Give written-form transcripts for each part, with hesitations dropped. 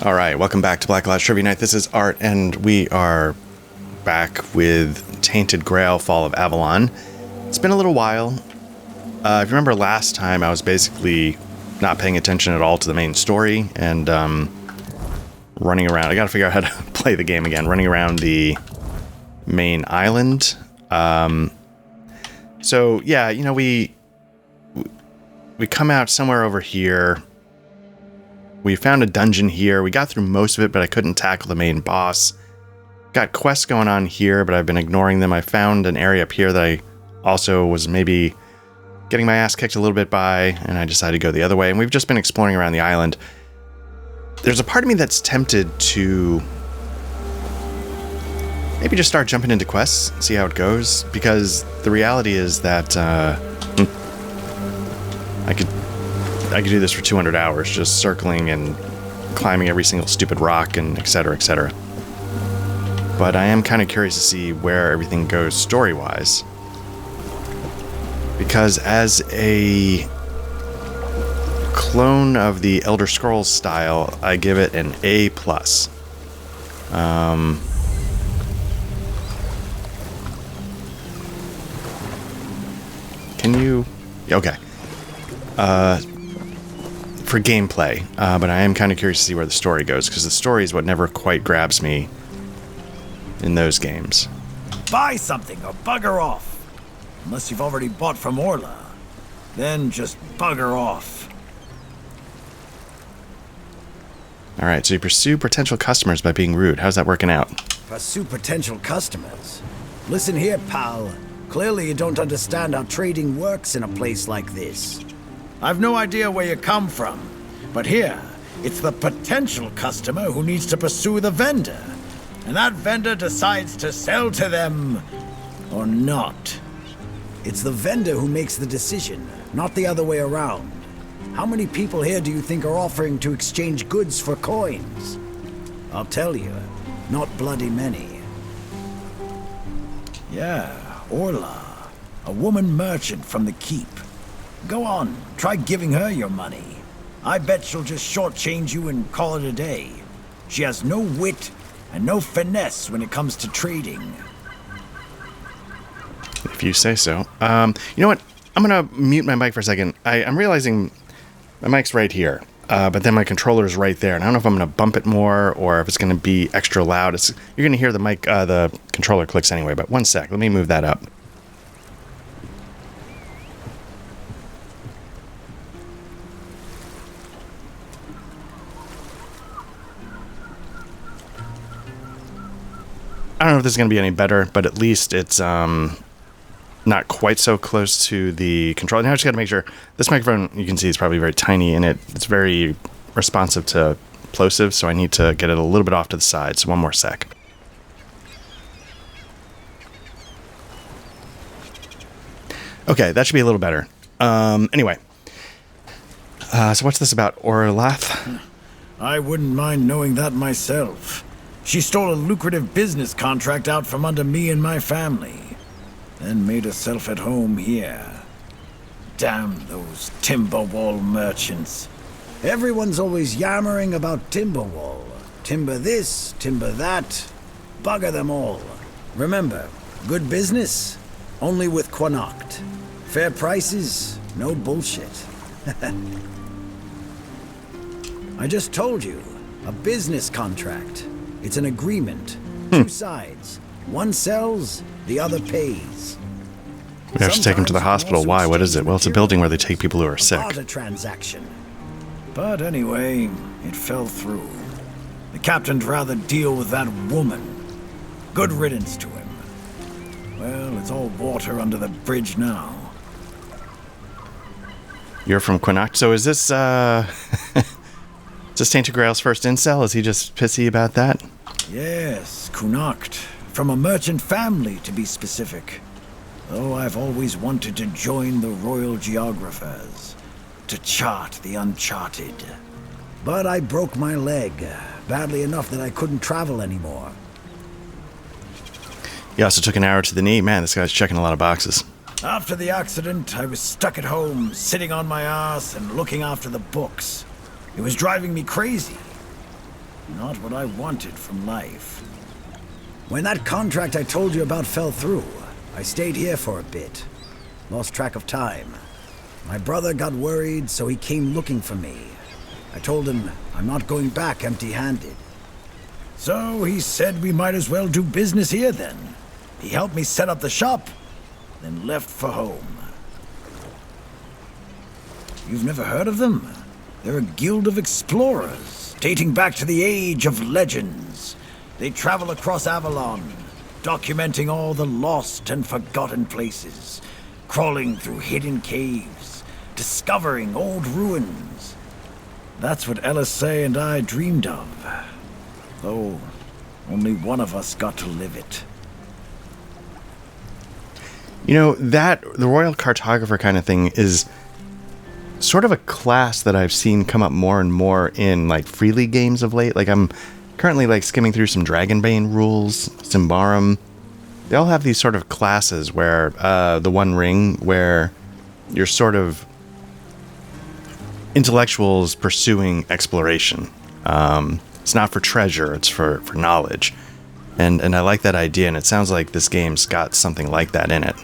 All right, welcome back to Black Lodge Trivia Night. This is Art, and we are back with Tainted Grail, Fall of Avalon. It's been a little while. If you remember last time, I was basically not paying attention at all to the main story and running around. I got to figure out how to play the game again. Running around the main island. So yeah, you know, we come out somewhere over here. We found a dungeon here. We got through most of it, but I couldn't tackle the main boss. Got quests going on here, but I've been ignoring them. I found an area up here that I also was maybe getting my ass kicked a little bit by, and I decided to go the other way. And we've just been exploring around the island. There's a part of me that's tempted to maybe just start jumping into quests, see how it goes, because the reality is that I could do this for 200 hours, just circling and climbing every single stupid rock and etc., etc. But I am kind of curious to see where everything goes story-wise. Because as a clone of the Elder Scrolls style, I give it an A+. Can you... Okay. For gameplay, but I am kind of curious to see where the story goes, because the story is what never quite grabs me in those games. Buy something or bugger off. Unless you've already bought from Orla. Then just bugger off. Alright, so you pursue potential customers by being rude. How's that working out? Pursue potential customers? Listen here, pal. Clearly you don't understand how trading works in a place like this. I've no idea where you come from, but here, it's the potential customer who needs to pursue the vendor. And that vendor decides to sell to them, or not. It's the vendor who makes the decision, not the other way around. How many people here do you think are offering to exchange goods for coins? I'll tell you, not bloody many. Yeah, Orla, a woman merchant from the keep. Go on, try giving her your money. I bet she'll just shortchange you and call it a day. She has no wit and no finesse when it comes to trading. If you say so. You know what? I'm going to mute my mic for a second. I'm realizing my mic's right here, but then my controller is right there. And I don't know if I'm going to bump it more or if it's going to be extra loud. You're going to hear the mic, the controller clicks anyway, but one sec. Let me move that up. I don't know if this is going to be any better, but at least it's not quite so close to the controller. Now I just got to make sure this microphone, you can see, is probably very tiny, and it's very responsive to plosives, so I need to get it a little bit off to the side. So one more sec. Okay, that should be a little better. Anyway, so what's this about Orlath? I wouldn't mind knowing that myself. She stole a lucrative business contract out from under me and my family, then made herself at home here. Damn those Timberwall merchants. Everyone's always yammering about Timberwall. Timber this, timber that. Bugger them all. Remember, good business, only with Quanacht. Fair prices, no bullshit. I just told you, a business contract. It's an agreement. Two sides. One sells, the other pays. We have to take him to the hospital. Why? What is it? Well, it's a building where they take people who are sick. A transaction. But anyway, it fell through. The captain'd rather deal with that woman. Good riddance to him. Well, it's all water under the bridge now. You're from Quinacht, so is this, is this Tainted Grail's first incel? Is he just pissy about that? Yes, Quinacht. From a merchant family, to be specific. Though I've always wanted to join the Royal Geographers. To chart the uncharted. But I broke my leg, badly enough that I couldn't travel anymore. You also took an arrow to the knee. Man, this guy's checking a lot of boxes. After the accident, I was stuck at home, sitting on my ass and looking after the books. It was driving me crazy. Not what I wanted from life. When that contract I told you about fell through, I stayed here for a bit. Lost track of time. My brother got worried, so he came looking for me. I told him I'm not going back empty-handed. So he said we might as well do business here then. He helped me set up the shop, then left for home. You've never heard of them? They're a guild of explorers, dating back to the age of legends. They travel across Avalon, documenting all the lost and forgotten places, crawling through hidden caves, discovering old ruins. That's what LSA and I dreamed of, though only one of us got to live it. You know, the Royal Cartographer kind of thing is sort of a class that I've seen come up more and more in like free league games of late. Like I'm currently like skimming through some Dragonbane rules, Symbaroum. They all have these sort of classes where the One Ring, where you're sort of intellectuals pursuing exploration. It's not for treasure, it's for knowledge. And I like that idea, and it sounds like this game's got something like that in it.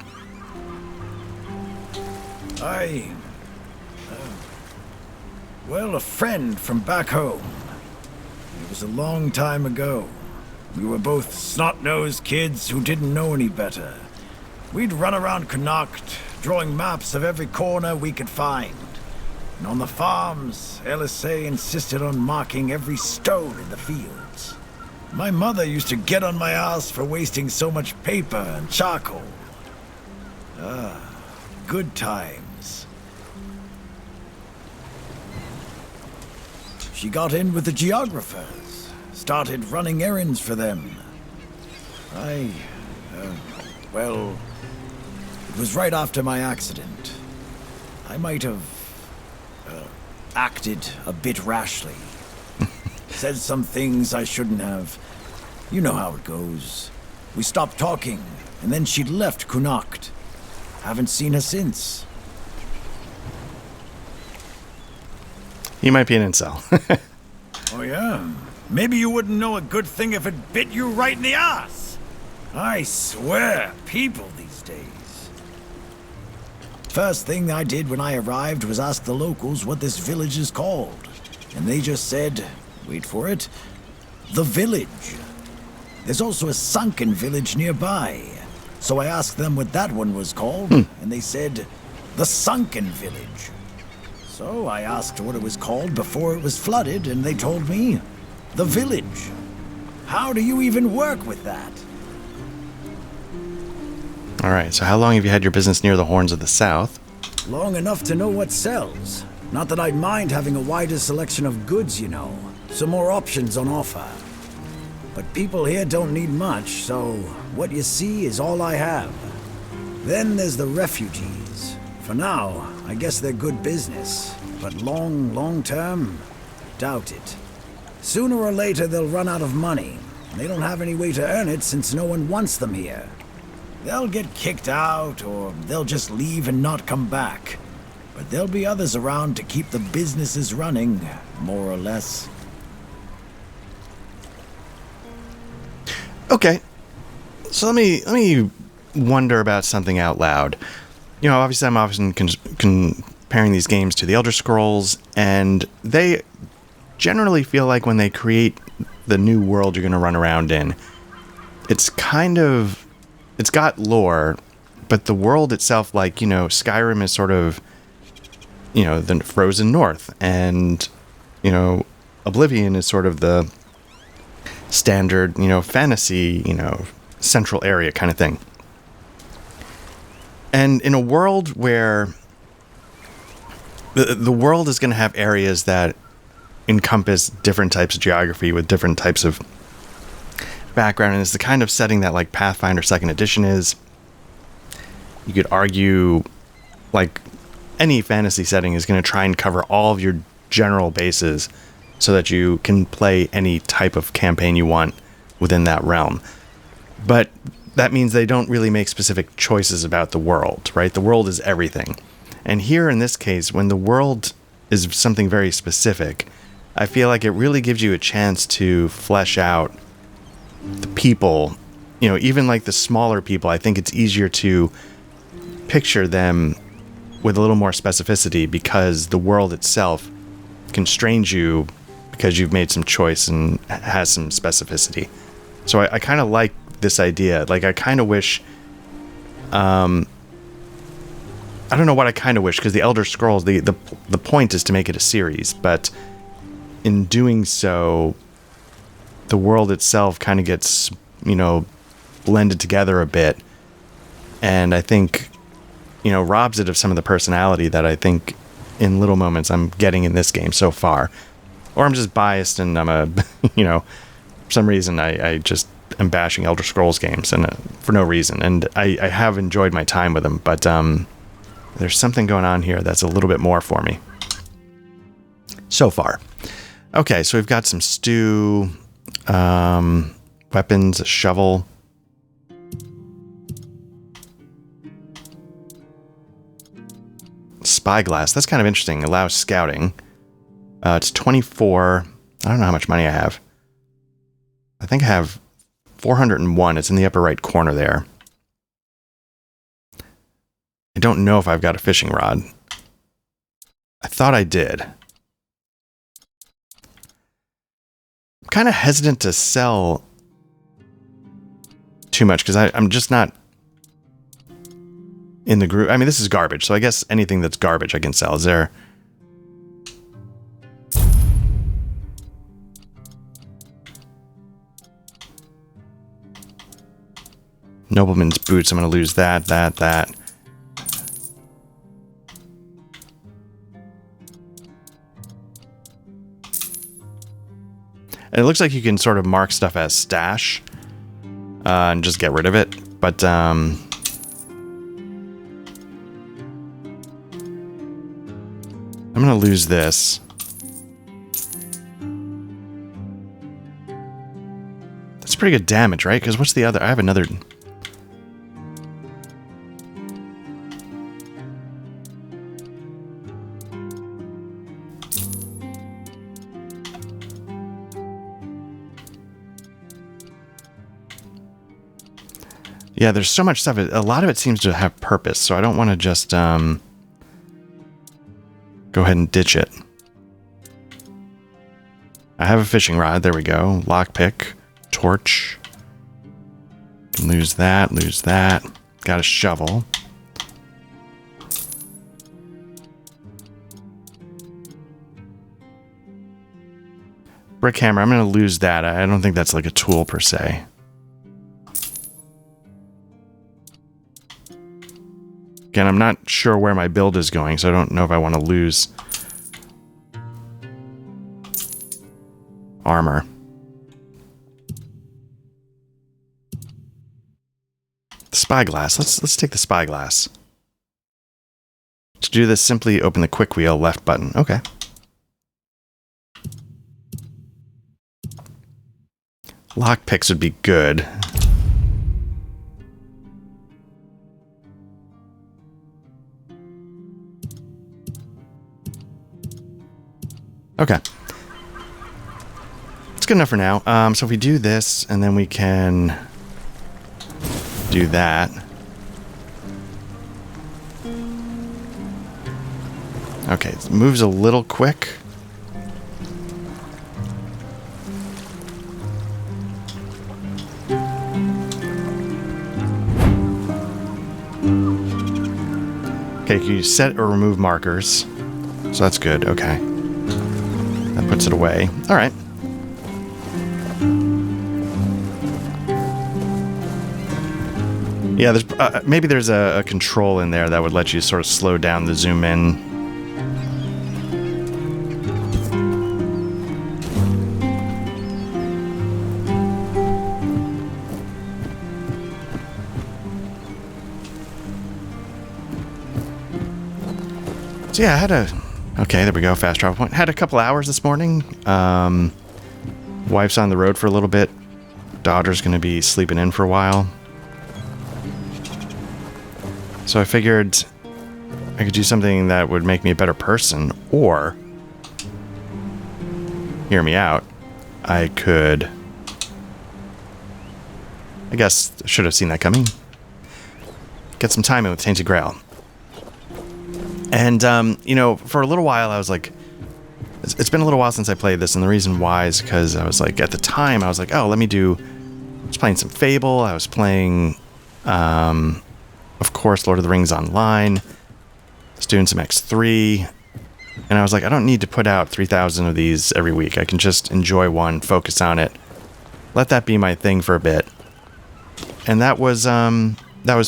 Well, a friend from back home. It was a long time ago. We were both snot-nosed kids who didn't know any better. We'd run around Connacht, drawing maps of every corner we could find. And on the farms, LSA insisted on marking every stone in the fields. My mother used to get on my ass for wasting so much paper and charcoal. Good times. She got in with the geographers, started running errands for them. Well, it was right after my accident. I might have acted a bit rashly. Said some things I shouldn't have. You know how it goes. We stopped talking, and then she'd left Connacht. Haven't seen her since. He might be an incel. Oh yeah? Maybe you wouldn't know a good thing if it bit you right in the ass. I swear, people these days. First thing I did when I arrived was ask the locals what this village is called. And they just said, wait for it, the village. There's also a sunken village nearby. So I asked them what that one was called, and they said, the sunken village. So I asked what it was called before it was flooded, and they told me, the village. How do you even work with that? All right, so how long have you had your business near the Horns of the South? Long enough to know what sells. Not that I'd mind having a wider selection of goods, you know. Some more options on offer. But people here don't need much, so what you see is all I have. Then there's the refugees. For now, I guess they're good business. But long term, doubt it. Sooner or later they'll run out of money. They don't have any way to earn it since no one wants them here. They'll get kicked out, or they'll just leave and not come back. But there'll be others around to keep the businesses running, more or less. Okay, so let me wonder about something out loud. You know, obviously I'm often comparing these games to the Elder Scrolls, and they generally feel like when they create the new world you're going to run around in, it's got lore, but the world itself, like, you know, Skyrim is sort of, you know, the frozen north, and, you know, Oblivion is sort of the standard, you know, fantasy, you know, central area kind of thing. And in a world where the world is going to have areas that encompass different types of geography with different types of background, and it's the kind of setting that like Pathfinder 2nd Edition is. You could argue like any fantasy setting is going to try and cover all of your general bases so that you can play any type of campaign you want within that realm. But that means they don't really make specific choices about the world, right? The world is everything. And here in this case, when the world is something very specific, I feel like it really gives you a chance to flesh out the people. You know, even like the smaller people, I think it's easier to picture them with a little more specificity because the world itself constrains you because you've made some choice and has some specificity. So I kind of like this idea. Like, I kind of wish... I don't know what I kind of wish, because the Elder Scrolls, the point is to make it a series, but in doing so, the world itself kind of gets, you know, blended together a bit, and I think, you know, robs it of some of the personality that I think in little moments I'm getting in this game so far. Or I'm just biased and I'm a, you know, for some reason I just am bashing Elder Scrolls games and for no reason, and I have enjoyed my time with them, but there's something going on here that's a little bit more for me so far. Okay, so we've got some stew, weapons, a shovel. Spyglass, that's kind of interesting. Allows scouting. It's 24. I don't know how much money I have. I think I have 401. It's in the upper right corner there. I don't know if I've got a fishing rod. I thought I did. I'm kind of hesitant to sell too much because I'm just not in the group. I mean, this is garbage, so I guess anything that's garbage I can sell. Is there... Nobleman's boots, I'm going to lose that. And it looks like you can sort of mark stuff as stash and just get rid of it. But I'm going to lose this. That's pretty good damage, right? Because what's the other? I have another... Yeah, there's so much stuff. A lot of it seems to have purpose, so I don't want to just go ahead and ditch it. I have a fishing rod. There we go. Lockpick. Torch. Lose that. Lose that. Got a shovel. Brick hammer. I'm going to lose that. I don't think that's like a tool per se. Again, I'm not sure where my build is going, so I don't know if I want to lose armor. The spyglass. Let's take the spyglass. To do this, simply open the quick wheel left button. Okay. Lockpicks would be good. Okay. It's good enough for now. So if we do this, and then we can do that. Okay, it moves a little quick. Okay, you can set or remove markers. So that's good, okay. That puts it away. All right. Yeah, there's maybe there's a control in there that would let you sort of slow down the zoom in. So yeah, I had a... Okay, there we go, fast travel point. Had a couple hours this morning. Wife's on the road for a little bit. Daughter's going to be sleeping in for a while. So I figured I could do something that would make me a better person, or hear me out, I could... I guess I should have seen that coming. Get some time in with Tainted Grail. And, you know, for a little while I was like... It's been a little while since I played this, and the reason why is because I was like, at the time, I was like, oh, let me do... I was playing some Fable, I was playing, of course, Lord of the Rings Online, I was doing some X3, and I was like, I don't need to put out 3,000 of these every week. I can just enjoy one, focus on it, let that be my thing for a bit. And that was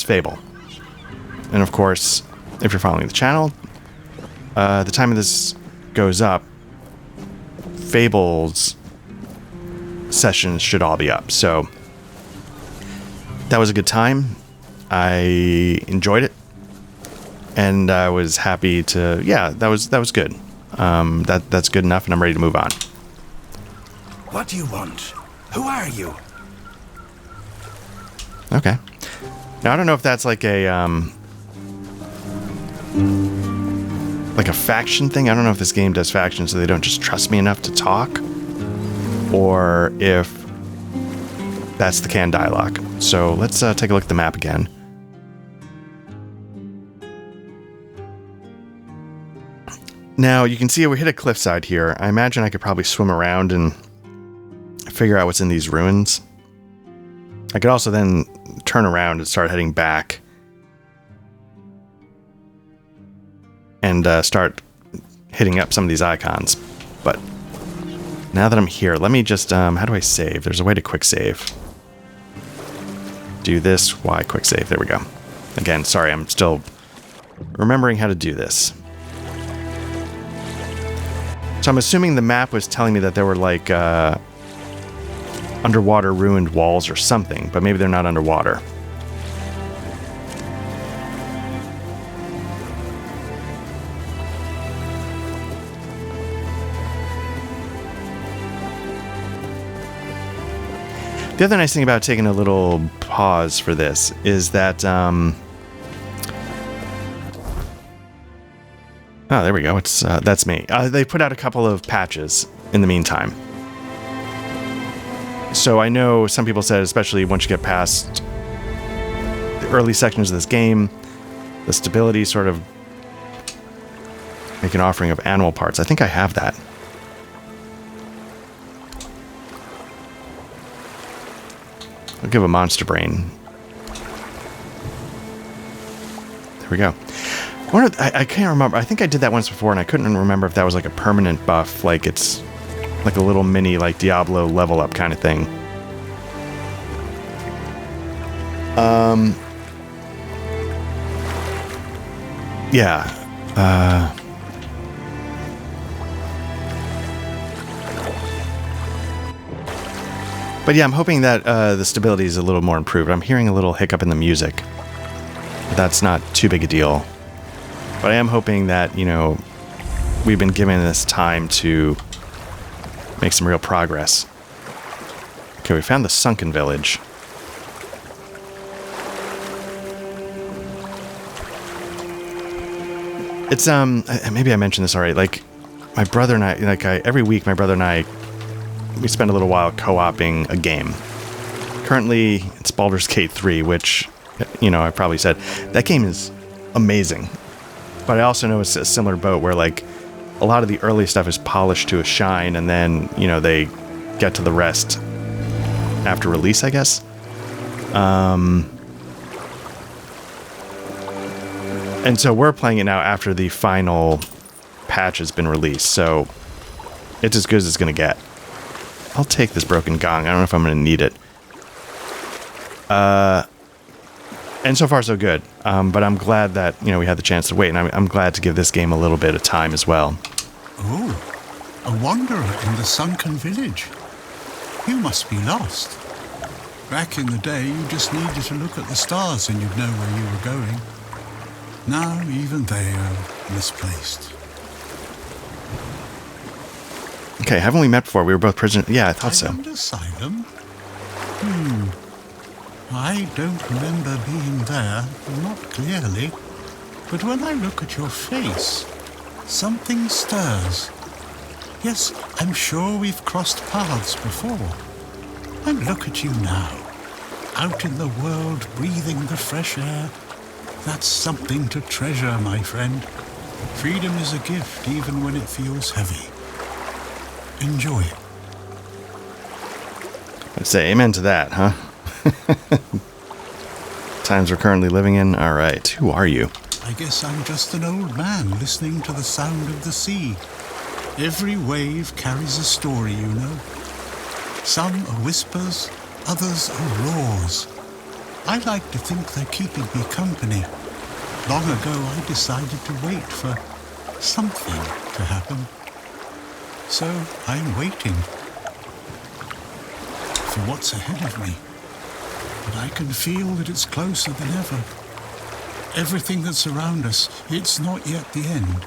Fable. And of course, if you're following the channel, the time of this goes up, Fable's sessions should all be up. So that was a good time. I enjoyed it, and I was happy to. Yeah, that was good. That's good enough, and I'm ready to move on. What do you want? Who are you? Okay. Now I don't know if that's like a faction thing. I don't know if this game does factions so they don't just trust me enough to talk, or if that's the canned dialogue. So let's take a look at the map again. Now you can see we hit a cliffside here. I imagine I could probably swim around and figure out what's in these ruins. I could also then turn around and start heading back and start hitting up some of these icons. But now that I'm here, let me just, how do I save? There's a way to quick save. Do this, Y, quick save. There we go. Again, sorry, I'm still remembering how to do this. So I'm assuming the map was telling me that there were like underwater ruined walls or something, but maybe they're not underwater. The other nice thing about taking a little pause for this is that, oh, there we go. It's that's me. They put out a couple of patches in the meantime. So I know some people said, especially once you get past the early sections of this game, the stability sort of make an offering of animal parts. I think I have that. I'll give a monster brain. There we go. I can't remember. I think I did that once before, and I couldn't remember if that was like a permanent buff, like it's like a little mini like Diablo level up kind of thing. Yeah. But yeah, I'm hoping that the stability is a little more improved. I'm hearing a little hiccup in the music. But that's not too big a deal. But I am hoping that, you know, we've been given this time to make some real progress. Okay, we found the sunken village. It's, maybe I mentioned this already. Like, my brother and I, every week, my brother and I, we spend a little while co-oping a game. Currently, it's Baldur's Gate 3, which, you know, I probably said, that game is amazing. But I also know it's a similar boat where, like, a lot of the early stuff is polished to a shine, and then, you know, they get to the rest after release, I guess. And so we're playing it now after the final patch has been released, so it's as good as it's going to get. I'll take this broken gong. I don't know if I'm going to need it. And so far, so good. But I'm glad that, you know, we had the chance to wait, and I'm glad to give this game a little bit of time as well. Oh, a wanderer in the sunken village. You must be lost. Back in the day, you just needed to look at the stars and you'd know where you were going. Now, even they are misplaced. Okay, haven't we met before? We were both prisoners. Yeah, I thought so. Asylum? I don't remember being there, not clearly. But when I look at your face, something stirs. Yes, I'm sure we've crossed paths before. And look at you now, out in the world, breathing the fresh air. That's something to treasure, my friend. Freedom is a gift, even when it feels heavy. Enjoy it. I'd say amen to that, huh? Times we're currently living in. All right, who are you? I guess I'm just an old man listening to the sound of the sea. Every wave carries a story, you know. Some are whispers, others are roars. I like to think they're keeping me company. Long ago, I decided to wait for something to happen. So I'm waiting for what's ahead of me. But I can feel that it's closer than ever. Everything that's around us, it's not yet the end.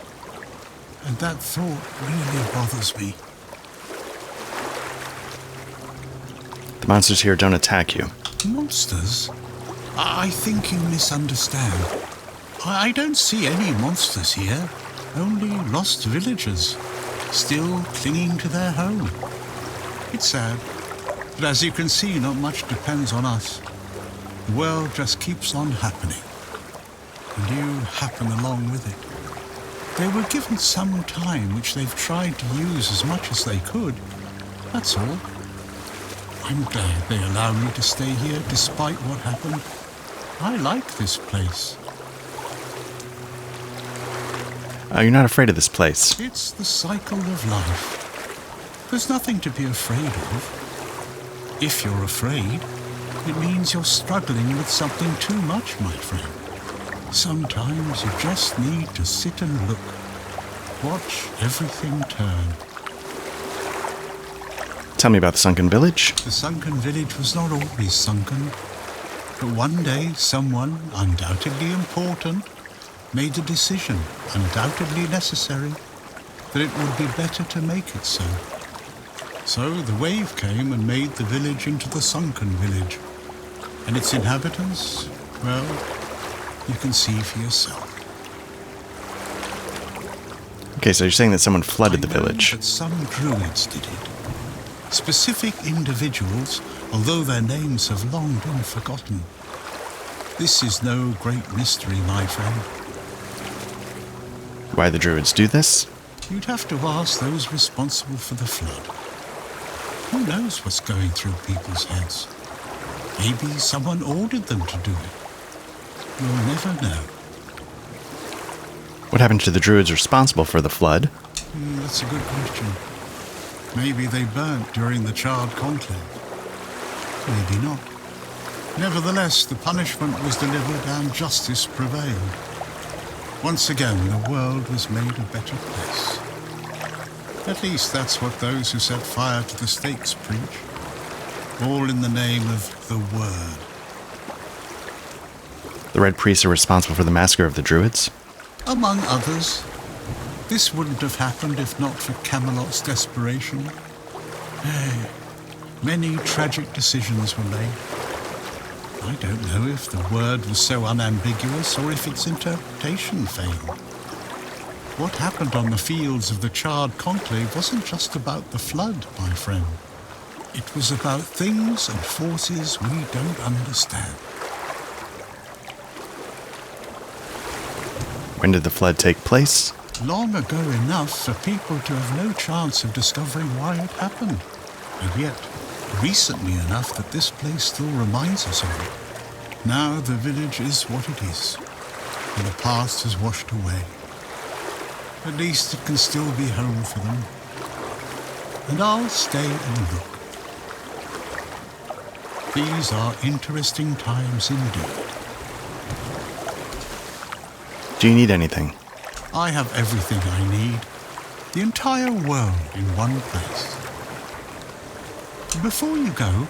And that thought really bothers me. The monsters here don't attack you. Monsters? I think you misunderstand. I don't see any monsters here. Only lost villagers, still clinging to their home. It's sad, but as you can see, not much depends on us. The world just keeps on happening, and you happen along with it. They were given some time, which they've tried to use as much as they could. That's all. I'm glad they allow me to stay here despite what happened. I like this place. You're not afraid of this place. It's the cycle of life. There's nothing to be afraid of. If you're afraid, it means you're struggling with something too much, my friend. Sometimes you just need to sit and look. Watch everything turn. Tell me about the sunken village. The sunken village was not always sunken. But one day, someone, undoubtedly important, made a decision, undoubtedly necessary, that it would be better to make it so. So the wave came and made the village into the sunken village. And its inhabitants, well, you can see for yourself. Okay, so you're saying that someone flooded the I know village. that some druids did it. Specific individuals, although their names have long been forgotten. This is no great mystery, my friend. Why the druids do this? You'd have to ask those responsible for the flood. Who knows what's going through people's heads? Maybe someone ordered them to do it. You'll never know. What happened to the druids responsible for the flood? That's a good question. Maybe they burnt during the Charred Conclave. Maybe not. Nevertheless, the punishment was delivered and justice prevailed. Once again, the world was made a better place. At least that's what those who set fire to the stakes preach. All in the name of the Word. The Red Priests are responsible for the massacre of the druids? Among others. This wouldn't have happened if not for Camelot's desperation. Many tragic decisions were made. I don't know if the word was so unambiguous or if its interpretation failed. What happened on the fields of the Charred Conclave wasn't just about the flood, my friend. It was about things and forces we don't understand. When did the flood take place? Long ago enough for people to have no chance of discovering why it happened. And yet, recently enough that this place still reminds us of it. Now the village is what it is, and the past has washed away. At least it can still be home for them. And I'll stay and look. These are interesting times indeed. Do you need anything? I have everything I need. The entire world in one place. Before you go,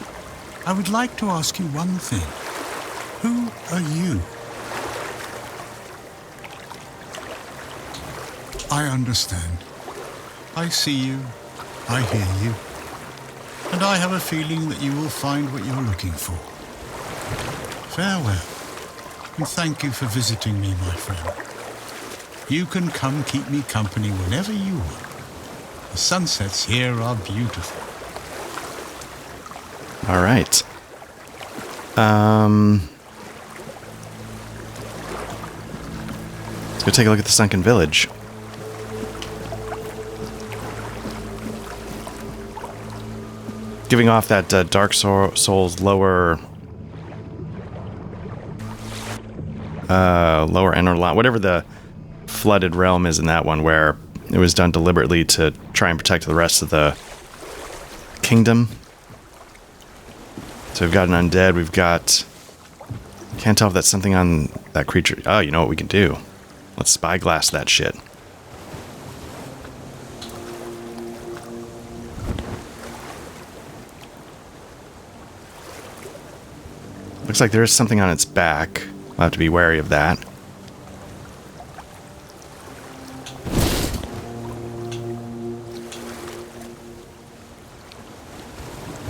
I would like to ask you one thing. Who are you? I understand. I see you. I hear you. And I have a feeling that you will find what you're looking for. Farewell. And thank you for visiting me, my friend. You can come keep me company whenever you want. The sunsets here are beautiful. All right. Let's go take a look at the sunken village. Giving off that Dark Souls lower inner line, whatever the flooded realm is in that one, where it was done deliberately to try and protect the rest of the kingdom. So we've got an undead, we've got... Can't tell if that's something on that creature. Oh, you know what we can do? Let's spyglass that shit. Looks like there is something on its back. We'll have to be wary of that.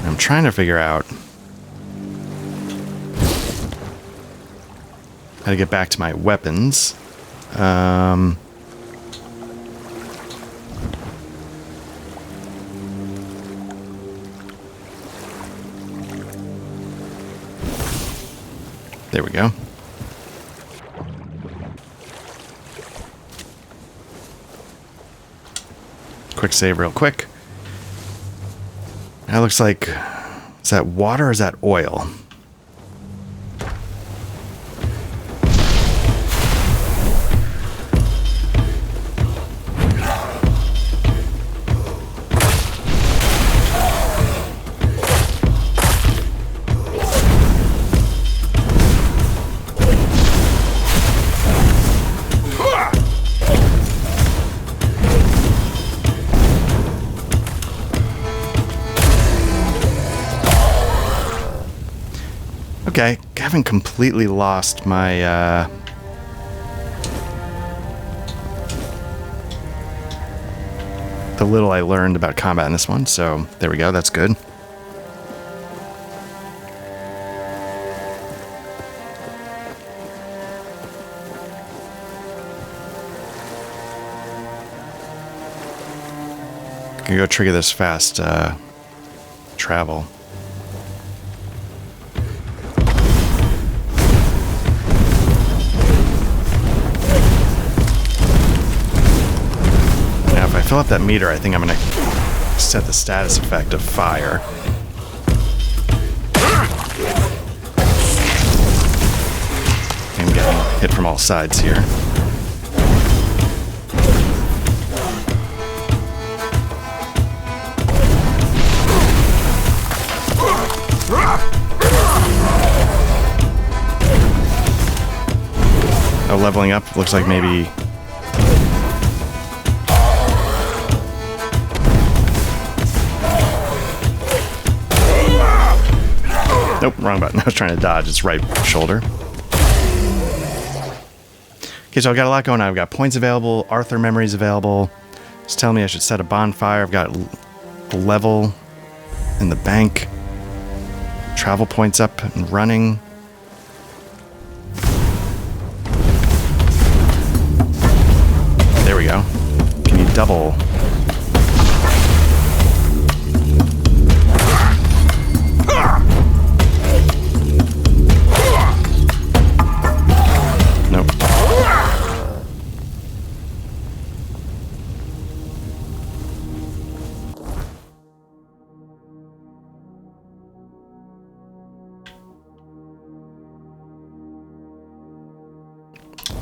I'm trying to figure out how to get back to my weapons. There we go. Quick save real quick. That looks like... Is that water or is that oil? Okay, I haven't completely lost my, the little I learned about combat in this one, so there we go, that's good. Can go trigger this fast, travel. Fill up that meter, I think I'm going to set the status effect of fire. I'm getting hit from all sides here. Oh, leveling up looks like maybe... Nope, wrong button. I was trying to dodge. It's right shoulder. Okay, so I've got a lot going on. I've got points available, Arthur memories available. It's telling me I should set a bonfire. I've got level in the bank. Travel points up and running. There we go. Can you double...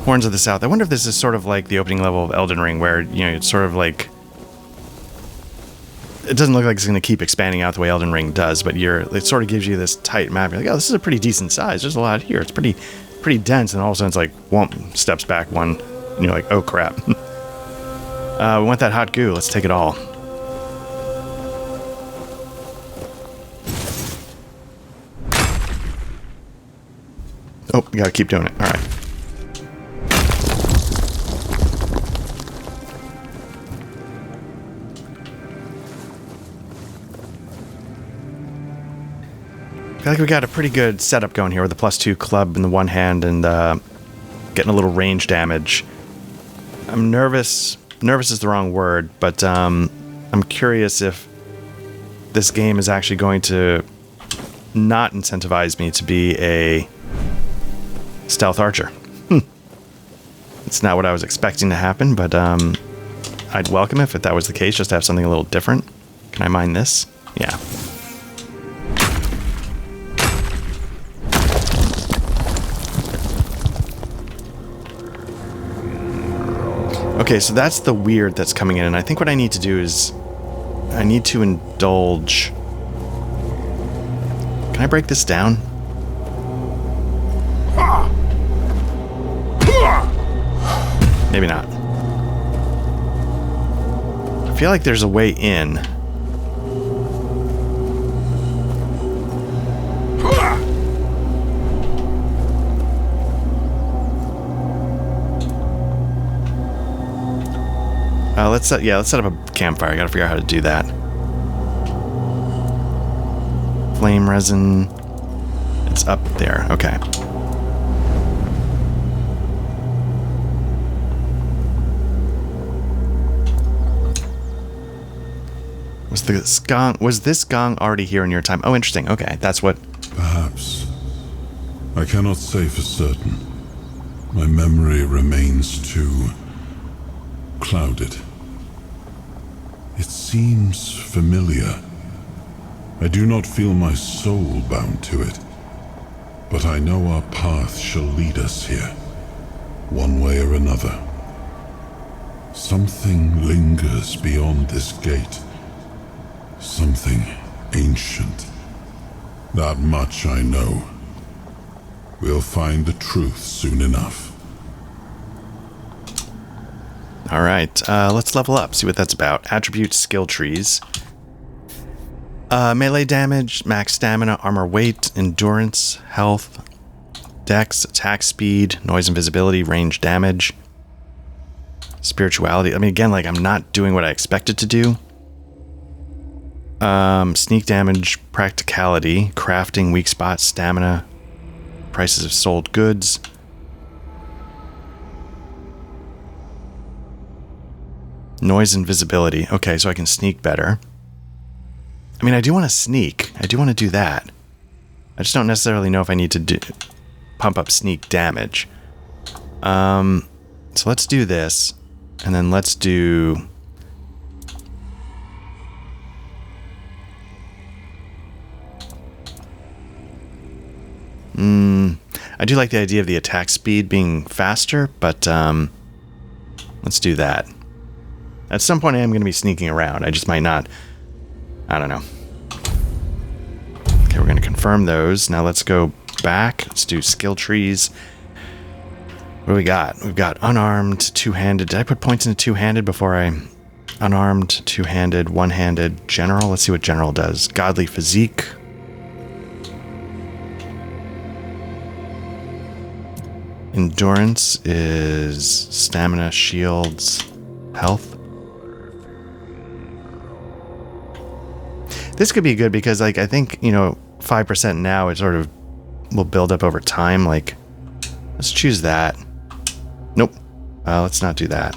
Horns of the South. I wonder if this is sort of like the opening level of Elden Ring, where, you know, it's sort of like... It doesn't look like it's going to keep expanding out the way Elden Ring does, but it sort of gives you this tight map. You're like, oh, this is a pretty decent size. There's a lot here. It's pretty dense, and all of a sudden it's like, whoomp, steps back one, and you're like, oh, crap. We want that hot goo. Let's take it all. Oh, we gotta keep doing it. All right. I feel like we got a pretty good setup going here with the +2 club in the one hand and getting a little range damage. I'm nervous. Nervous is the wrong word, but I'm curious if this game is actually going to not incentivize me to be a stealth archer. It's not what I was expecting to happen, but I'd welcome it if that was the case, just to have something a little different. Can I mine this? Yeah. Okay, so that's the weird that's coming in, and I think what I need to do is I need to indulge. Can I break this down? Maybe not. I feel like there's a way in. Let's set up a campfire. I gotta figure out how to do that. Flame resin. It's up there. Okay. Was this gong already here in your time? Oh, interesting. Okay, that's what... Perhaps. I cannot say for certain. My memory remains too clouded. It seems familiar. I do not feel my soul bound to it, but I know our path shall lead us here, one way or another. Something lingers beyond this gate. Something ancient. That much I know. We'll find the truth soon enough. All right, let's level up, see what that's about. Attributes, skill trees. Melee damage, max stamina, armor weight, endurance, health, dex, attack speed, noise invisibility, range damage, spirituality. I mean, again, like, I'm not doing what I expected to do. Sneak damage, practicality, crafting, weak spot, stamina, prices of sold goods. Noise invisibility. Okay, so I can sneak better. I mean, I do want to sneak. I do want to do that. I just don't necessarily know if I need to pump up sneak damage. So let's do this. And then let's do... I do like the idea of the attack speed being faster, but let's do that. At some point I am going to be sneaking around. I just might not. I don't know. Okay, we're going to confirm those. Now let's go back. Let's do skill trees. What do we got? We've got unarmed, two-handed. Did I put points into two-handed before I... Unarmed, two-handed, one-handed, general. Let's see what general does. Godly physique. Endurance is stamina, shields, health. This could be good because, like, I think, 5% now, it sort of will build up over time. Like, let's choose that. Nope. Let's not do that.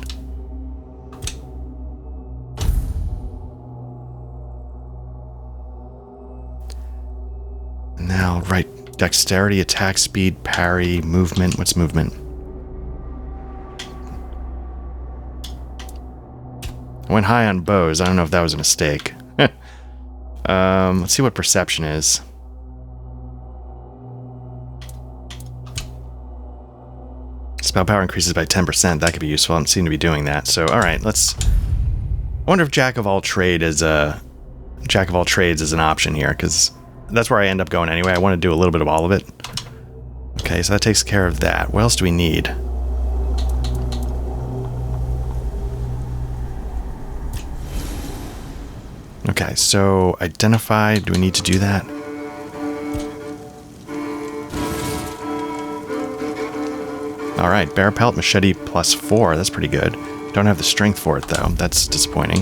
Now, right. Dexterity, attack speed, parry, movement. What's movement? I went high on bows. I don't know if that was a mistake. Let's see what perception is. Spell power increases by 10%. That could be useful. I don't seem to be doing that. So, all right, let's... I wonder if Jack of all trades is an option here, because that's where I end up going anyway. I want to do a little bit of all of it. Okay, so that takes care of that. What else do we need? Okay, so identify. Do we need to do that? Alright, bear pelt, machete +4. That's pretty good. Don't have the strength for it, though. That's disappointing.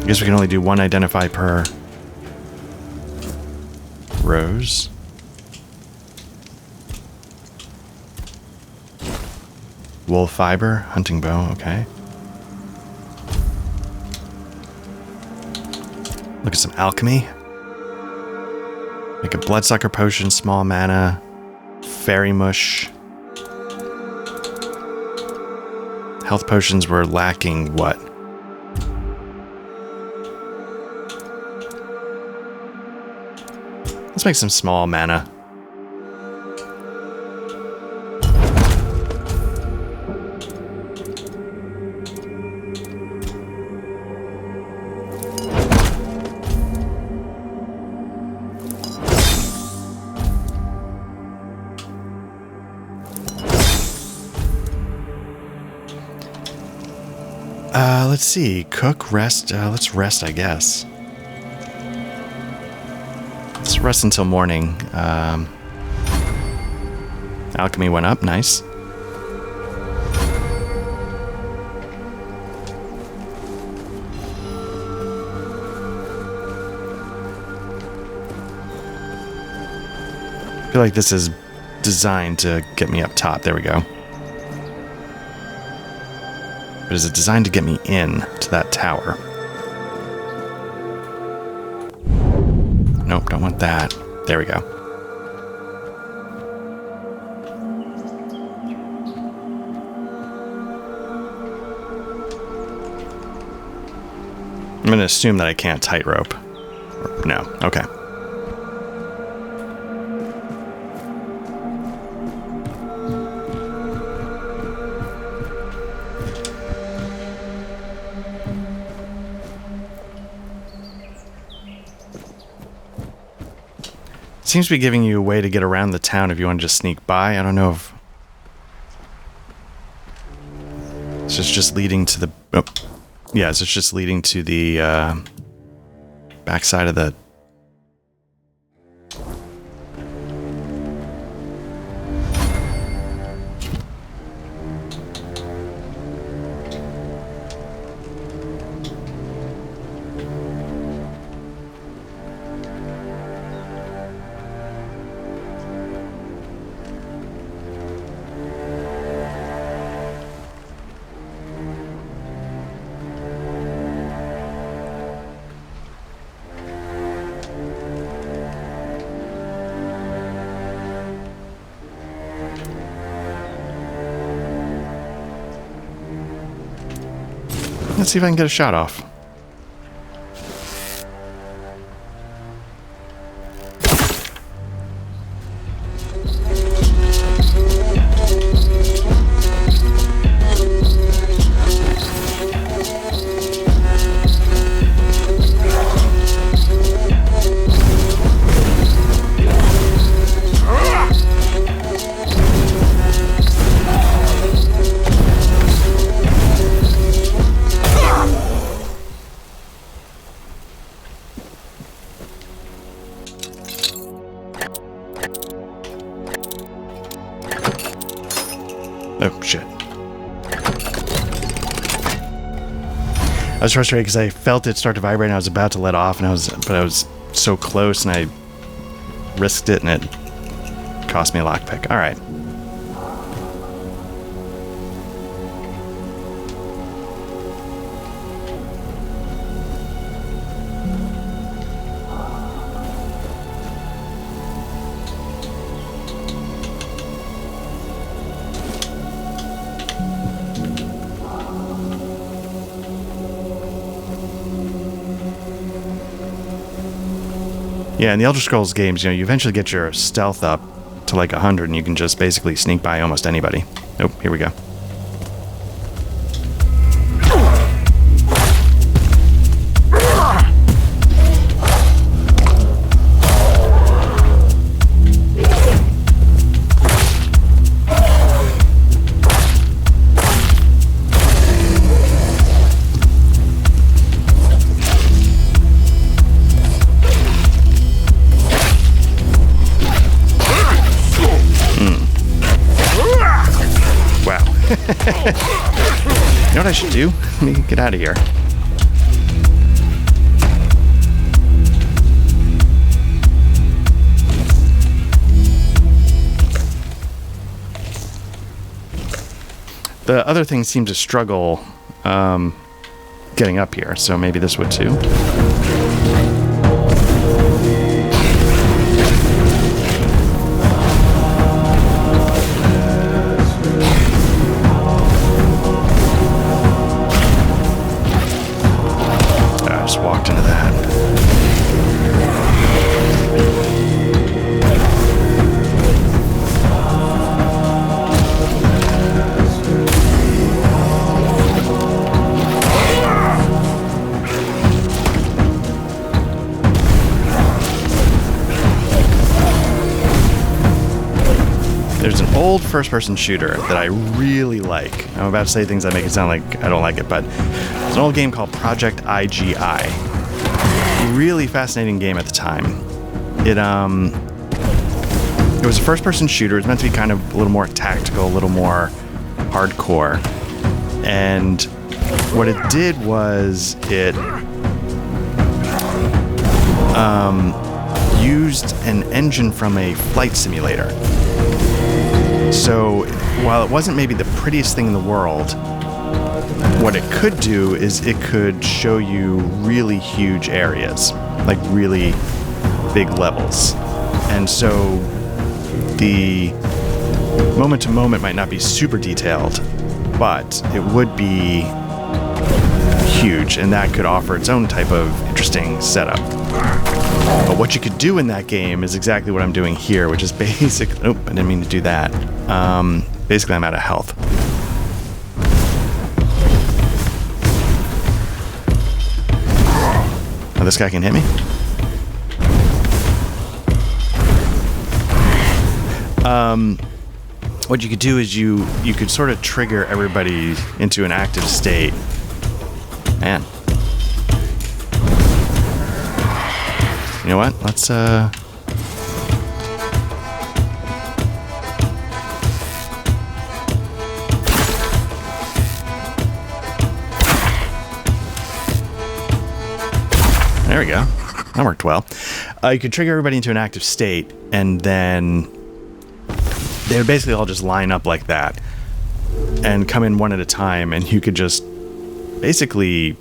I guess we can only do one identify per rose. Wool fiber, hunting bow, okay. Look at some alchemy. Make a bloodsucker potion, small mana, fairy mush. Health potions were lacking what? Let's make some small mana. Let's see. Cook, rest. Let's rest, I guess. Let's rest until morning. Alchemy went up. Nice. I feel like this is designed to get me up top. There we go. But is it designed to get me in to that tower? Nope, don't want that. There we go. I'm going to assume that I can't tightrope. No, okay. Seems to be giving you a way to get around the town if you want to just sneak by. I don't know if it's just leading to the... Oh, yeah, it's just leading to the backside of the... Let's see if I can get a shot off. Oh, shit. I was frustrated because I felt it start to vibrate and I was about to let off, and I was so close and I risked it and it cost me a lockpick. All right. Yeah, in the Elder Scrolls games, you know, you eventually get your stealth up to like 100 and you can just basically sneak by almost anybody. Oh, here we go. You know what I should do? Let me get out of here. The other things seem to struggle getting up here, so maybe this would too. I just walked into that. There's an old first-person shooter that I really like. I'm about to say things that make it sound like I don't like it, but it's an old game called Project IGI. Really fascinating game at the time. It was a first-person shooter. It's meant to be kind of a little more tactical, a little more hardcore. And what it did was it used an engine from a flight simulator. So while it wasn't maybe the prettiest thing in the world, what it could do is it could show you really huge areas, like really big levels. And so the moment to moment might not be super detailed, but it would be huge, and that could offer its own type of interesting setup. But what you could do in that game is exactly what I'm doing here, which is basically... Oh, I didn't mean to do that. Basically, I'm out of health. Oh, this guy can hit me? What you could do is you could sort of trigger everybody into an active state. Man. You know what? Let's, There we go. That worked well. You could trigger everybody into an active state, and then they would basically all just line up like that and come in one at a time, and you could just basically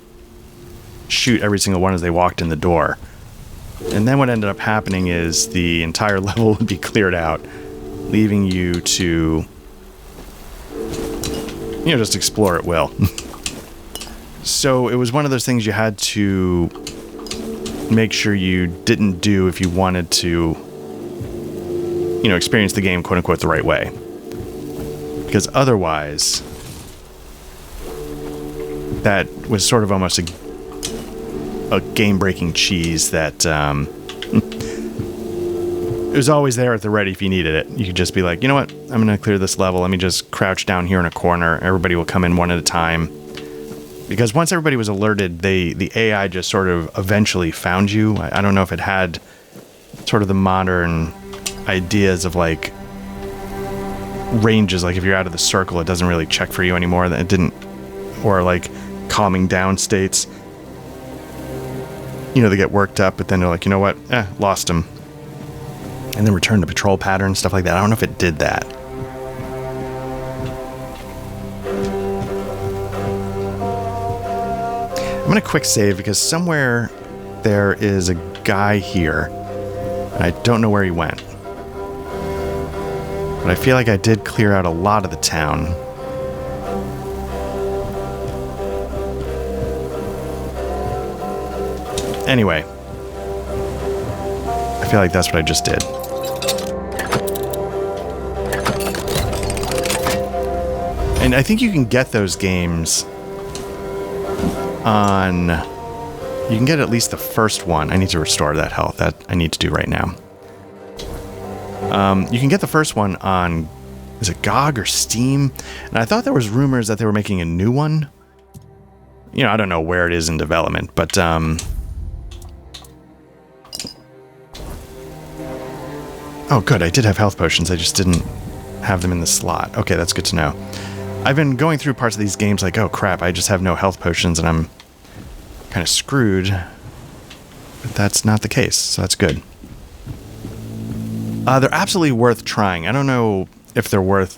shoot every single one as they walked in the door. And then what ended up happening is the entire level would be cleared out, leaving you to, just explore at will. So it was one of those things you had to make sure you didn't do if you wanted to, experience the game, quote unquote, the right way. Because otherwise, that was sort of almost a game-breaking cheese that it was always there at the ready if you needed it. You could just be like, you know what, I'm going to clear this level. Let me just crouch down here in a corner. Everybody will come in one at a time. Because once everybody was alerted, the AI just sort of eventually found you. I don't know if it had sort of the modern ideas of like ranges, like if you're out of the circle, it doesn't really check for you anymore. That it didn't, or like calming down states. They get worked up, but then they're like, you know what? Lost him. And then return to patrol pattern, stuff like that. I don't know if it did that. I'm going to quick save because somewhere there is a guy here. And I don't know where he went. But I feel like I did clear out a lot of the town. Anyway, I feel like that's what I just did. And I think you can get those games on... You can get at least the first one. I need to restore that health. That I need to do right now. You can get the first one on... Is it GOG or Steam? And I thought there was rumors that they were making a new one. I don't know where it is in development, but... Oh, good. I did have health potions. I just didn't have them in the slot. Okay, that's good to know. I've been going through parts of these games like, oh, crap, I just have no health potions and I'm kind of screwed. But that's not the case, so that's good. They're absolutely worth trying. I don't know if they're worth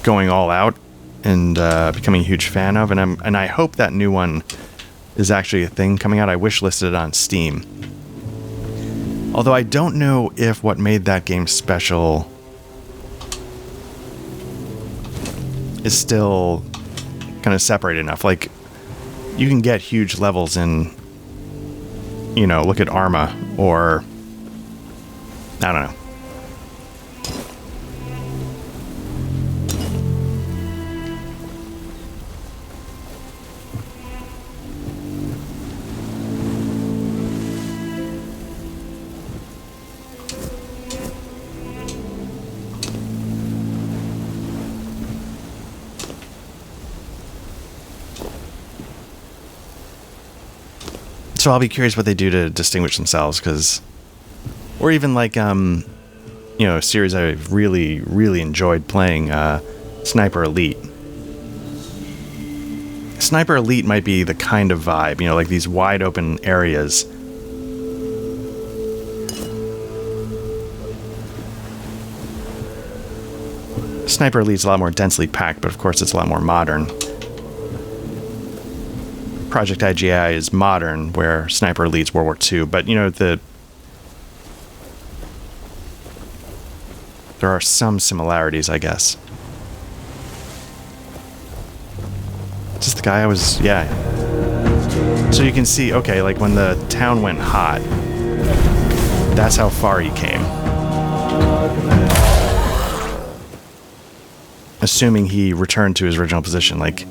going all out and becoming a huge fan of, and I hope that new one is actually a thing coming out. I wish listed it on Steam. Although I don't know if what made that game special is still kind of separate enough. Like, you can get huge levels in, you know, look at Arma, or I don't know. So I'll be curious what they do to distinguish themselves, because, or even like, you know, a series I've really, really enjoyed playing, Sniper Elite. Sniper Elite might be the kind of vibe, you know, like these wide open areas. Sniper Elite's a lot more densely packed, but of course it's a lot more modern. Project IGI is modern, where Sniper Elite's World War II, but you know, there are some similarities, I guess. Is this the guy I was... yeah. So you can see, okay, like when the town went hot, that's how far he came. Assuming he returned to his original position, like...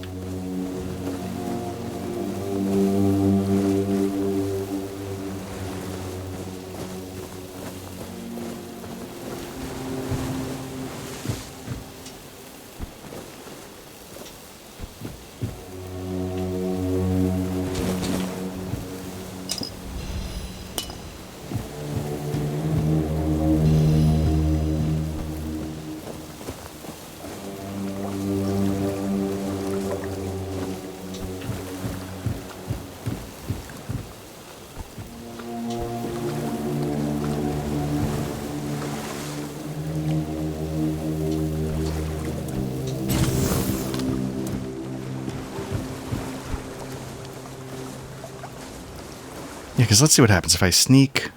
Yeah, because let's see what happens if I sneak.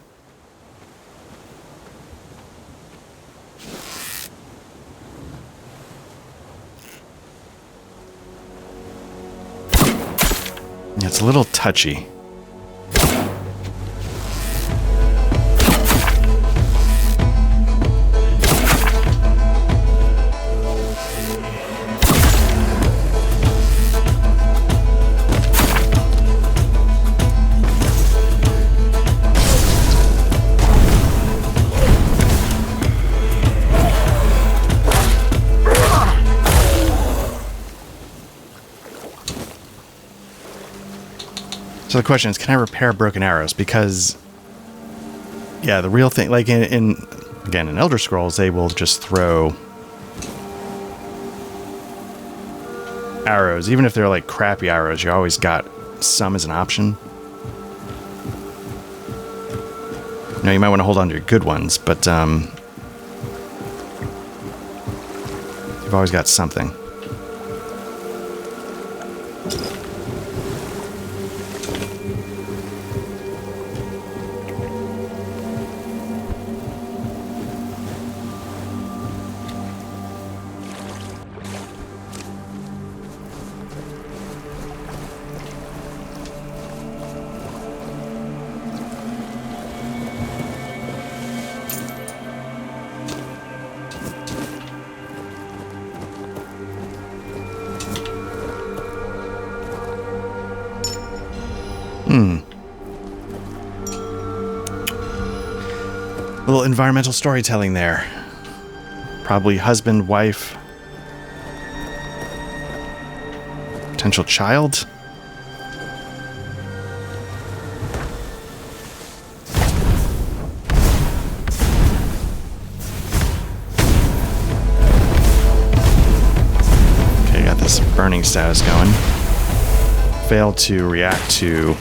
Yeah, it's a little touchy. So the question is, can I repair broken arrows? Because, yeah, the real thing, like in Elder Scrolls, they will just throw arrows. Even if they're like crappy arrows, you always got some as an option. You know, you might want to hold on to your good ones, but you've always got something. A little environmental storytelling there. Probably husband, wife, potential child. Okay, got this burning status going. Failed to react to...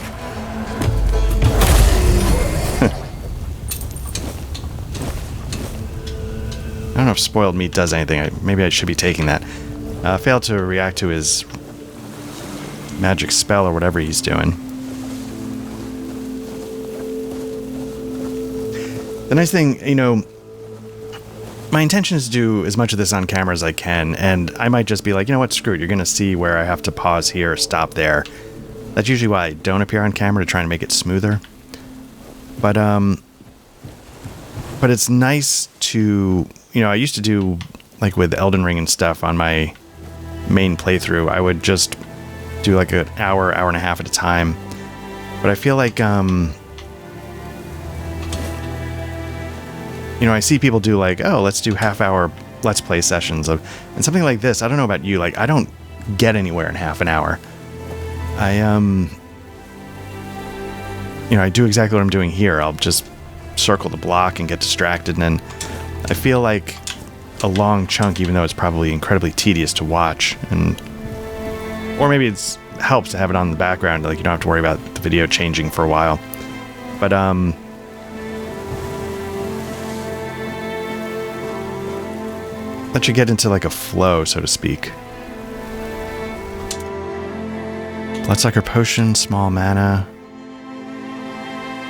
I don't know if spoiled meat does anything. Maybe I should be taking that. Failed to react to his magic spell or whatever he's doing. The nice thing, you know, my intention is to do as much of this on camera as I can, and I might just be like, you know what, screw it, you're going to see where I have to pause here, stop there. That's usually why I don't appear on camera, to try and make it smoother. But it's nice to, you know, I used to do, like with Elden Ring and stuff on my main playthrough, I would just do like an hour, hour and a half at a time. But I feel like, you know, I see people do like, oh, let's do half-hour Let's Play sessions of, and something like this. I don't know about you, like, I don't get anywhere in half an hour. I, you know, I do exactly what I'm doing here. I'll just circle the block and get distracted, and then I feel like a long chunk, even though it's probably incredibly tedious to watch, and, or maybe it's helps to have it on the background, like you don't have to worry about the video changing for a while. But, let you get into like a flow, so to speak. Bloodsucker potion, small mana.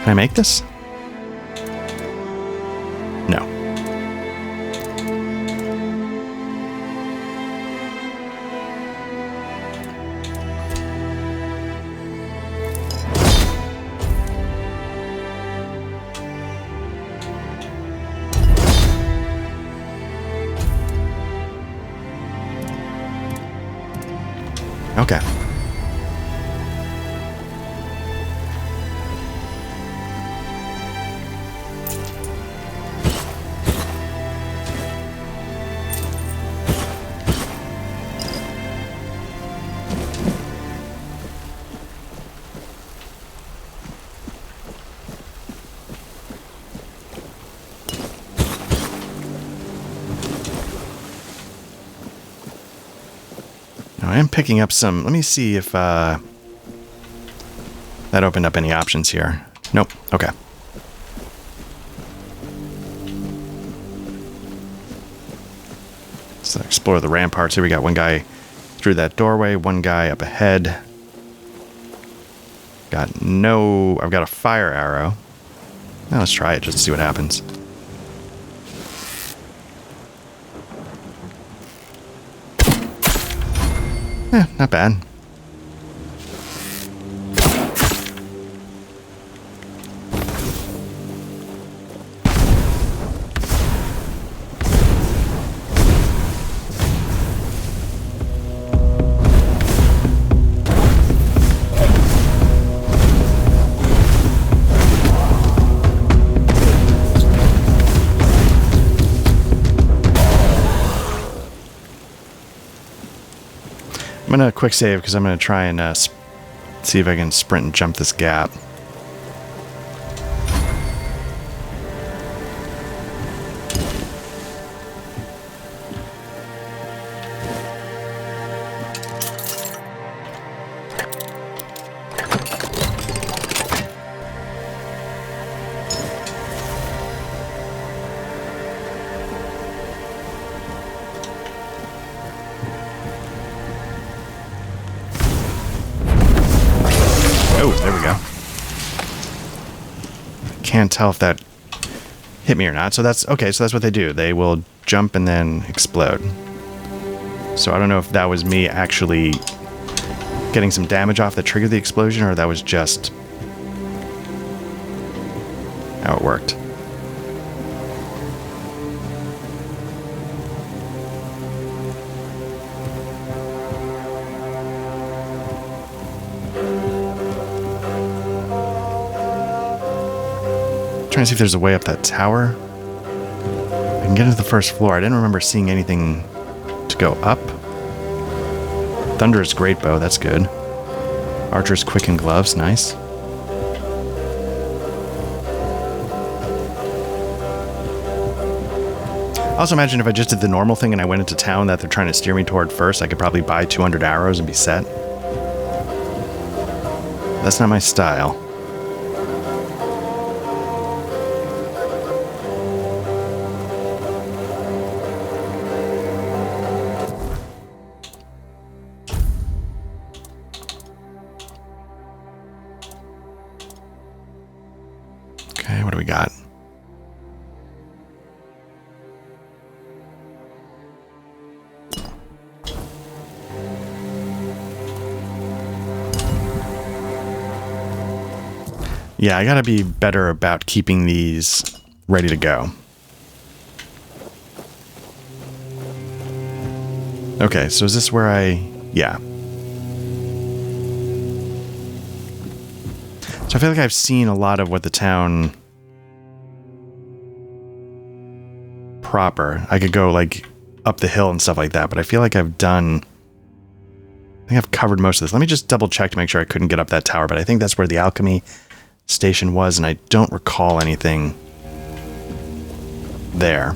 Can I make this? No. Okay. Now, I am picking up some... Let me see if that opened up any options here. Nope. Okay. Let's explore the ramparts. Here we got one guy through that doorway, one guy up ahead. Got no... I've got a fire arrow. Now let's try it just to see what happens. Not bad. I'm going to quick save because I'm going to try and see if I can sprint and jump this gap. Oh, there we go. Can't tell if that hit me or not. So that's okay. So that's what they do. They will jump and then explode. So I don't know if that was me actually getting some damage off that triggered the explosion, or that was just how it worked. Trying to see if there's a way up that tower. I can get into the first floor. I didn't remember seeing anything to go up. Thunder's great bow, that's good. Archer's quicken gloves, nice. I also imagine if I just did the normal thing and I went into town that they're trying to steer me toward first, I could probably buy 200 arrows and be set. That's not my style. Yeah, I gotta be better about keeping these ready to go. Okay, so is this where yeah. So I feel like I've seen a lot of what the town proper. I could go like up the hill and stuff like that, but I feel like I think I've covered most of this. Let me just double check to make sure I couldn't get up that tower, but I think that's where the alchemy station was, and I don't recall anything there.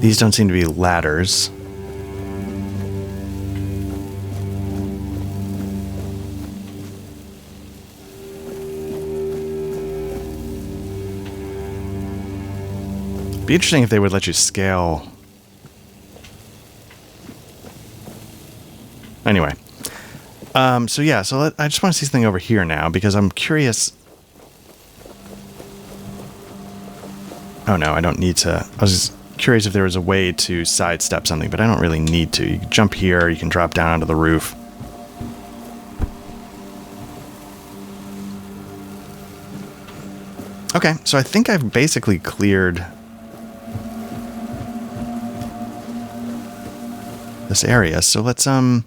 These don't seem to be ladders. It'd be interesting if they would let you scale. Anyway. So yeah, I just want to see something over here now because I'm curious. Oh no, I don't need to. I was just curious if there was a way to sidestep something, but I don't really need to. You can jump here, you can drop down onto the roof. Okay, so I think I've basically cleared this area. So let's so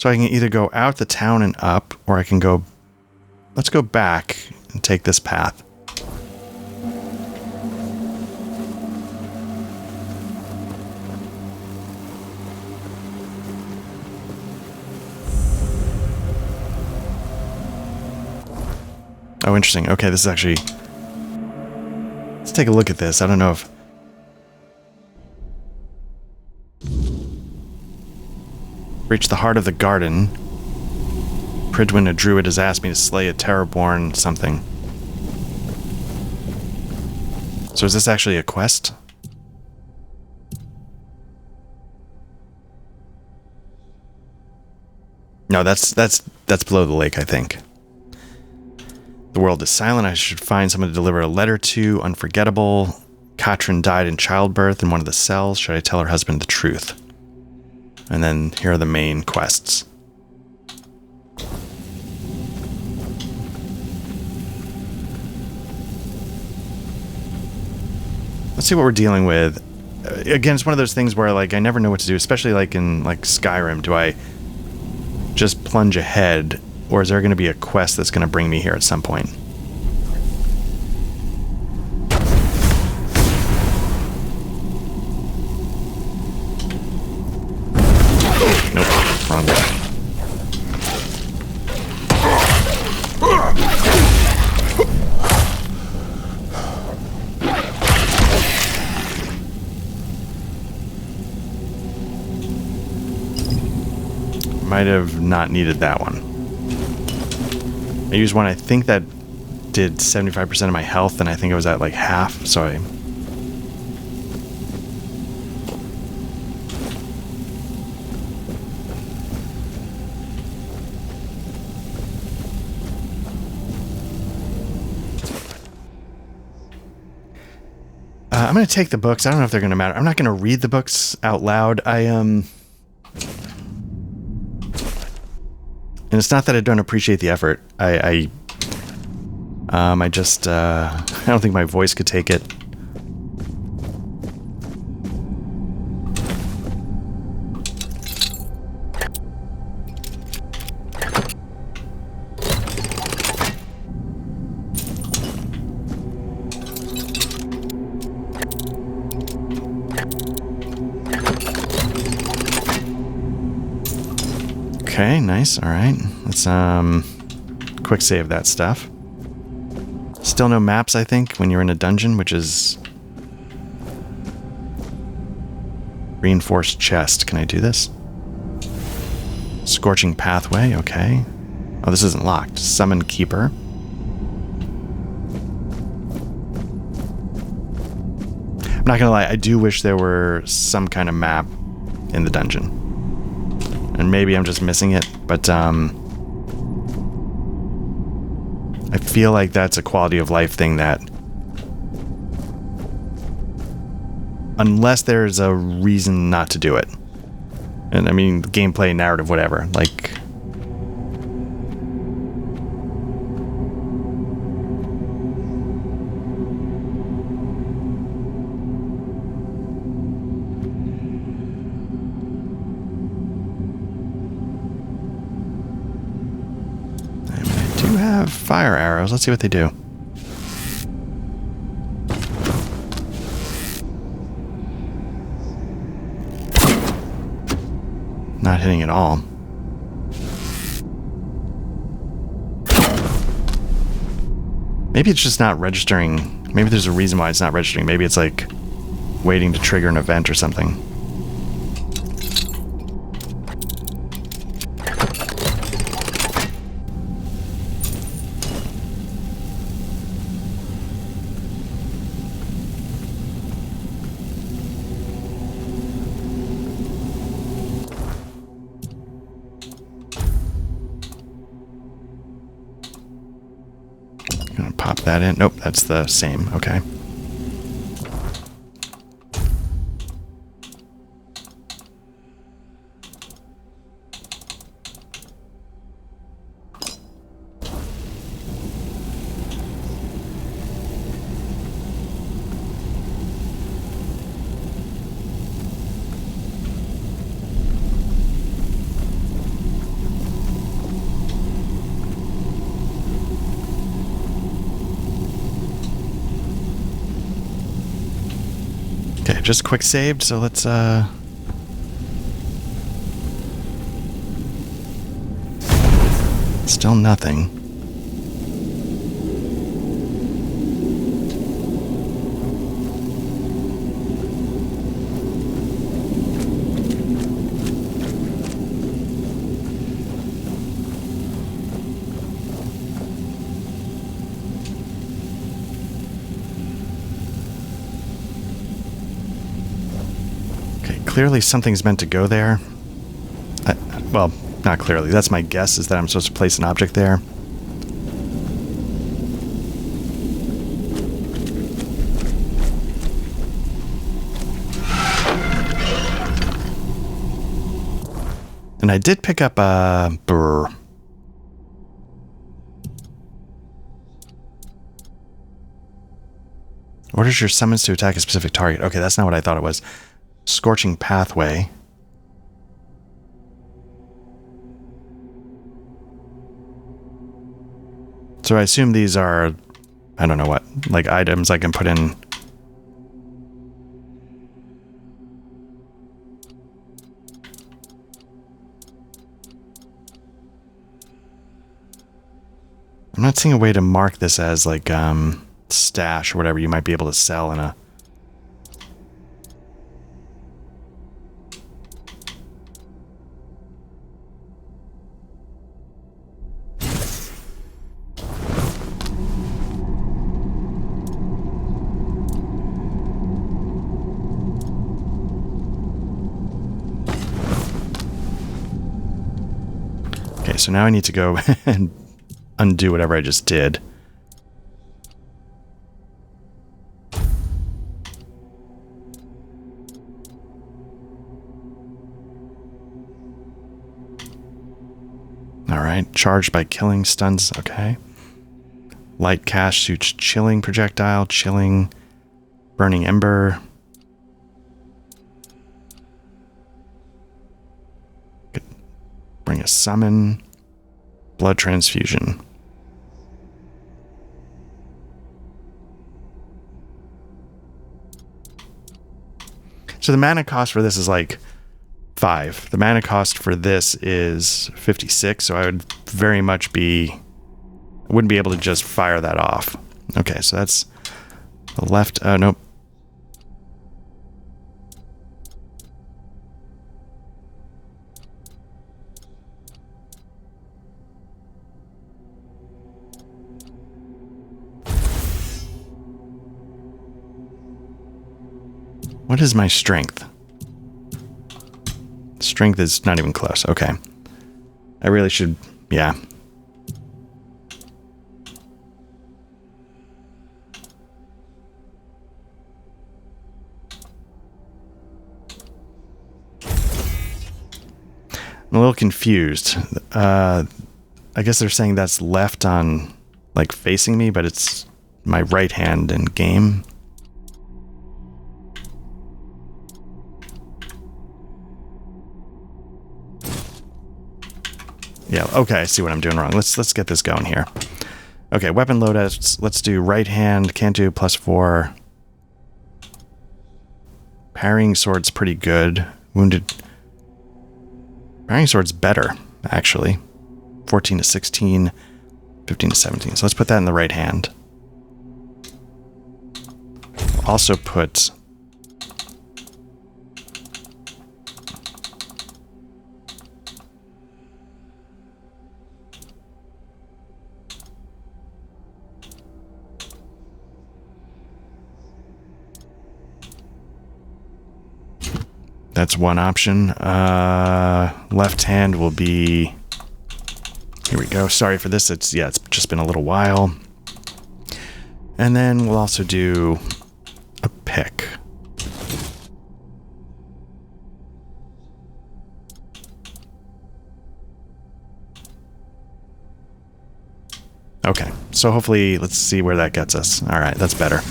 I can either go out the town and up, or I can go, let's go back and take this path. Oh, interesting. Okay, this is actually... Let's take a look at this. I don't know if... Reach the heart of the garden. Pridwin, a druid, has asked me to slay a terrorborn something. So is this actually a quest? No, that's below the lake, I think. The world is silent. I should find someone to deliver a letter to. Unforgettable. Katrin died in childbirth in one of the cells. Should I tell her husband the truth? And then here are the main quests. Let's see what we're dealing with. Again, it's one of those things where like I never know what to do, especially like in like Skyrim. Do I just plunge ahead? Or is there going to be a quest that's going to bring me here at some point? Nope, wrong way. Might have not needed that one. I used one, I think that did 75% of my health, and I think it was at like half, so I... I'm going to take the books. I don't know if they're going to matter. I'm not going to read the books out loud. And it's not that I don't appreciate the effort. I just, I don't think my voice could take it. Okay, nice. All right. Let's quick save that stuff. Still no maps, I think, when you're in a dungeon, which is reinforced chest. Can I do this? Scorching pathway. Okay. Oh, this isn't locked. Summon keeper. I'm not gonna lie. I do wish there were some kind of map in the dungeon. And maybe I'm just missing it, but I feel like that's a quality of life thing that, unless there's a reason not to do it, and I mean gameplay, narrative, whatever, like, fire arrows. Let's see what they do. Not hitting at all. Maybe it's just not registering. Maybe there's a reason why it's not registering. Maybe it's like waiting to trigger an event or something. Pop that in. Nope, that's the same. Okay. Okay, just quick saved, so let's still nothing. Clearly something's meant to go there. Well, not clearly. That's my guess, is that I'm supposed to place an object there. And I did pick up a burr. Orders your summons to attack a specific target. Okay, that's not what I thought it was. Scorching pathway. So I assume these are, I don't know what, like items I can put in. I'm not seeing a way to mark this as like stash or whatever you might be able to sell in a... Okay, so now I need to go and undo whatever I just did. Alright, charged by killing stuns, okay. Light cast shoots chilling projectile, chilling, burning ember. Could bring a summon, blood transfusion. So the mana cost for this is like 5. The mana cost for this is 56, so I would very much be... I wouldn't be able to just fire that off. Okay, so that's the left... nope. What is my strength? Strength Strength is not even close. Okay. I really should... Yeah. I'm a little confused. I guess they're saying that's left on, like, facing me, but it's my right hand in game. Yeah, okay, I see what I'm doing wrong. Let's get this going here. Okay, weapon loadouts. Let's do right hand, can't do +4. Parrying sword's pretty good. Wounded... Parrying sword's better, actually. 14 to 16, 15 to 17. So let's put that in the right hand. Also put... That's one option. Left hand will be... Here we go. Sorry for this. It's just been a little while. And then we'll also do a pick. Okay. So hopefully, let's see where that gets us. All right, that's better.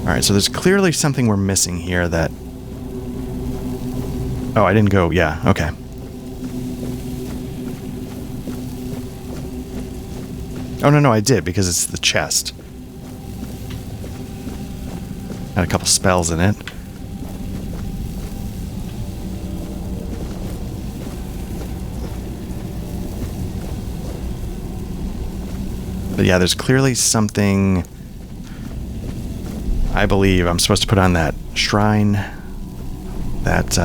Alright, so there's clearly something we're missing here that... Oh, I didn't go... Yeah, okay. Oh, no, I did, because it's the chest. Had a couple spells in it. But yeah, there's clearly something... I believe I'm supposed to put on that shrine. That,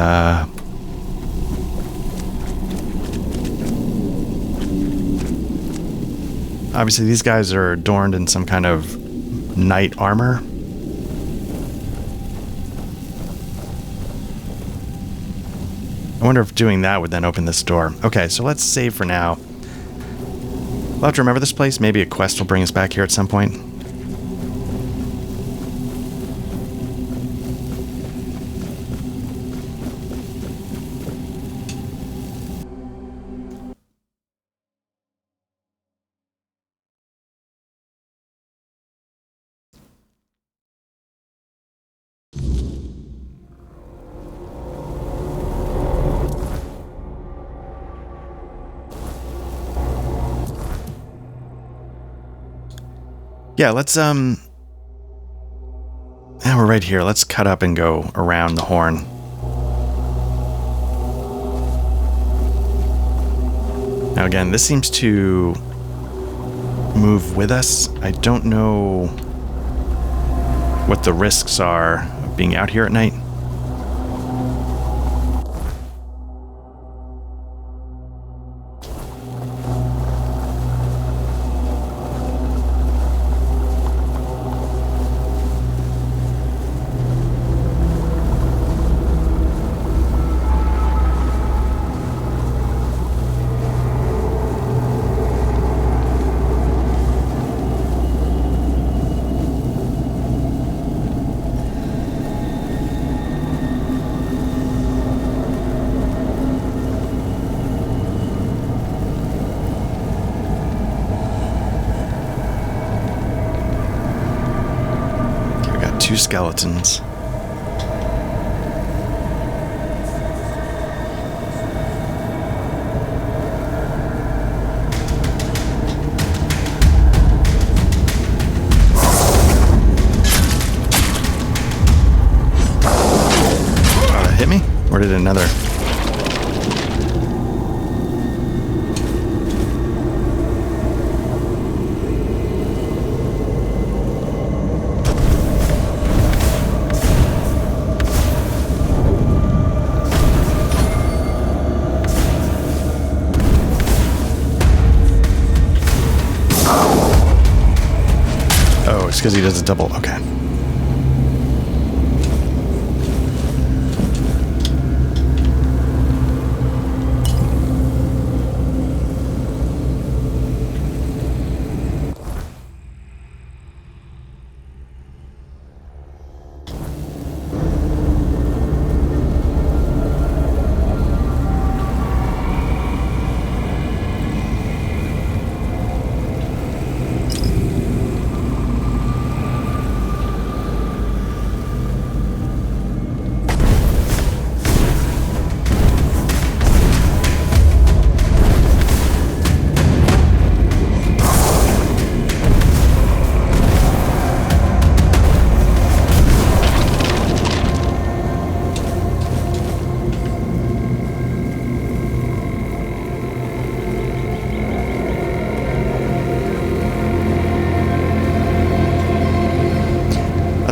obviously these guys are adorned in some kind of knight armor. I wonder if doing that would then open this door. Okay, so let's save for now. We'll have to remember this place. Maybe a quest will bring us back here at some point. Yeah, let's, now we're right here. Let's cut up and go around the horn. Now again, this seems to move with us. I don't know what the risks are of being out here at night. Two skeletons. That hit me? Or did another? Because he does a double. Okay.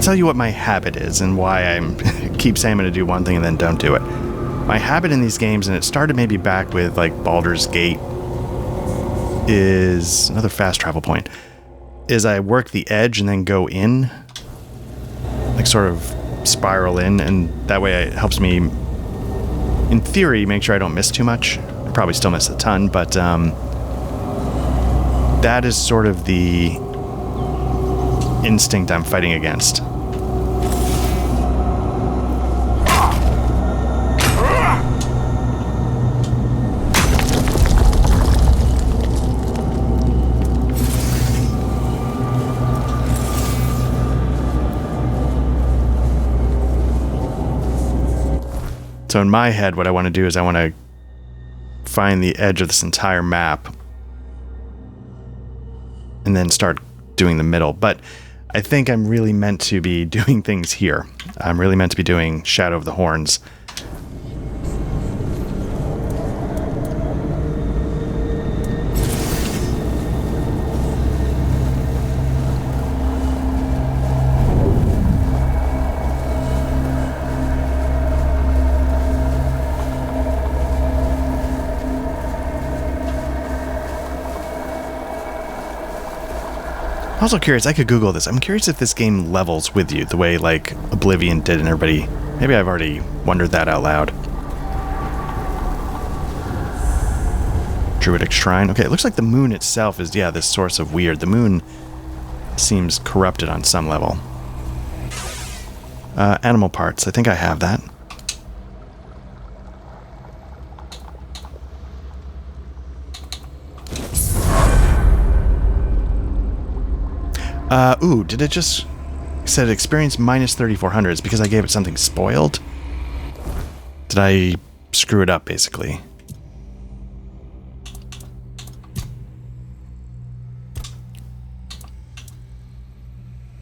I'll tell you what my habit is and why I keep saying I'm going to do one thing and then don't do it. My habit in these games, and it started maybe back with like Baldur's Gate, is another fast travel point, is I work the edge and then go in, like sort of spiral in, and that way it helps me, in theory, make sure I don't miss too much. I probably still miss a ton, but that is sort of the instinct I'm fighting against. So in my head, what I want to do is I want to find the edge of this entire map and then start doing the middle. But I think I'm really meant to be doing things here. I'm really meant to be doing Shadow of the Horns. I'm also curious, I could Google this. I'm curious if this game levels with you the way like Oblivion did, and everybody, maybe I've already wondered that out loud. Druidic Shrine. Okay, it looks like the moon itself is, yeah, this source of weird. The moon seems corrupted on some level. Animal parts. I think I have that. Ooh, did it just... It said experience minus 3,400. It's because I gave it something spoiled? Did I screw it up, basically?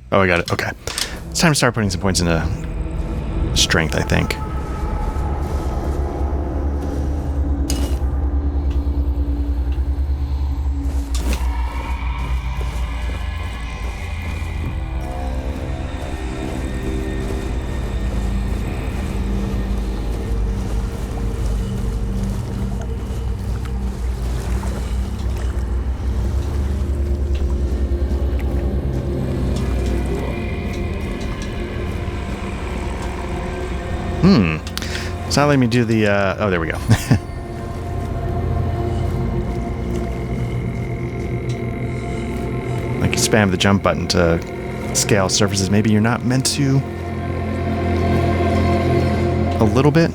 Oh, I got it. Okay. It's time to start putting some points into strength, I think. It's not letting me do the, oh, there we go. Like you spam the jump button to scale surfaces. Maybe you're not meant to. A little bit.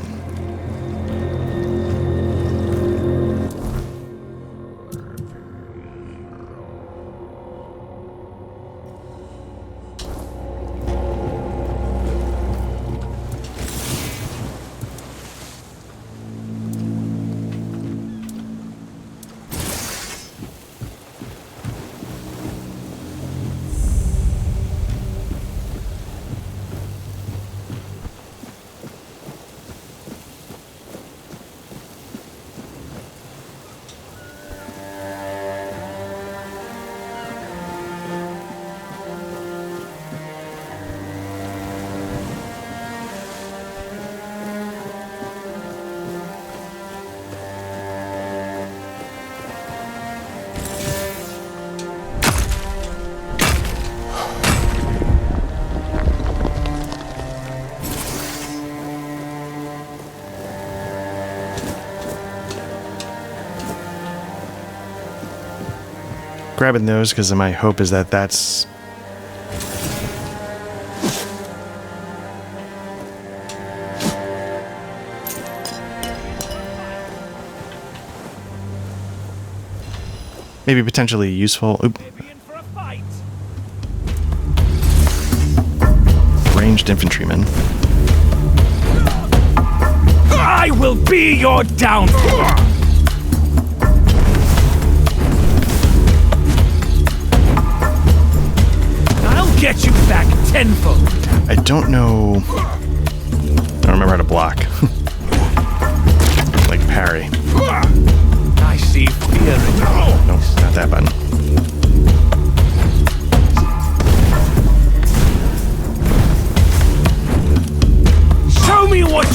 Grabbing those because my hope is that that's... maybe potentially useful. Oop. Ranged infantryman. I will be your downfall! Get you back tenfold. I don't know. I don't remember how to block. Like parry. I see fear in you. Nope, not that button.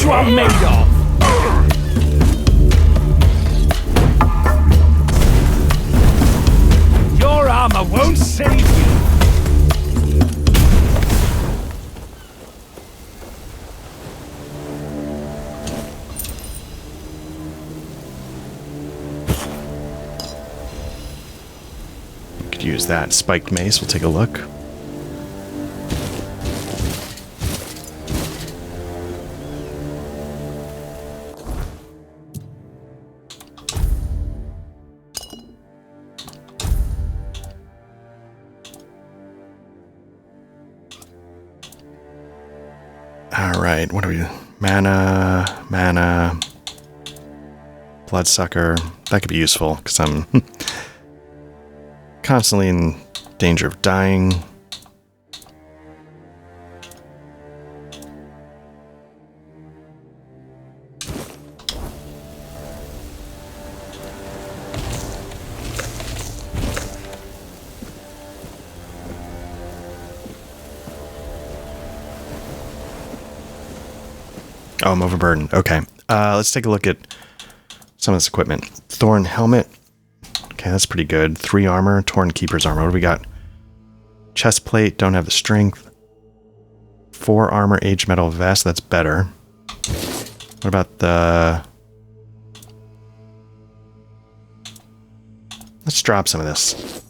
you are made of! Your armor won't save you! Could use that spiked mace. We'll take a look. Alright, what are we? Mana. Bloodsucker. That could be useful, because I'm constantly in danger of dying. Oh, I'm overburdened. Okay. Let's take a look at some of this equipment. Thorn helmet. Okay, that's pretty good. 3 armor. Torn keeper's armor. What do we got? Chest plate. Don't have the strength. 4 armor. Aged metal vest. That's better. What about the... Let's drop some of this.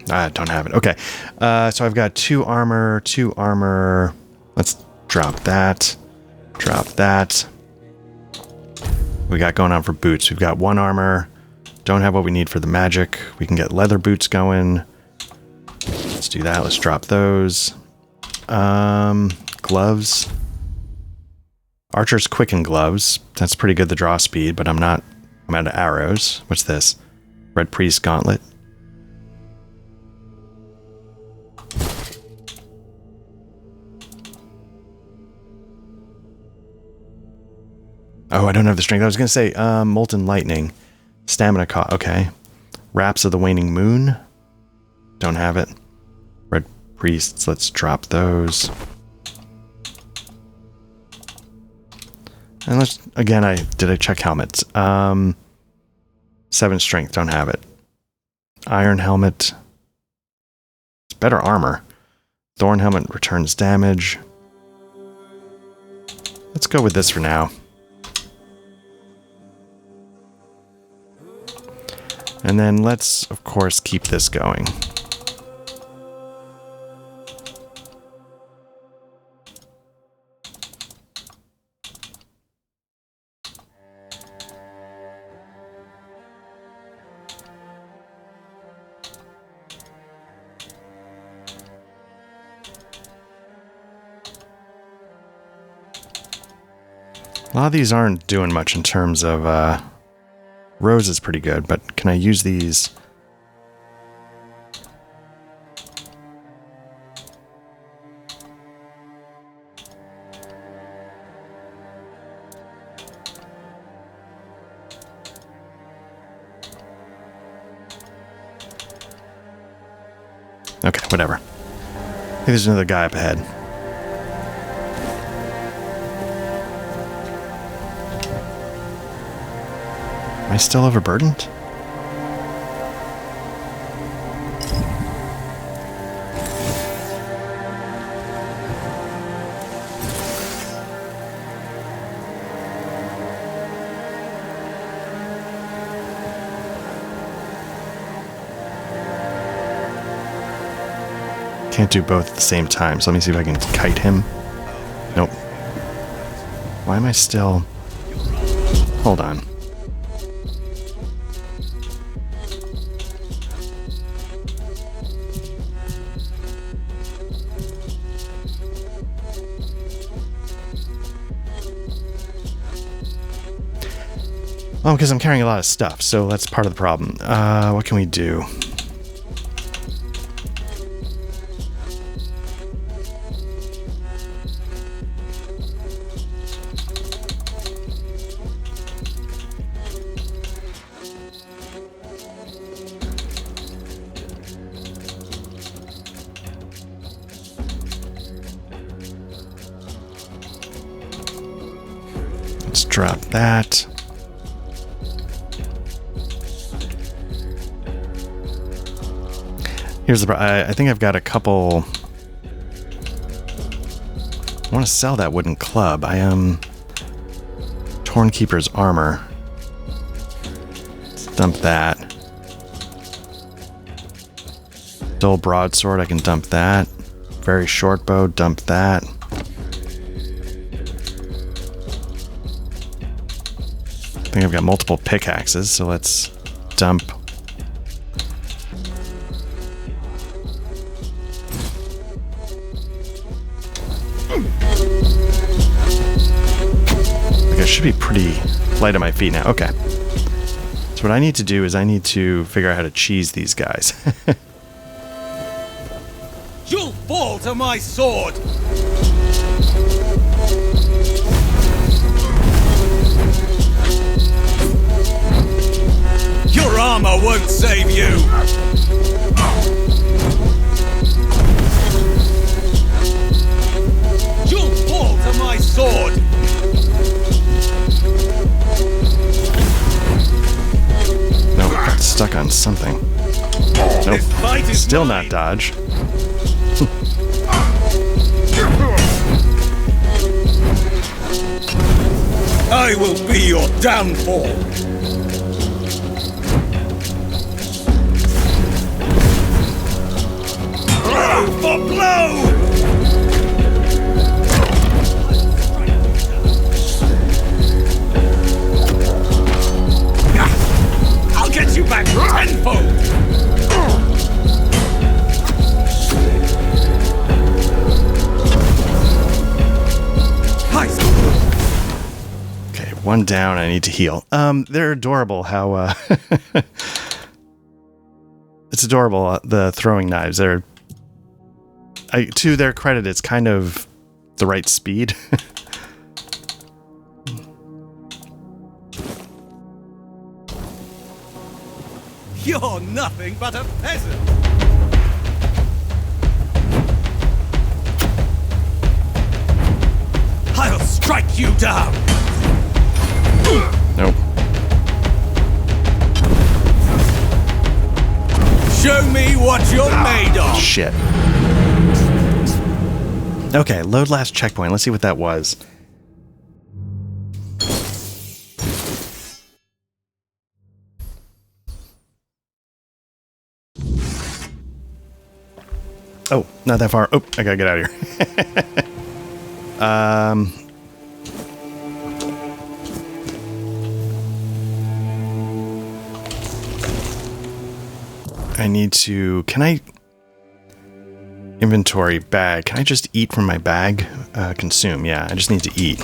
I don't have it. Okay. So I've got 2 armor, 2 armor. Let's drop that. Drop that. We got going on for boots. We've got 1 armor. Don't have what we need for the magic. We can get leather boots going. Let's do that. Let's drop those. Gloves. Archer's quicken gloves. That's pretty good, the draw speed, but I'm out of arrows. What's this? Red Priest gauntlet. Oh, I don't have the strength. I was going to say Molten Lightning. Stamina cost. Okay. Wraps of the Waning Moon. Don't have it. Red Priests. Let's drop those. And let's... Again, did I check helmets? 7 strength. Don't have it. Iron helmet. It's better armor. Thorn helmet returns damage. Let's go with this for now. And then let's, of course, keep this going. A lot of these aren't doing much in terms of... Rose is pretty good, but can I use these? Okay, whatever. I think there's another guy up ahead. Am I still overburdened? Can't do both at the same time, so let me see if I can kite him. Nope. Why am I still... Hold on. Oh, because I'm carrying a lot of stuff, so that's part of the problem. What can we do? Drop that. Here's the I think I've got a couple. I want to sell that wooden club. I am Tornkeeper's armor. Let's dump that. Dull broadsword, I can dump that. Very short bow, dump that. I think I've got multiple pickaxes, so let's dump. I should be pretty light on my feet now. Okay. So what I need to do is I need to figure out how to cheese these guys. You'll fall to my sword! Your armor won't save you! You'll fall to my sword! No, got stuck on something. Nope. Still not dodge. I will be your downfall! Blow for blow! I'll get you back tenfold! Okay, one down. I need to heal. They're adorable. How it's adorable. The throwing knives. They're. To their credit, it's kind of the right speed. You're nothing but a peasant! I'll strike you down! Nope. Show me what you're made of! Shit. Okay, load last checkpoint. Let's see what that was. Oh, not that far. Oh, I gotta get out of here. I need to... Can I... Inventory bag. Can I just eat from my bag? Consume. Yeah, I just need to eat.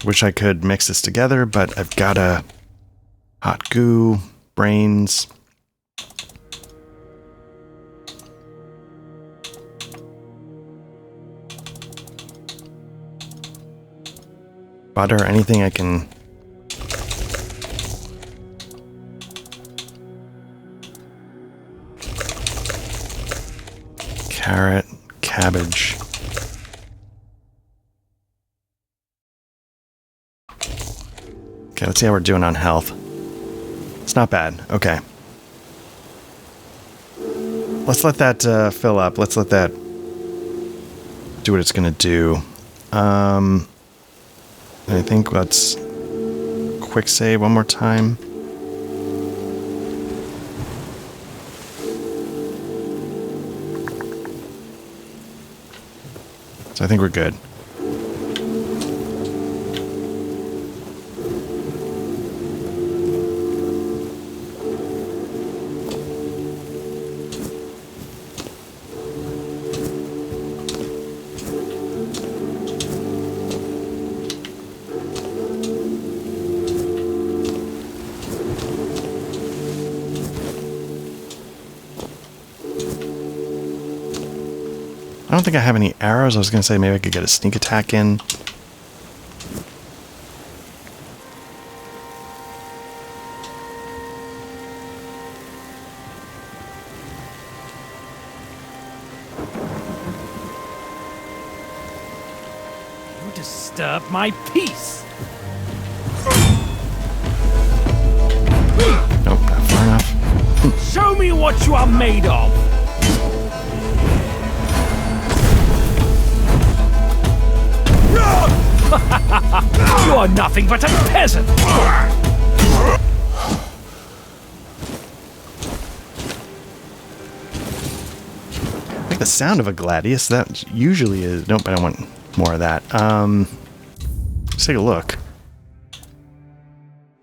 Wish I could mix this together, but I've got a hot goo, brains. Butter, anything I can... Carrot, cabbage. Okay, let's see how we're doing on health. It's not bad. Okay. Let's let that fill up. Let's let that do what it's going to do. I think let's quick save one more time. So I think we're good. I don't think I have any arrows. I was going to say maybe I could get a sneak attack in. disturb my peace. Nope, not far enough. Show me what you are made of. You are nothing but a peasant. Like the sound of a gladius. That usually is. Nope, I don't want more of that. Let's take a look.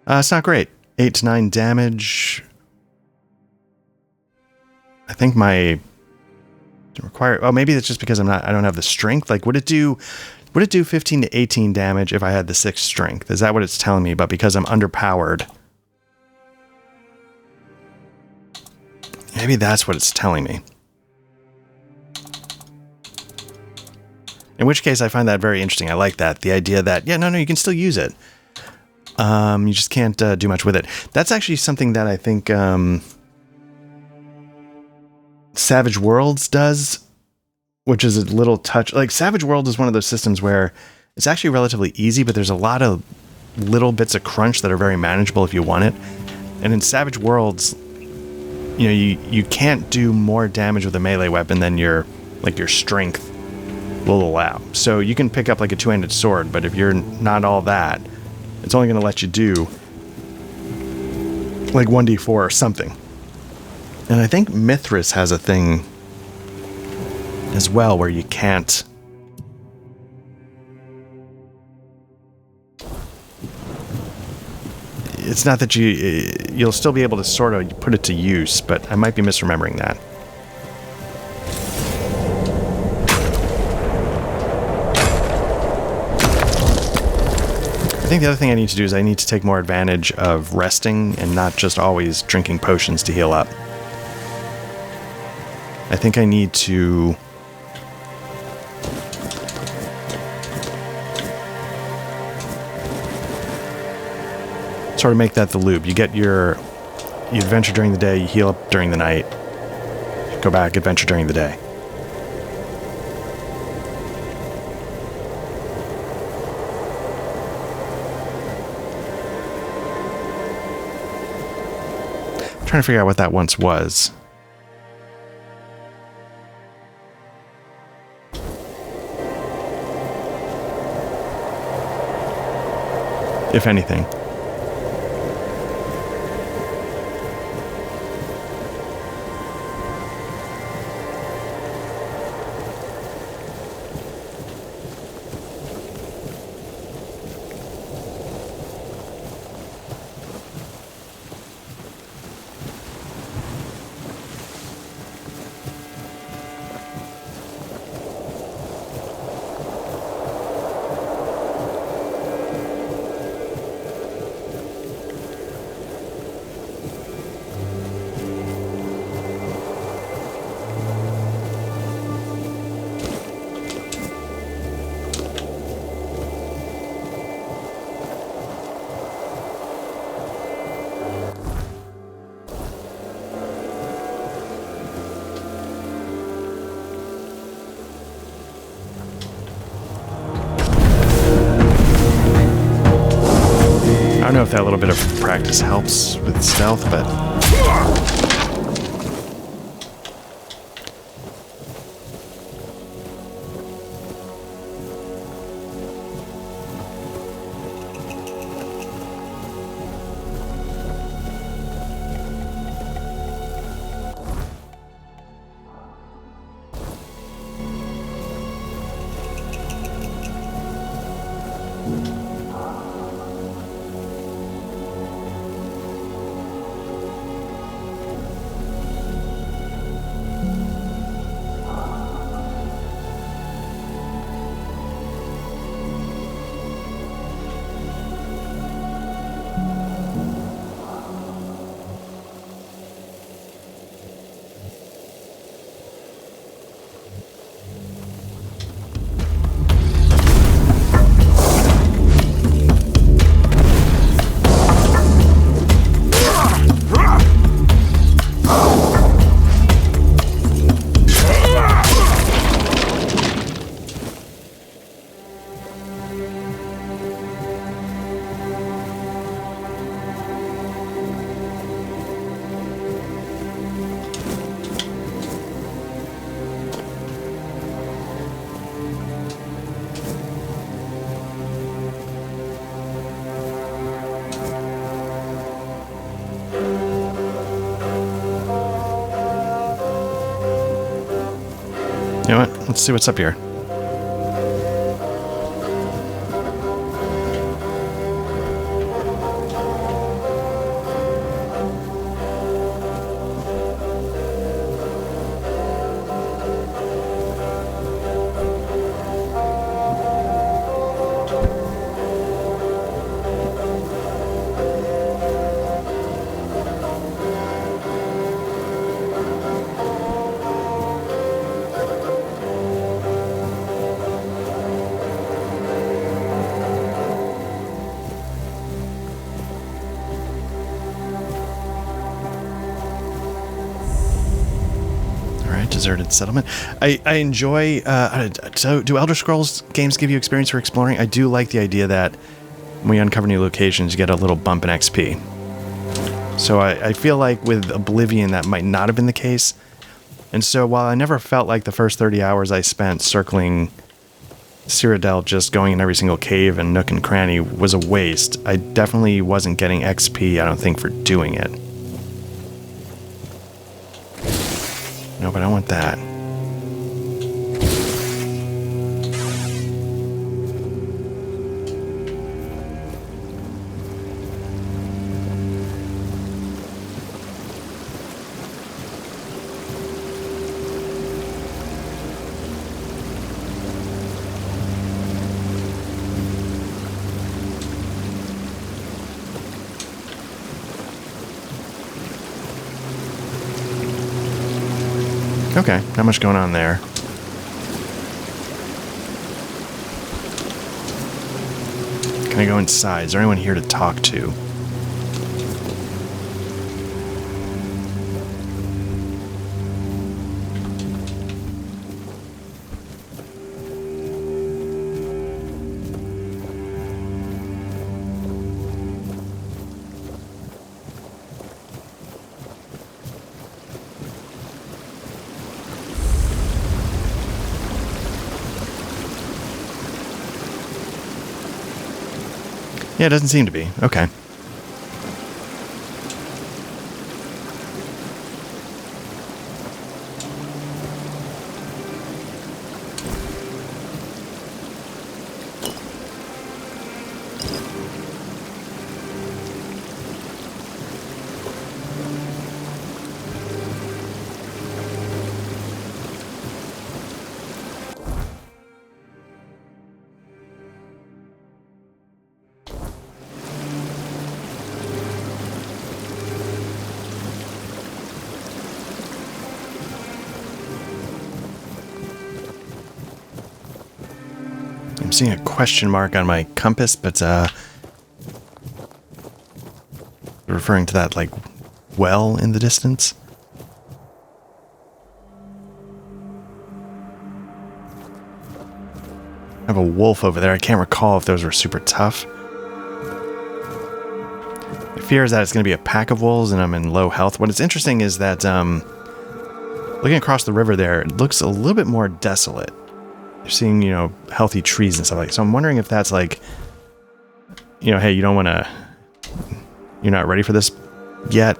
It's not great. 8 to 9 damage. I think my require. Oh, maybe it's just because I don't have the strength. Like, would it do 15 to 18 damage if I had the 6 strength? Is that what it's telling me? But because I'm underpowered, maybe that's what it's telling me. In which case, I find that very interesting. I like that. The idea that, yeah, no, you can still use it. You just can't do much with it. That's actually something that I think Savage Worlds does, which is a little touch. Like, Savage World is one of those systems where it's actually relatively easy, but there's a lot of little bits of crunch that are very manageable if you want it. And in Savage Worlds, you know, you can't do more damage with a melee weapon than your strength will allow. So you can pick up like a two-handed sword, but if you're not all that, it's only going to let you do like 1d4 or something. And I think Mithras has a thing as well where you can't. It's not that you'll still be able to sort of put it to use, but I might be misremembering that. I think the other thing I need to do is I need to take more advantage of resting and not just always drinking potions to heal up. I think I need to sort of make that the loop. You adventure during the day, you heal up during the night, you go back, adventure during the day. Trying to figure out what that once was. If anything. I don't know if that little bit of practice helps with stealth, but let's see what's up here. Deserted settlement. I enjoy. So, do Elder Scrolls games give you experience for exploring? I do like the idea that when you uncover new locations, you get a little bump in XP. So I feel like with Oblivion, that might not have been the case. And so while I never felt like the first 30 hours I spent circling Cyrodiil, just going in every single cave and nook and cranny, was a waste, I definitely wasn't getting XP, I don't think, for doing it. No, but I want that. Okay, not much going on there. Can I go inside? Is there anyone here to talk to? Yeah, it doesn't seem to be. Okay. I'm seeing a question mark on my compass, but referring to that like well in the distance. I have a wolf over there. I can't recall if those were super tough. My fear is that it's going to be a pack of wolves and I'm in low health. What is interesting is that looking across the river there, it looks a little bit more desolate. You're seeing, you know, healthy trees and stuff like that. So I'm wondering if that's like, you know, hey, you don't want to, you're not ready for this yet.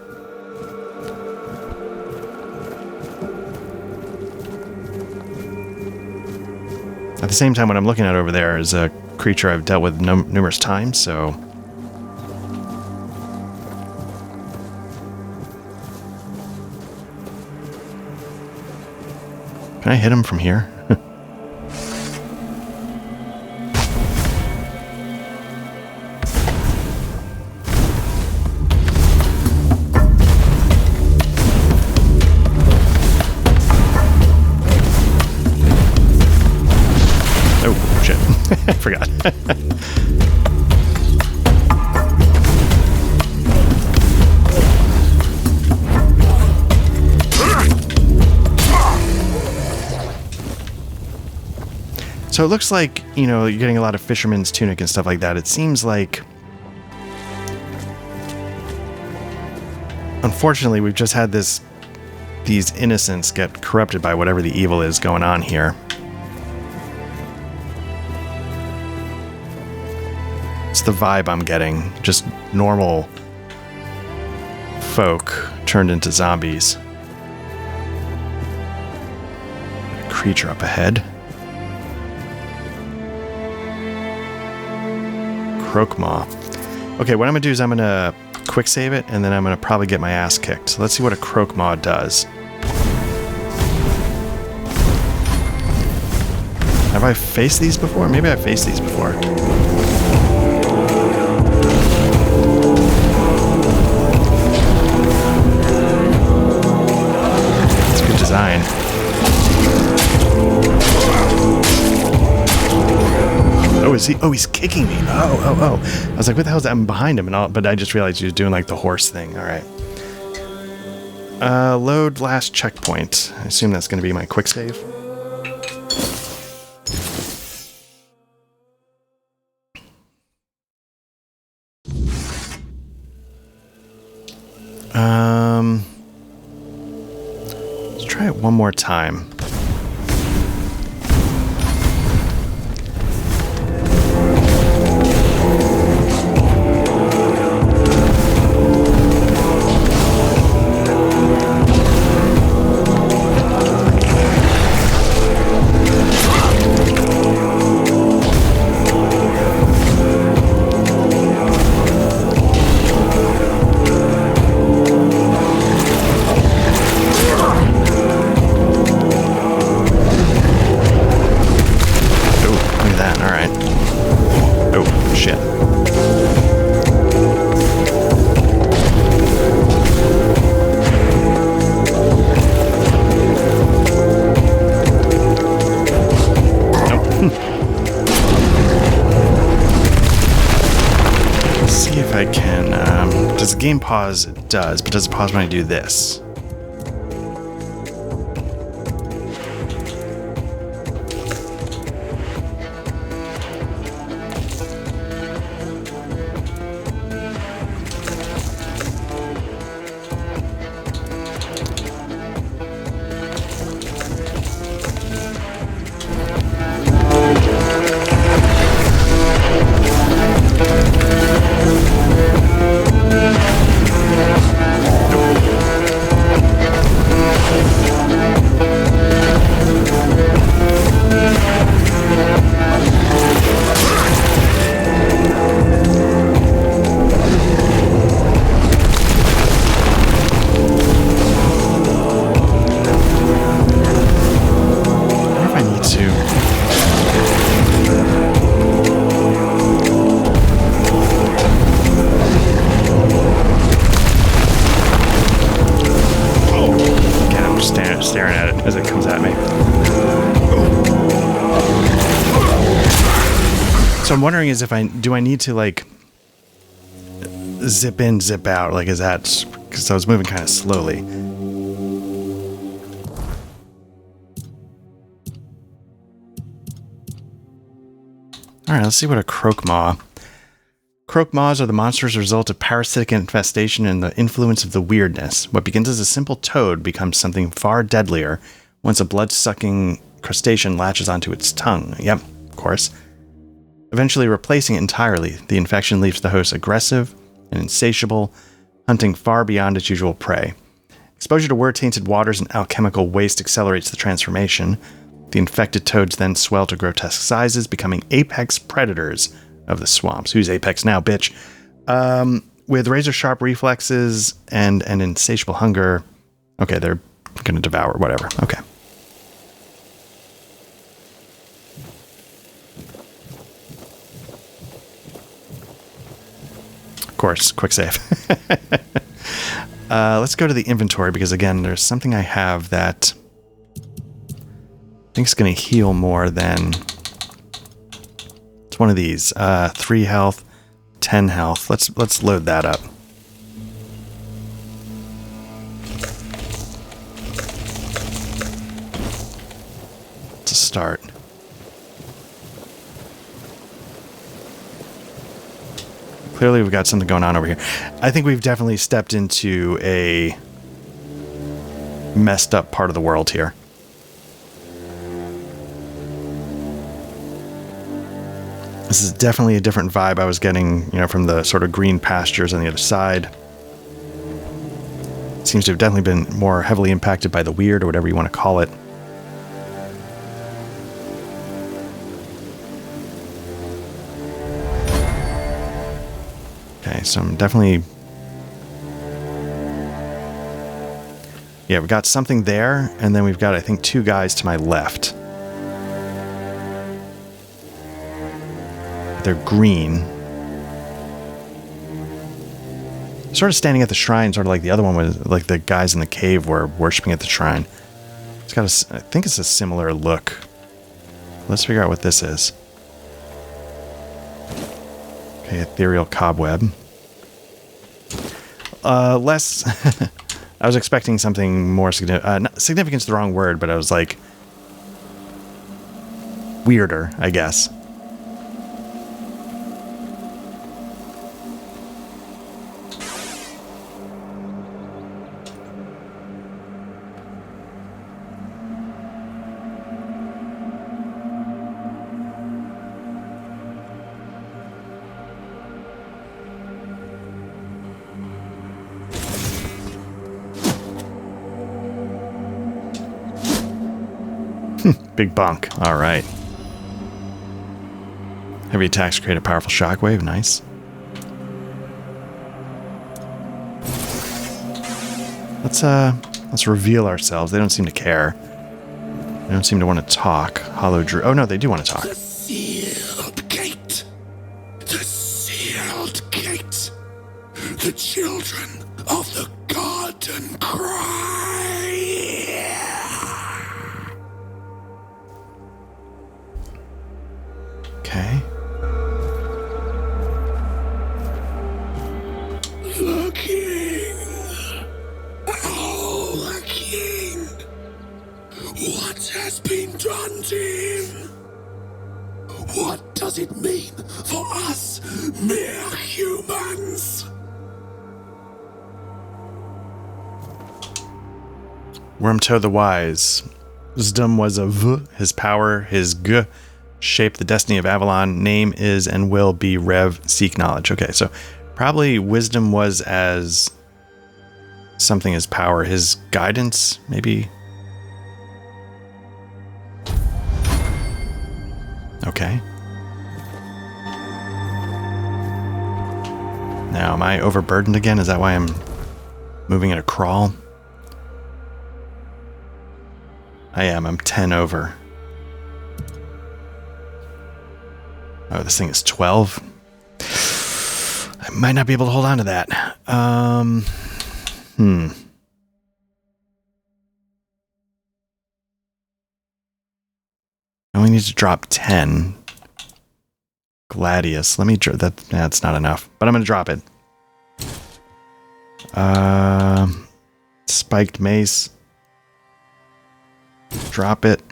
At the same time, what I'm looking at over there is a creature I've dealt with numerous times, so... Can I hit him from here? I forgot. So it looks like, you know, you're getting a lot of fisherman's tunic and stuff like that. It seems like, unfortunately, we've just had these innocents get corrupted by whatever the evil is going on here. It's the vibe I'm getting. Just normal folk turned into zombies. creature up ahead. Croakmaw. Okay, what I'm gonna do is I'm gonna quick save it, and then I'm gonna probably get my ass kicked. So let's see what a Croakmaw does. Have I faced these before? Maybe I've faced these before. It's good design. Oh, is he? Oh, he's kicking me. Oh. I was like, what the hell is that? I'm behind him, and all, but I just realized he was doing like the horse thing. All right. Load last checkpoint. I assume that's going to be my quick save. Let's try it one more time. Game pause, it does, but does it pause when I do this? Staring at it as it comes at me. So I'm wondering is if I need to like zip in, zip out, like is that because I was moving kind of slowly. All right, let's see what a Croakmaw. Croakmaws are the monsters a result of parasitic infestation and the influence of the weirdness. What begins as a simple toad becomes something far deadlier once a blood-sucking crustacean latches onto its tongue. Yep, of course. Eventually replacing it entirely, the infection leaves the host aggressive and insatiable, hunting far beyond its usual prey. Exposure to word-tainted waters and alchemical waste accelerates the transformation. The infected toads then swell to grotesque sizes, becoming apex predators of the swamps. Who's Apex now, bitch? With razor-sharp reflexes and an insatiable hunger. Okay, they're going to devour, whatever. Okay. Of course, quick save. Let's go to the inventory because, again, there's something I have that I think is going to heal more than... It's one of these. 3 health, 10 health. Let's load that up. To start. Clearly we've got something going on over here. I think we've definitely stepped into a messed up part of the world here. This is definitely a different vibe I was getting, from the sort of green pastures on the other side. It seems to have definitely been more heavily impacted by the weird, or whatever you want to call it. so I'm definitely... Yeah, we've got something there, and then we've got, I think, 2 guys to my left. They're green. Sort of standing at the shrine, sort of like the other one was, like the guys in the cave were worshipping at the shrine. It's got a, I think it's a similar look. Let's figure out what this is. Okay, ethereal cobweb. Less... I was expecting something more significant. Significance is the wrong word, but I was like... weirder, I guess. Big bunk. All right. Heavy attacks create a powerful shockwave. Nice. Let's reveal ourselves. They don't seem to care. They don't seem to want to talk. Hollow Drew. Oh no, they do want to talk. The sealed gate. The sealed gate. The children of the garden cry. Okay. The king. Oh, the king. What has been done to him? What does it mean for us mere humans? Wormtoe the Wise. Wisdom was a V. His power, his G, shaped the destiny of Avalon. Name is and will be Rev. Seek knowledge. Okay, so probably wisdom was as something as power. His guidance, maybe. Okay. Now, am I overburdened again? Is that why I'm moving at a crawl? I am. I'm 10 over. Oh, this thing is 12. I might not be able to hold on to that. I only need to drop 10. Gladius. Let me... That's not enough. But I'm going to drop it. Spiked mace. Drop it.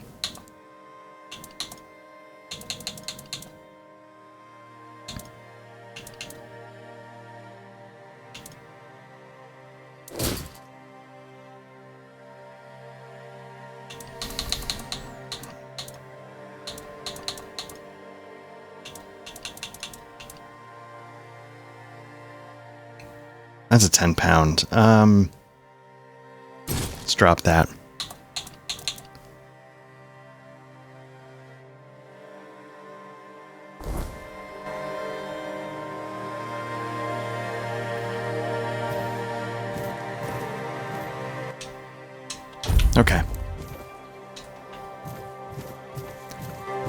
That's a 10-pound. Let's drop that. Okay.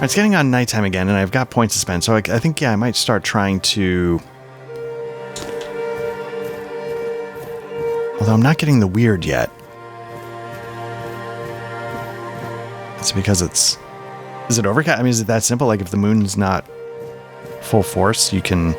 It's getting on nighttime again, and I've got points to spend, so I think, yeah, I might start trying to... Although I'm not getting the weird yet. It's because it's... Is it overcast? I mean, is it that simple? Like, if the moon's not full force, you can...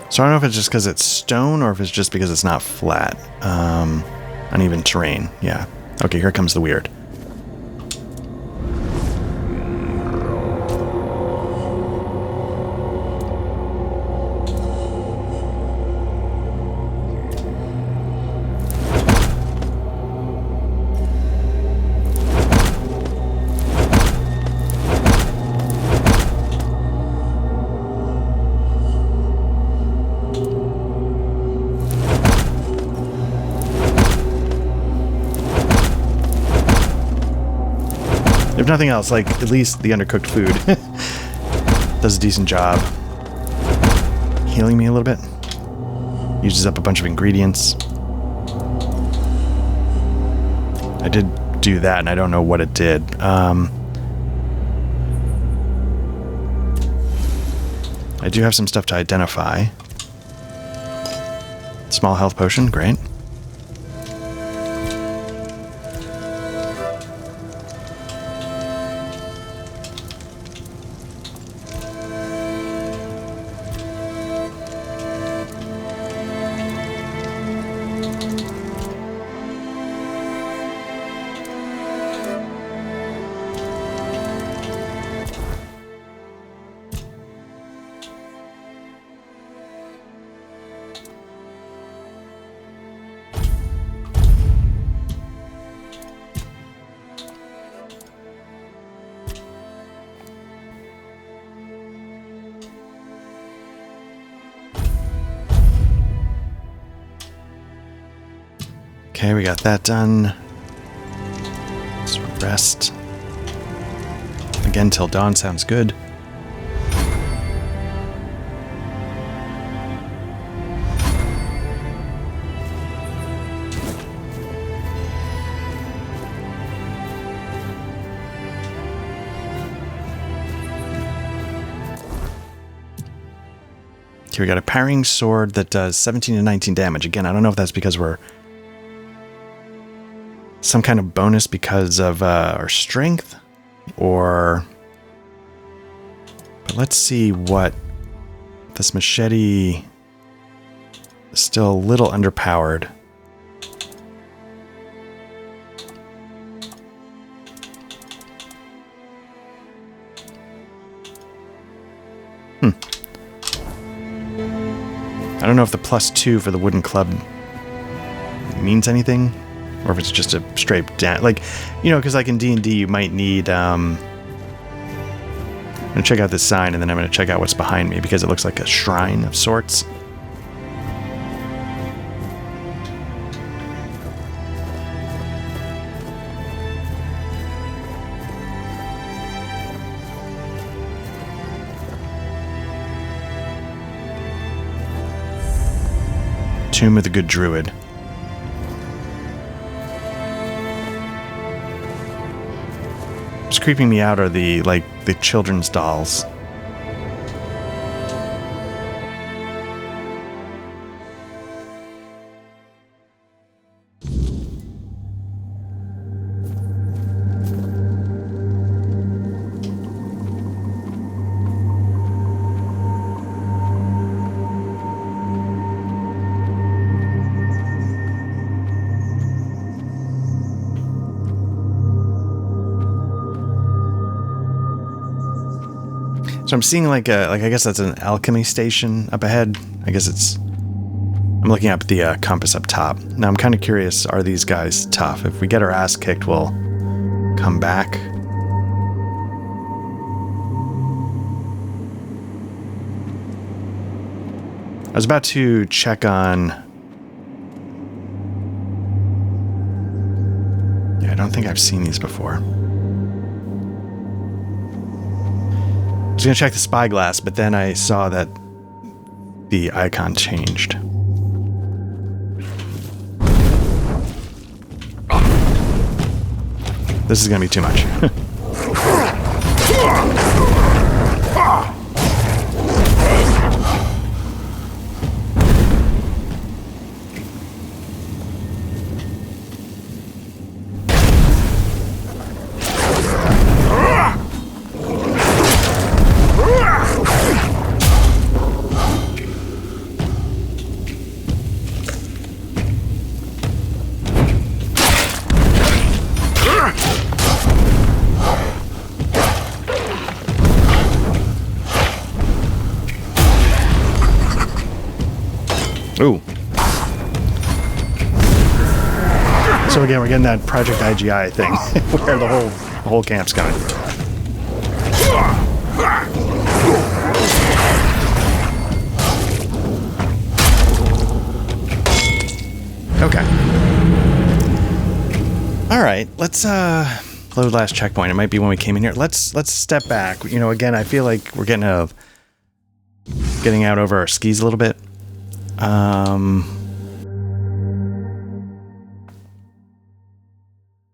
So I don't know if it's just because it's stone or if it's just because it's not flat. Uneven terrain. Yeah. Okay, here comes the weird. If nothing else, like, at least the undercooked food does a decent job healing me a little bit. Uses up a bunch of ingredients. I did do that, and I don't know what it did. I do have some stuff to identify. Small health potion, great. Okay, we got that done. Let's rest. Again, till dawn sounds good. Okay, we got a parrying sword that does 17 to 19 damage. Again, I don't know if that's because we're some kind of bonus because of our strength, or... But let's see what... This machete is still a little underpowered. I don't know if the +2 for the wooden club means anything, or if it's just a straight down, like, you know, because like in D&D you might need, I'm gonna check out this sign, and then I'm gonna check out what's behind me, because it looks like a shrine of sorts. Tomb of the Good Druid. What's creeping me out are the children's dolls. So I'm seeing I guess that's an alchemy station up ahead. I guess I'm looking up the compass up top. Now I'm kind of curious, are these guys tough? If we get our ass kicked, we'll come back. I was about to check on... Yeah, I don't think I've seen these before. I was going to check the spyglass, but then I saw that the icon changed. This is going to be too much. Ooh. So again, we're getting that Project IGI thing, where the whole camp's coming. Okay. All right, let's Load last checkpoint. It might be when we came in here. Let's step back. You know, again, I feel like we're getting out over our skis a little bit.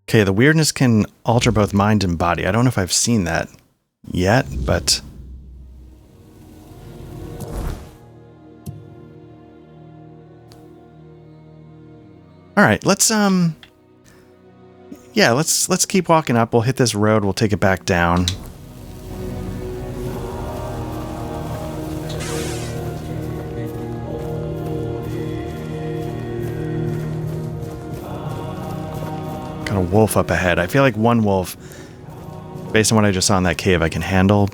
Okay, the weirdness can alter both mind and body. I don't know if I've seen that yet, but... Alright, let's keep walking up. We'll hit this road, we'll take it back down. Got a wolf up ahead. I feel like one wolf, based on what I just saw in that cave, I can handle.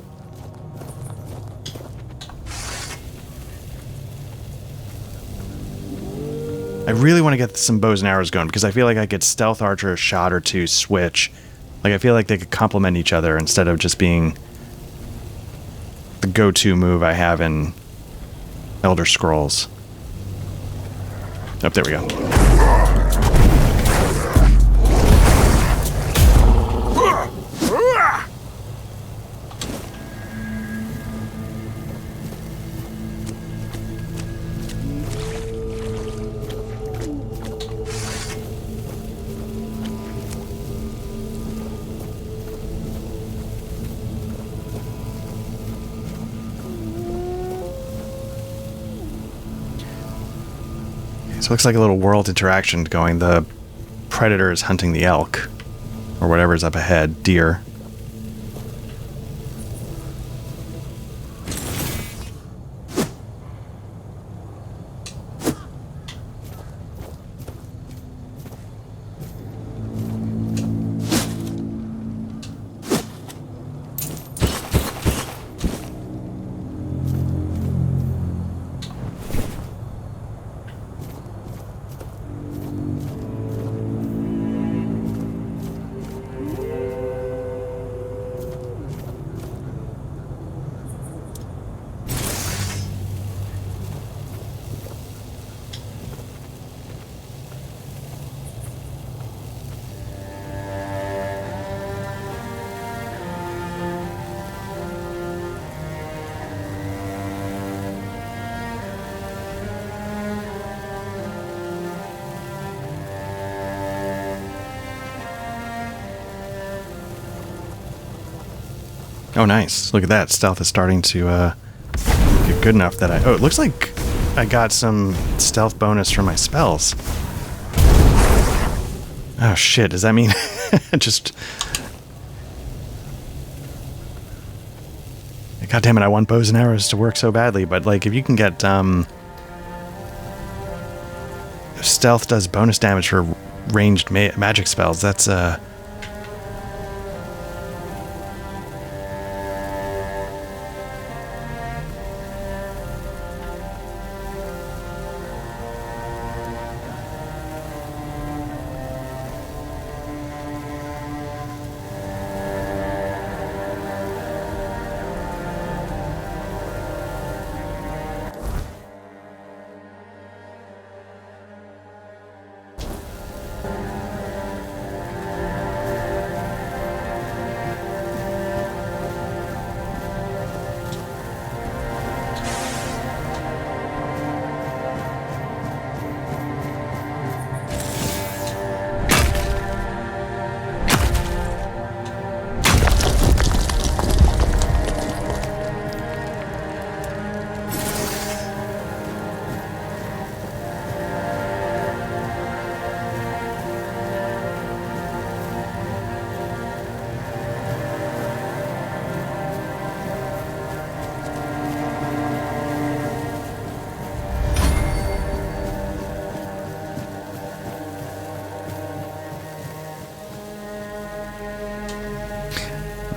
I really want to get some bows and arrows going because I feel like I could stealth archer a shot or two, switch. Like, I feel like they could complement each other instead of just being the go-to move I have in Elder Scrolls. Oh, there we go. So it looks like a little world interaction going. The predator is hunting the elk, or whatever's up ahead, deer. Oh, nice. Look at that. Stealth is starting to get good enough that oh, it looks like I got some stealth bonus from my spells. Oh, shit. Does that mean just... God damn it, I want bows and arrows to work so badly, but, like, if you can get, stealth does bonus damage for ranged magic spells, that's,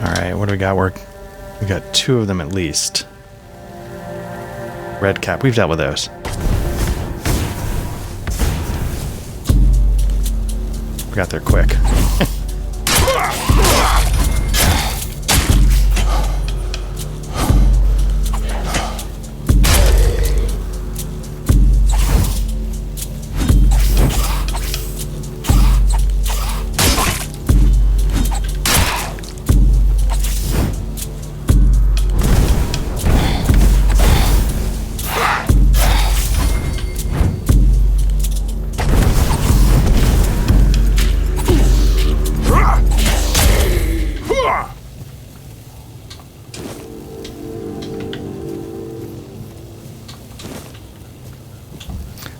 Alright, what do we got? We got 2 of them at least. Red cap. We've dealt with those. We got there quick.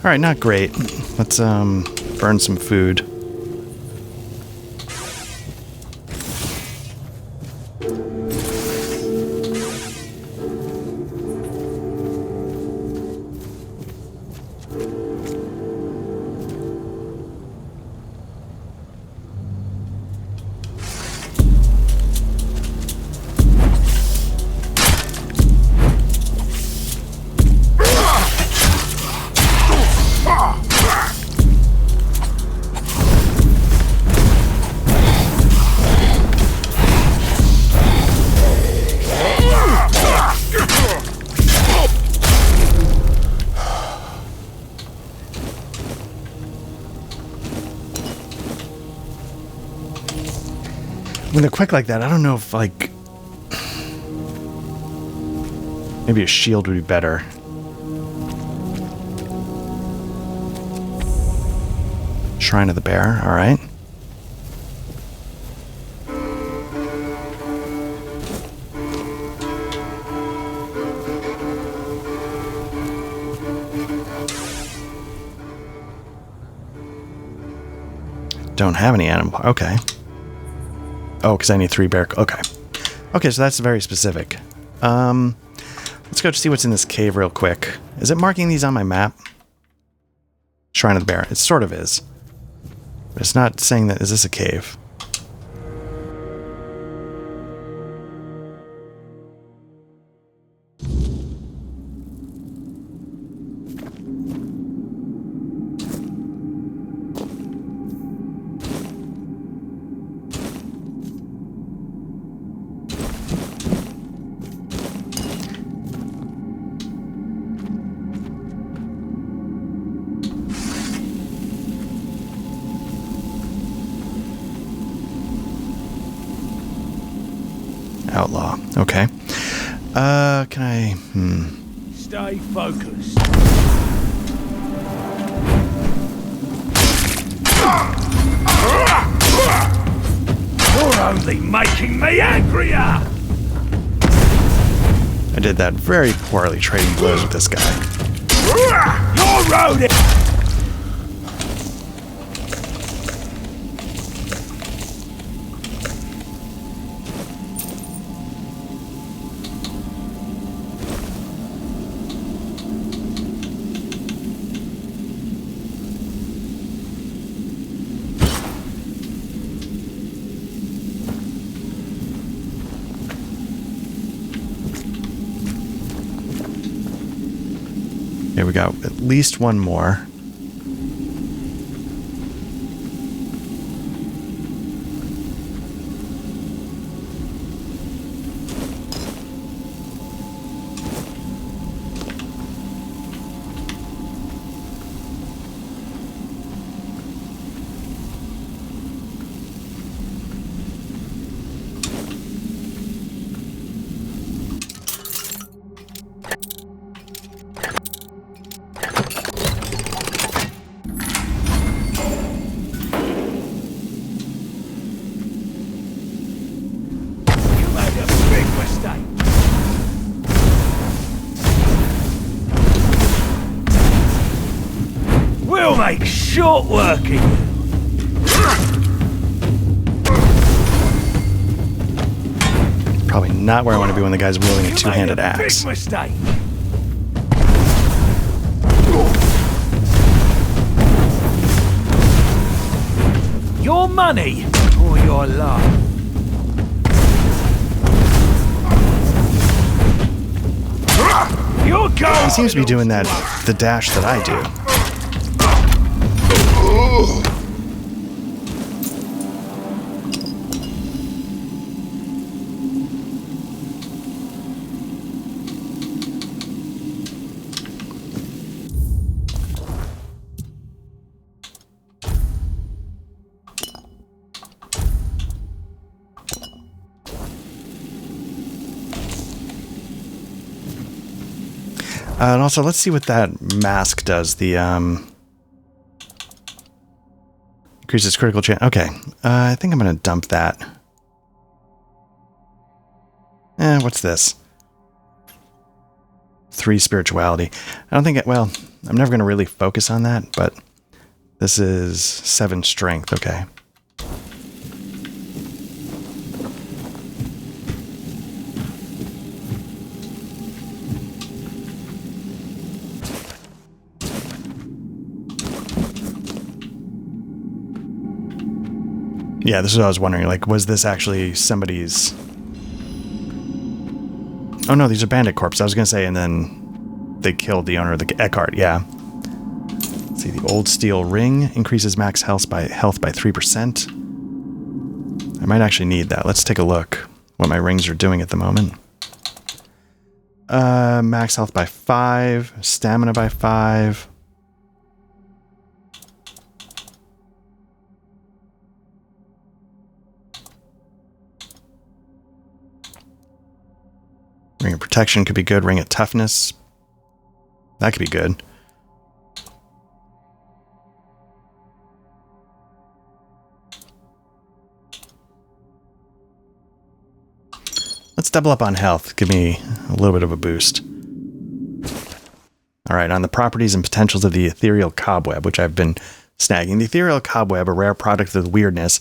Alright, not great. Let's burn some food. When they're quick like that, I don't know if, like... Maybe a shield would be better. Shrine of the Bear, alright. Don't have any animal... Okay. Oh, because I need 3 bear... Okay. Okay, so that's very specific. Let's go see what's in this cave real quick. Is it marking these on my map? Shrine of the Bear. It sort of is. But it's not saying that... Is this a cave? Outlaw. Okay. Can I... Stay focused. You're only making me angrier! I did that very poorly, trading blows with this guy. You're roaded! Okay, we got at least one more. We'll make short work of you. Probably not where I want to be when the guy's wielding a two-handed axe. Big mistake. Your money or your love? You're going. He seems to be doing that, the dash that I do. And also, let's see what that mask does. The, increases critical chance. Okay. I think I'm going to dump that. What's this? 3 spirituality. I don't think, well, I'm never going to really focus on that, but this is 7 strength. Okay. Yeah, this is what I was wondering. Like, was this actually somebody's... Oh no, these are bandit corpses. I was going to say, and then they killed the owner of the Eckhart. Yeah. Let's see, the old steel ring increases max health by 3%. I might actually need that. Let's take a look what my rings are doing at the moment. Max health by 5, stamina by 5. Ring of protection could be good. Ring of toughness. That could be good. Let's double up on health. Give me a little bit of a boost. Alright, on the properties and potentials of the ethereal cobweb, which I've been snagging. The ethereal cobweb, a rare product of the weirdness,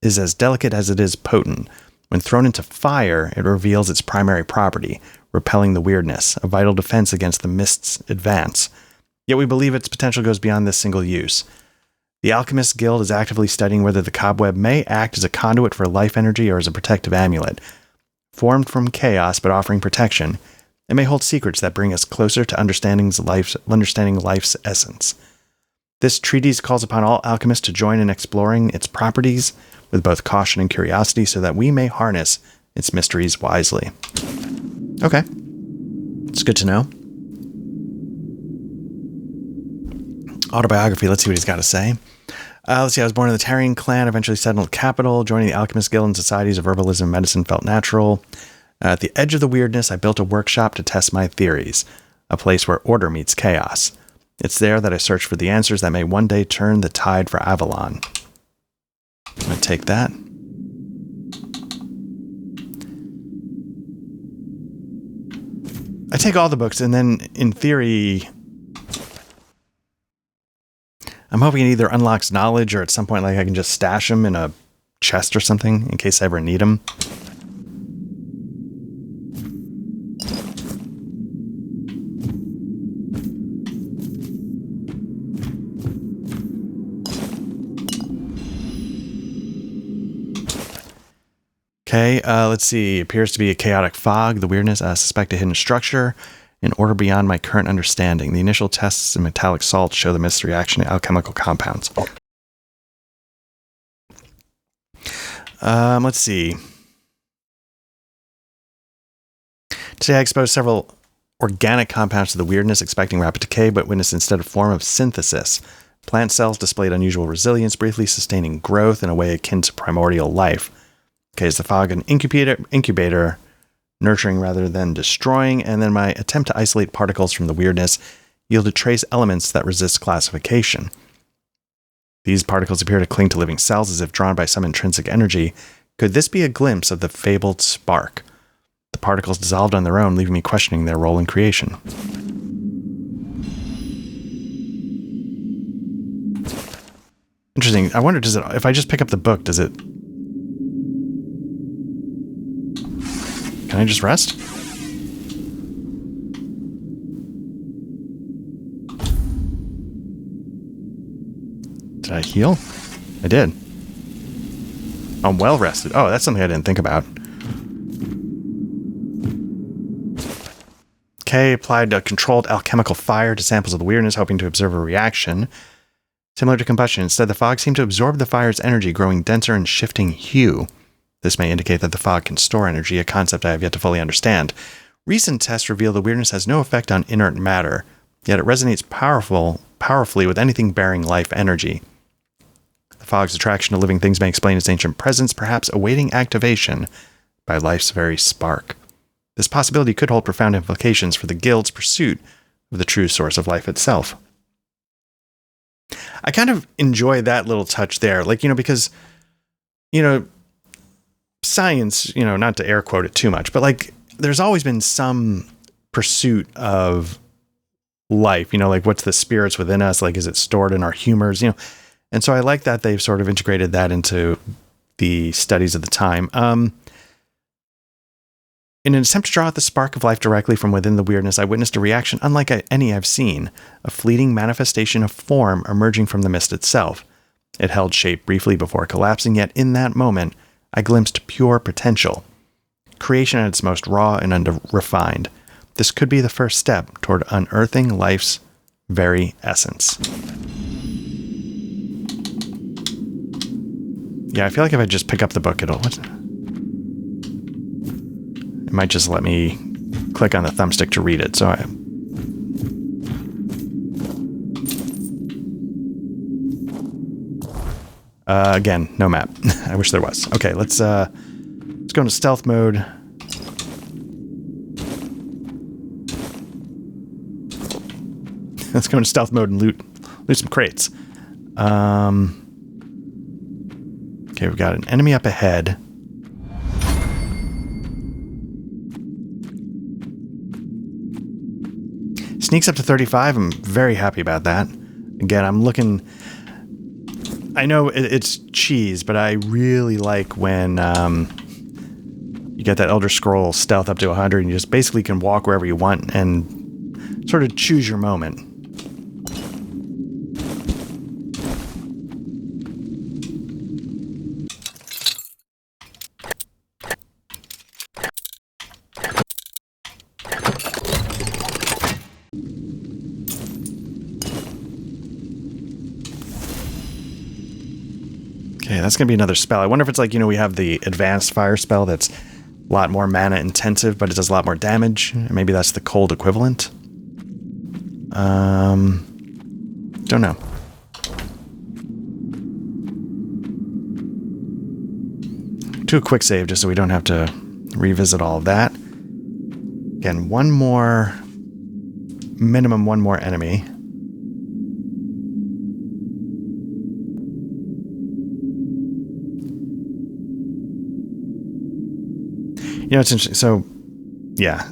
is as delicate as it is potent. When thrown into fire, it reveals its primary property, repelling the weirdness, a vital defense against the mist's advance. Yet we believe its potential goes beyond this single use. The Alchemist Guild is actively studying whether the cobweb may act as a conduit for life energy or as a protective amulet. Formed from chaos but offering protection, it may hold secrets that bring us closer to understanding life's essence. This treatise calls upon all alchemists to join in exploring its properties with both caution and curiosity so that we may harness its mysteries wisely. Okay. It's good to know. Autobiography, let's see what he's got to say. Let's see, I was born in the Tarian clan, eventually settled in the capital, joining the Alchemist Guild and societies of herbalism and medicine felt natural. At the edge of the weirdness, I built a workshop to test my theories, a place where order meets chaos. It's there that I search for the answers that may one day turn the tide for Avalon. I'm going to take that. I take all the books, and then, in theory, I'm hoping it either unlocks knowledge or at some point, like, I can just stash them in a chest or something in case I ever need them. Okay, let's see. Appears to be a chaotic fog. The weirdness, suspect a hidden structure. In order beyond my current understanding. The initial tests in metallic salt show the mist reaction to alchemical compounds. Let's see. Today I exposed several organic compounds to the weirdness, expecting rapid decay, but witnessed instead a form of synthesis. Plant cells displayed unusual resilience, briefly sustaining growth in a way akin to primordial life. Okay, is the fog an incubator, nurturing rather than destroying? And then my attempt to isolate particles from the weirdness yielded trace elements that resist classification. These particles appear to cling to living cells as if drawn by some intrinsic energy. Could this be a glimpse of the fabled spark? The particles dissolved on their own, leaving me questioning their role in creation. Interesting. I wonder, if I just pick up the book, does it... Can I just rest? Did I heal? I did. I'm well rested. Oh, that's something I didn't think about. Okay, applied a controlled alchemical fire to samples of the weirdness, hoping to observe a reaction. Similar to combustion, instead the fog seemed to absorb the fire's energy, growing denser and shifting hue. This may indicate that the fog can store energy, a concept I have yet to fully understand. Recent tests reveal the weirdness has no effect on inert matter, yet it resonates powerfully with anything bearing life energy. The fog's attraction to living things may explain its ancient presence, perhaps awaiting activation by life's very spark. This possibility could hold profound implications for the Guild's pursuit of the true source of life itself. I kind of enjoy that little touch there, because, science, not to air quote it too much, but there's always been some pursuit of life, like what's the spirits within us? Like, is it stored in our humors, And so I like that they've sort of integrated that into the studies of the time. In an attempt to draw out the spark of life directly from within the weirdness, I witnessed a reaction unlike any I've seen, a fleeting manifestation of form emerging from the mist itself. It held shape briefly before collapsing, yet in that moment, I glimpsed pure potential. Creation at its most raw and unrefined. This could be the first step toward unearthing life's very essence. Yeah, I feel like if I just pick up the book, it might just let me click on the thumbstick to read it. So again, no map. I wish there was. Okay, let's go into stealth mode. Let's go into stealth mode and loot some crates. Okay, we've got an enemy up ahead. Sneaks up to 35. I'm very happy about that. Again, I'm looking... I know it's cheese, but I really like when you get that Elder Scroll stealth up to 100 and you just basically can walk wherever you want and sort of choose your moment. Okay, that's going to be another spell. I wonder if it's like, we have the advanced fire spell that's a lot more mana intensive, but it does a lot more damage. Maybe that's the cold equivalent. Don't know. Do a quick save just so we don't have to revisit all of that. Again, minimum one more enemy. It's interesting. So, yeah.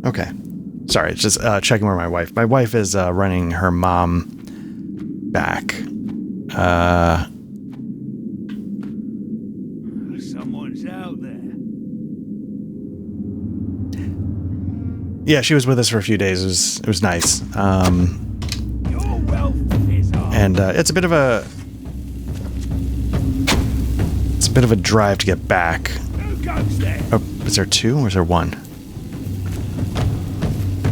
Okay. Sorry, it's just checking where my wife is running her mom back. Someone's out there. Yeah, she was with us for a few days. It was nice. Your wealth is ours. And it's a bit of a drive to get back. Who goes there? Oh, is there two or is there one?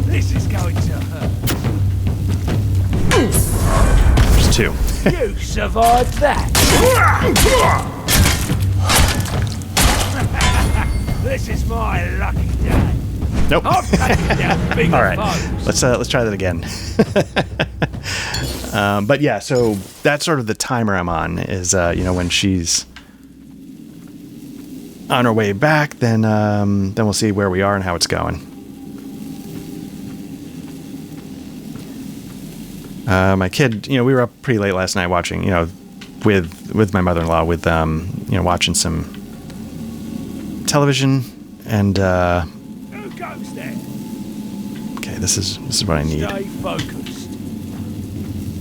This is going to hurt. There's two. You survived that. This is my lucky day. Nope. I've taken down bigger All right, foes. let's try that again. But yeah, so that's sort of the timer I'm on. Is when she's on her way back, then we'll see where we are and how it's going. My kid, we were up pretty late last night watching, with my mother-in-law, with watching some television, and Who goes there? okay, this is what I need. Stay focused.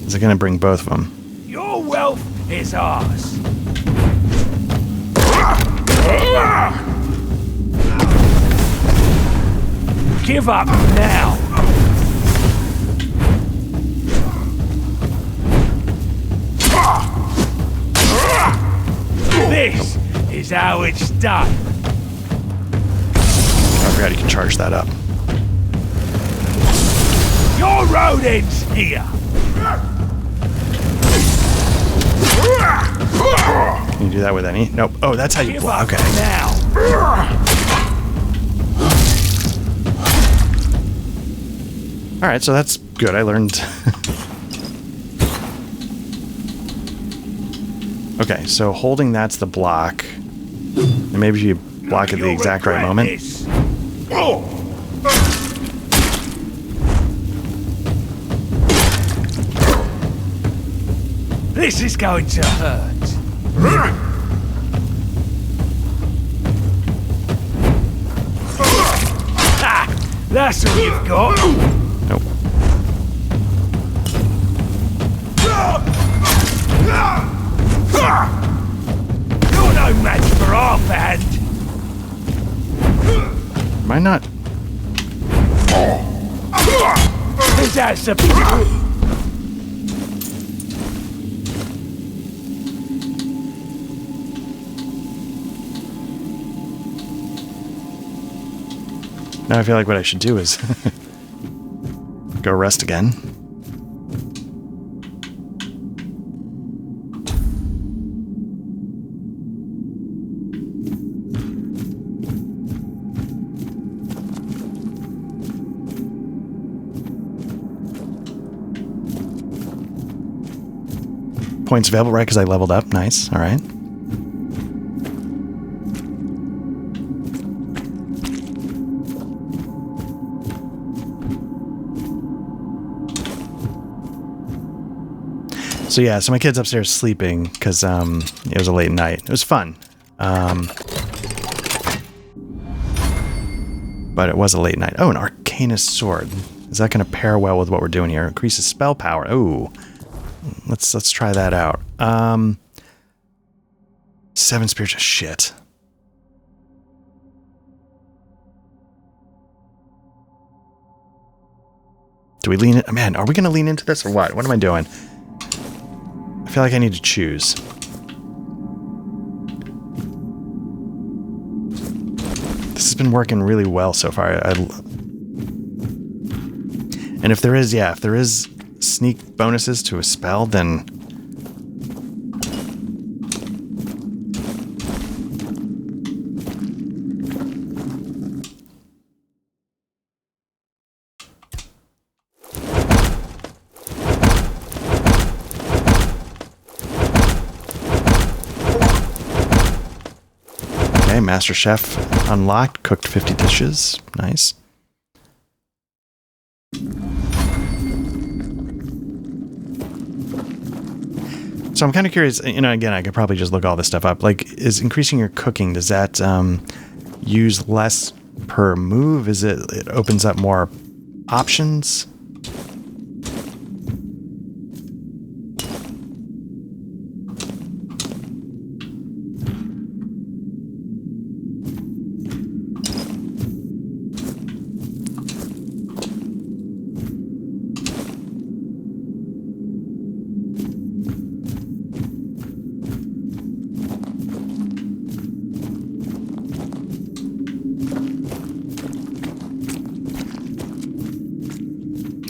Is it going to bring both of them? Your wealth is ours. Give up now. This is how it's done. I forgot you can charge that up. Your road ends here. Can you do that with any? Nope. Oh, that's how you Give block. up Okay. now. All right, so that's good. I learned. Okay, so holding that's the block. And maybe you block at the You'll exact right regret moment. this. This is going to hurt. That's all you've got. Nope. You're no match for our band. Am I not? Is that supposed? Now I feel like what I should do is go rest again. Points available, right? Because I leveled up. Nice. All right. So yeah, so my kid's upstairs sleeping because it was a late night. It was fun. But it was a late night. Oh, an Arcanist sword. Is that going to pair well with what we're doing here? Increases spell power. Ooh. Let's try that out. 7 spiritual shit. Do we lean in? Man, are we going to lean into this or what? What am I doing? I feel like I need to choose. This has been working really well so far. And if there is sneak bonuses to a spell, then okay, Master Chef unlocked, cooked 50 dishes. Nice. So I'm kind of curious, you know, again, I could probably just look all this stuff up. Like, is increasing your cooking, does that use less per move? Is it opens up more options?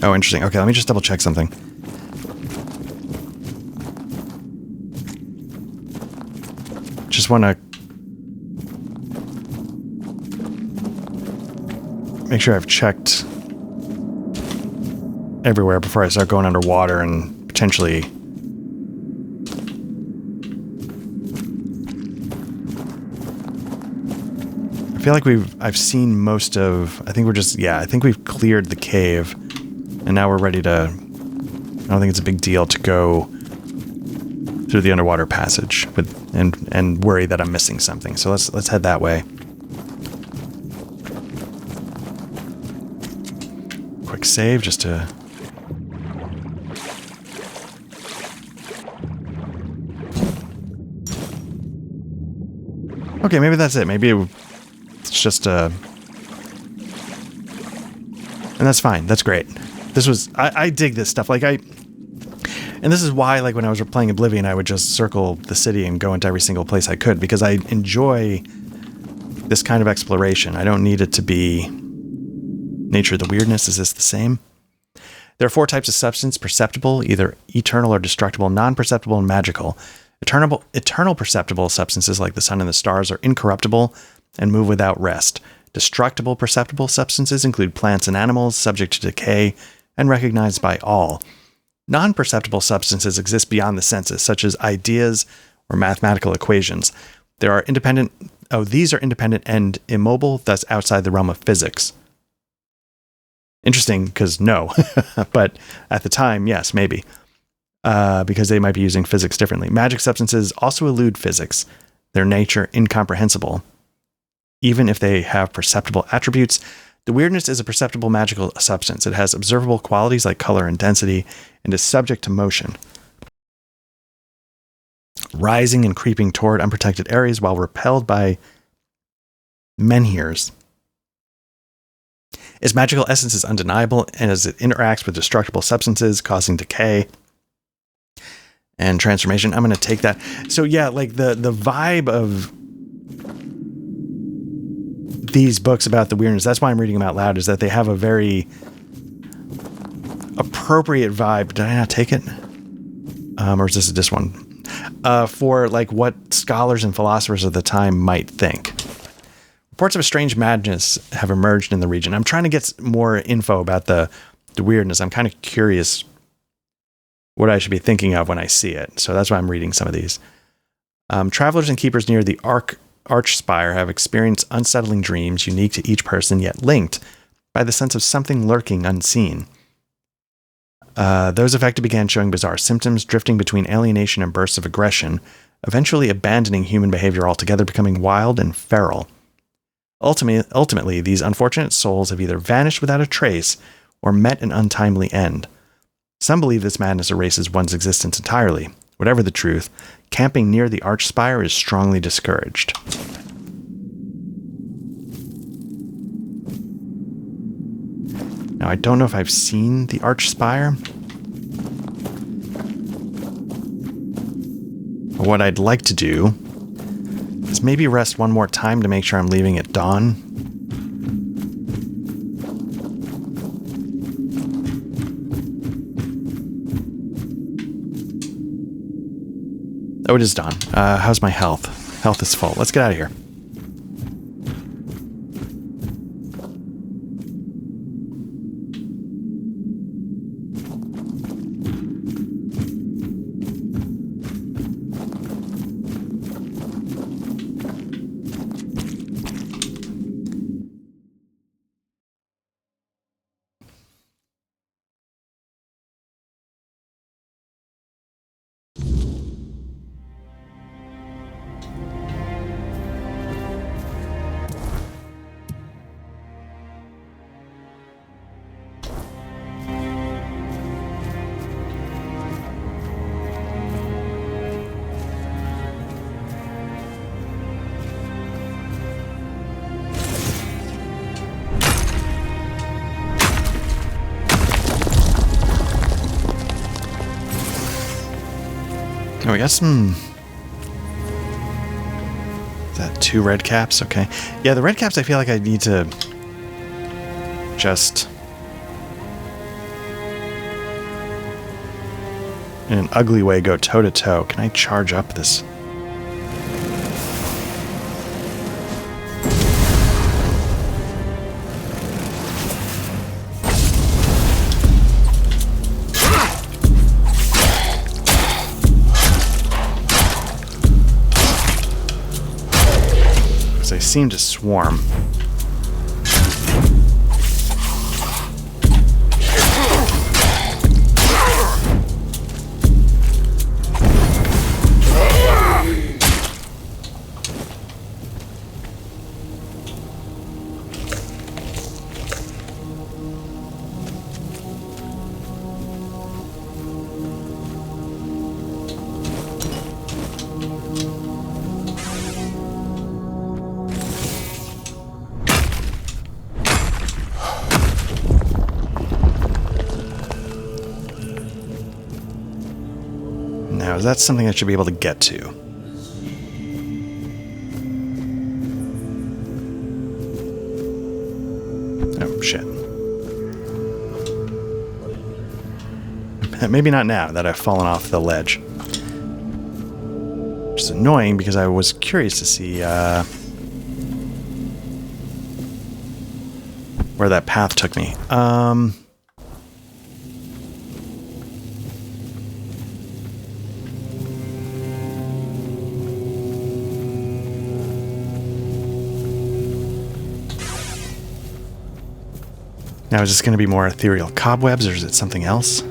Oh, interesting. Okay, let me just double check something. Just want to make sure I've checked everywhere before I start going underwater and potentially... I feel like I've seen most of... I think we've cleared the cave. And now we're ready to... I don't think it's a big deal to go through the underwater passage and worry that I'm missing something. So let's head that way. Quick save just to... Okay, maybe that's it. Maybe it's just a... And that's fine. That's great. This was... I dig this stuff. Like, and this is why, like, when I was playing Oblivion, I would just circle the city and go into every single place I could, because I enjoy this kind of exploration. I don't need it to be nature of the weirdness. Is this the same? There are 4 types of substance: perceptible, either eternal or destructible, non-perceptible, and magical. Eternal perceptible substances like the sun and the stars are incorruptible and move without rest. Destructible perceptible substances include plants and animals, subject to decay and recognized by all. Non-perceptible substances exist beyond the senses, such as ideas or mathematical equations. These are independent and immobile, thus outside the realm of physics. Interesting, because no. But at the time, yes, maybe. Because they might be using physics differently. Magic substances also elude physics, their nature incomprehensible. Even if they have perceptible attributes, The weirdness is a perceptible magical substance. It has observable qualities like color and density and is subject to motion, rising and creeping toward unprotected areas while repelled by menhirs. Its magical essence is undeniable, and as it interacts with destructible substances, causing decay and transformation. I'm going to take that. So yeah, like the vibe of these books about the weirdness, that's why I'm reading them out loud, is that they have a very appropriate vibe. Did I not take it? Or is this one? For like what scholars and philosophers of the time might think. Reports of a strange madness have emerged in the region. I'm trying to get more info about the weirdness. I'm kind of curious what I should be thinking of when I see it. So that's why I'm reading some of these. Travelers and keepers near the arch spire have experienced unsettling dreams unique to each person, yet linked by the sense of something lurking unseen. Those affected began showing bizarre symptoms, drifting between alienation and bursts of aggression, eventually abandoning human behavior altogether, becoming wild and feral. Ultimately, these unfortunate souls have either vanished without a trace or met an untimely end. Some believe this madness erases one's existence entirely. Whatever the truth, camping near the arch spire is strongly discouraged. Now, I don't know if I've seen the arch spire. But what I'd like to do is maybe rest one more time to make sure I'm leaving at dawn. Oh, it is dawn. How's my health? Health is full. Let's get out of here. Oh, we got some... Is that 2 red caps? Okay. Yeah, the red caps I feel like I need to just... in an ugly way go toe-to-toe. Can I charge up this? They seem to swarm. Now, is that something I should be able to get to? Oh, shit. Maybe not now that I've fallen off the ledge. Which is annoying because I was curious to see where that path took me. Now, is this going to be more ethereal cobwebs, or is it something else?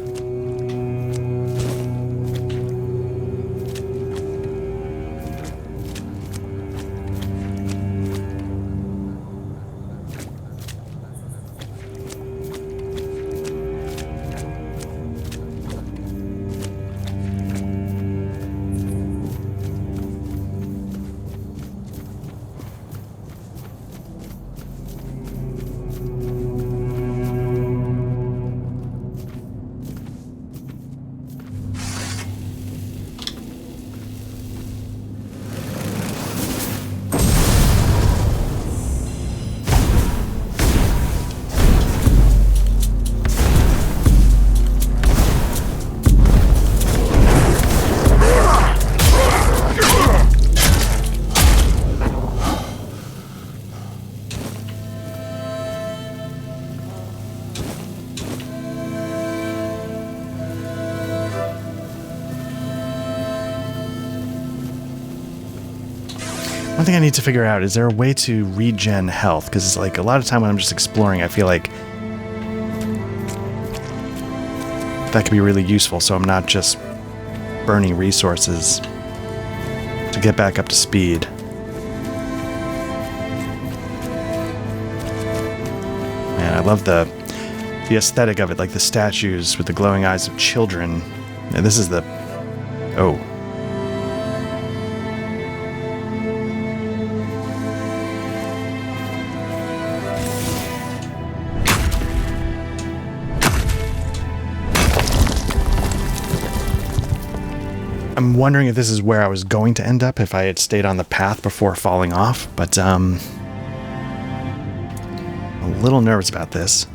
One thing I need to figure out, is there a way to regen health? Because it's like a lot of time when I'm just exploring, I feel like that could be really useful, so I'm not just burning resources to get back up to speed. Man, I love the aesthetic of it, like the statues with the glowing eyes of children. And this is the... Oh. I'm wondering if this is where I was going to end up if I had stayed on the path before falling off, but I'm a little nervous about this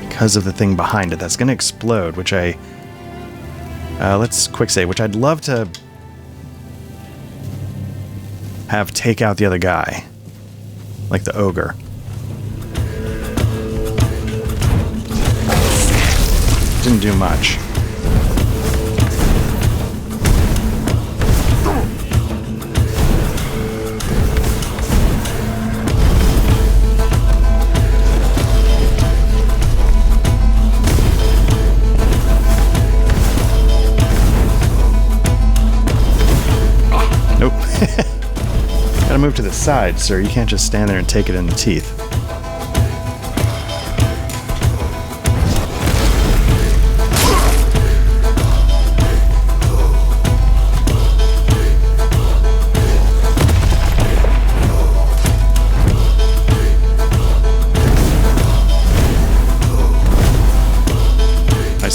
because of the thing behind it that's going to explode, which let's quick save, which I'd love to have take out the other guy, like the ogre. Didn't do much. Nope. Gotta move to the side, sir. You can't just stand there and take it in the teeth.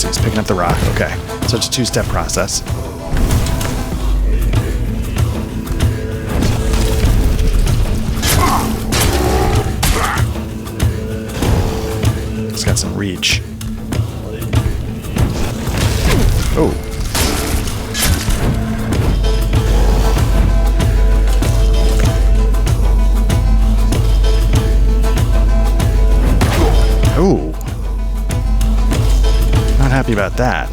He's picking up the rock. Okay. So it's a two-step process. It's got some reach. Oh. Oh. Not happy about that.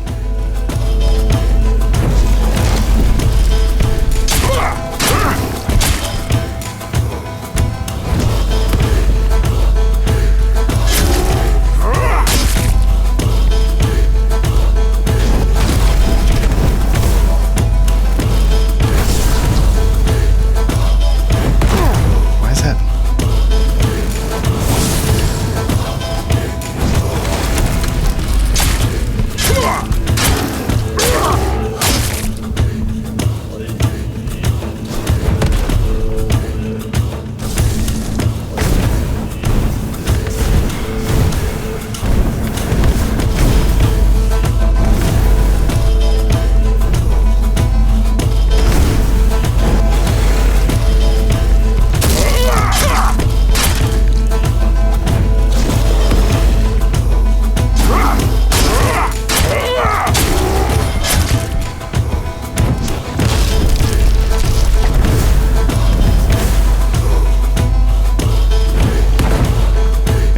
Why is that?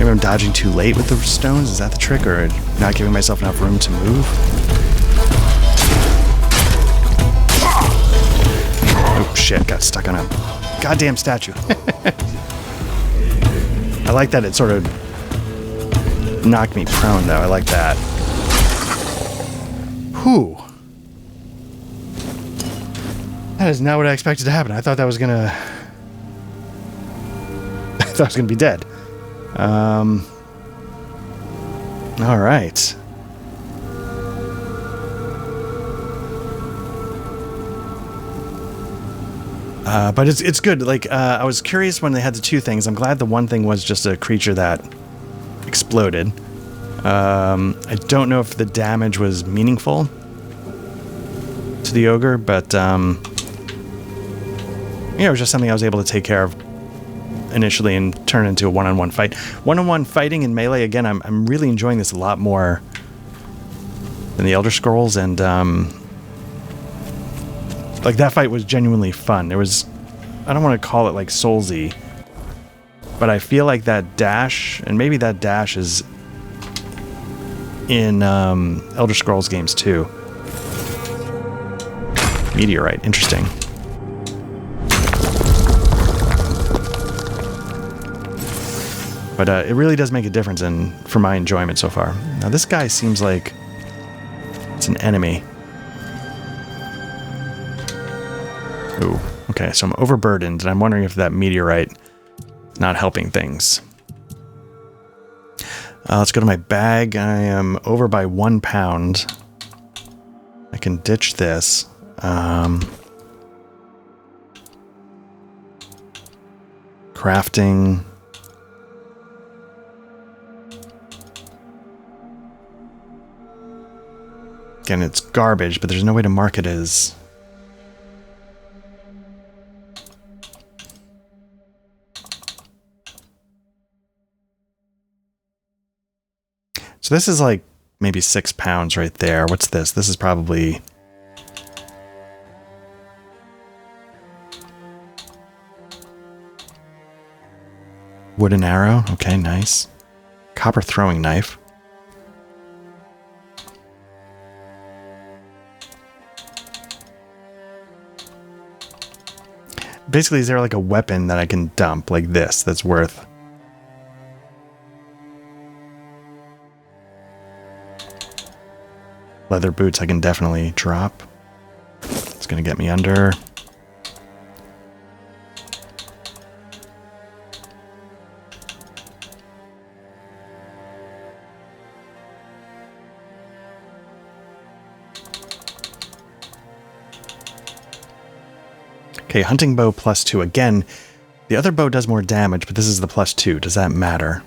I'm dodging too late with the stones? Is that the trick, or not giving myself enough room to move? Oh shit, got stuck on a goddamn statue. I like that it sort of knocked me prone, though. I like that. Whew. That is not what I expected to happen. I thought that was gonna... I thought I was gonna be dead. All right. But it's good. Like, I was curious when they had the two things. I'm glad the one thing was just a creature that exploded. I don't know if the damage was meaningful to the ogre, but, it was just something I was able to take care of initially and turn into a one-on-one fight. One-on-one fighting in Melee, again, I'm really enjoying this a lot more than the Elder Scrolls, and like that fight was genuinely fun. There was, I don't want to call it like Soulsy, but I feel like that dash, and maybe that dash is in Elder Scrolls games too. Meteorite. Interesting. But it really does make a difference for my enjoyment so far. Now this guy seems like it's an enemy. Ooh, okay, so I'm overburdened, and I'm wondering if that meteorite is not helping things. Let's go to my bag. I am over by 1 pound. I can ditch this. Crafting. Again, it's garbage, but there's no way to mark it as... So this is like maybe 6 pounds right there. What's this? This is probably... Wooden arrow. Okay, nice. Copper throwing knife. Basically, is there like a weapon that I can dump like this that's worth... Leather boots I can definitely drop. It's going to get me under. Okay, hunting bow +2. Again, the other bow does more damage, but this is the +2. Does that matter?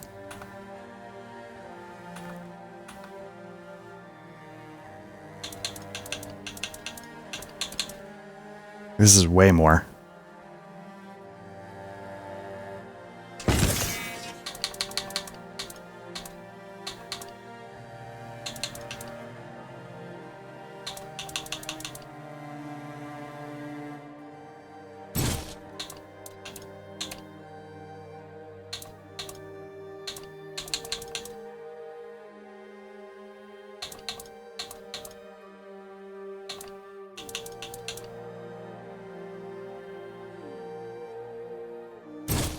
This is way more.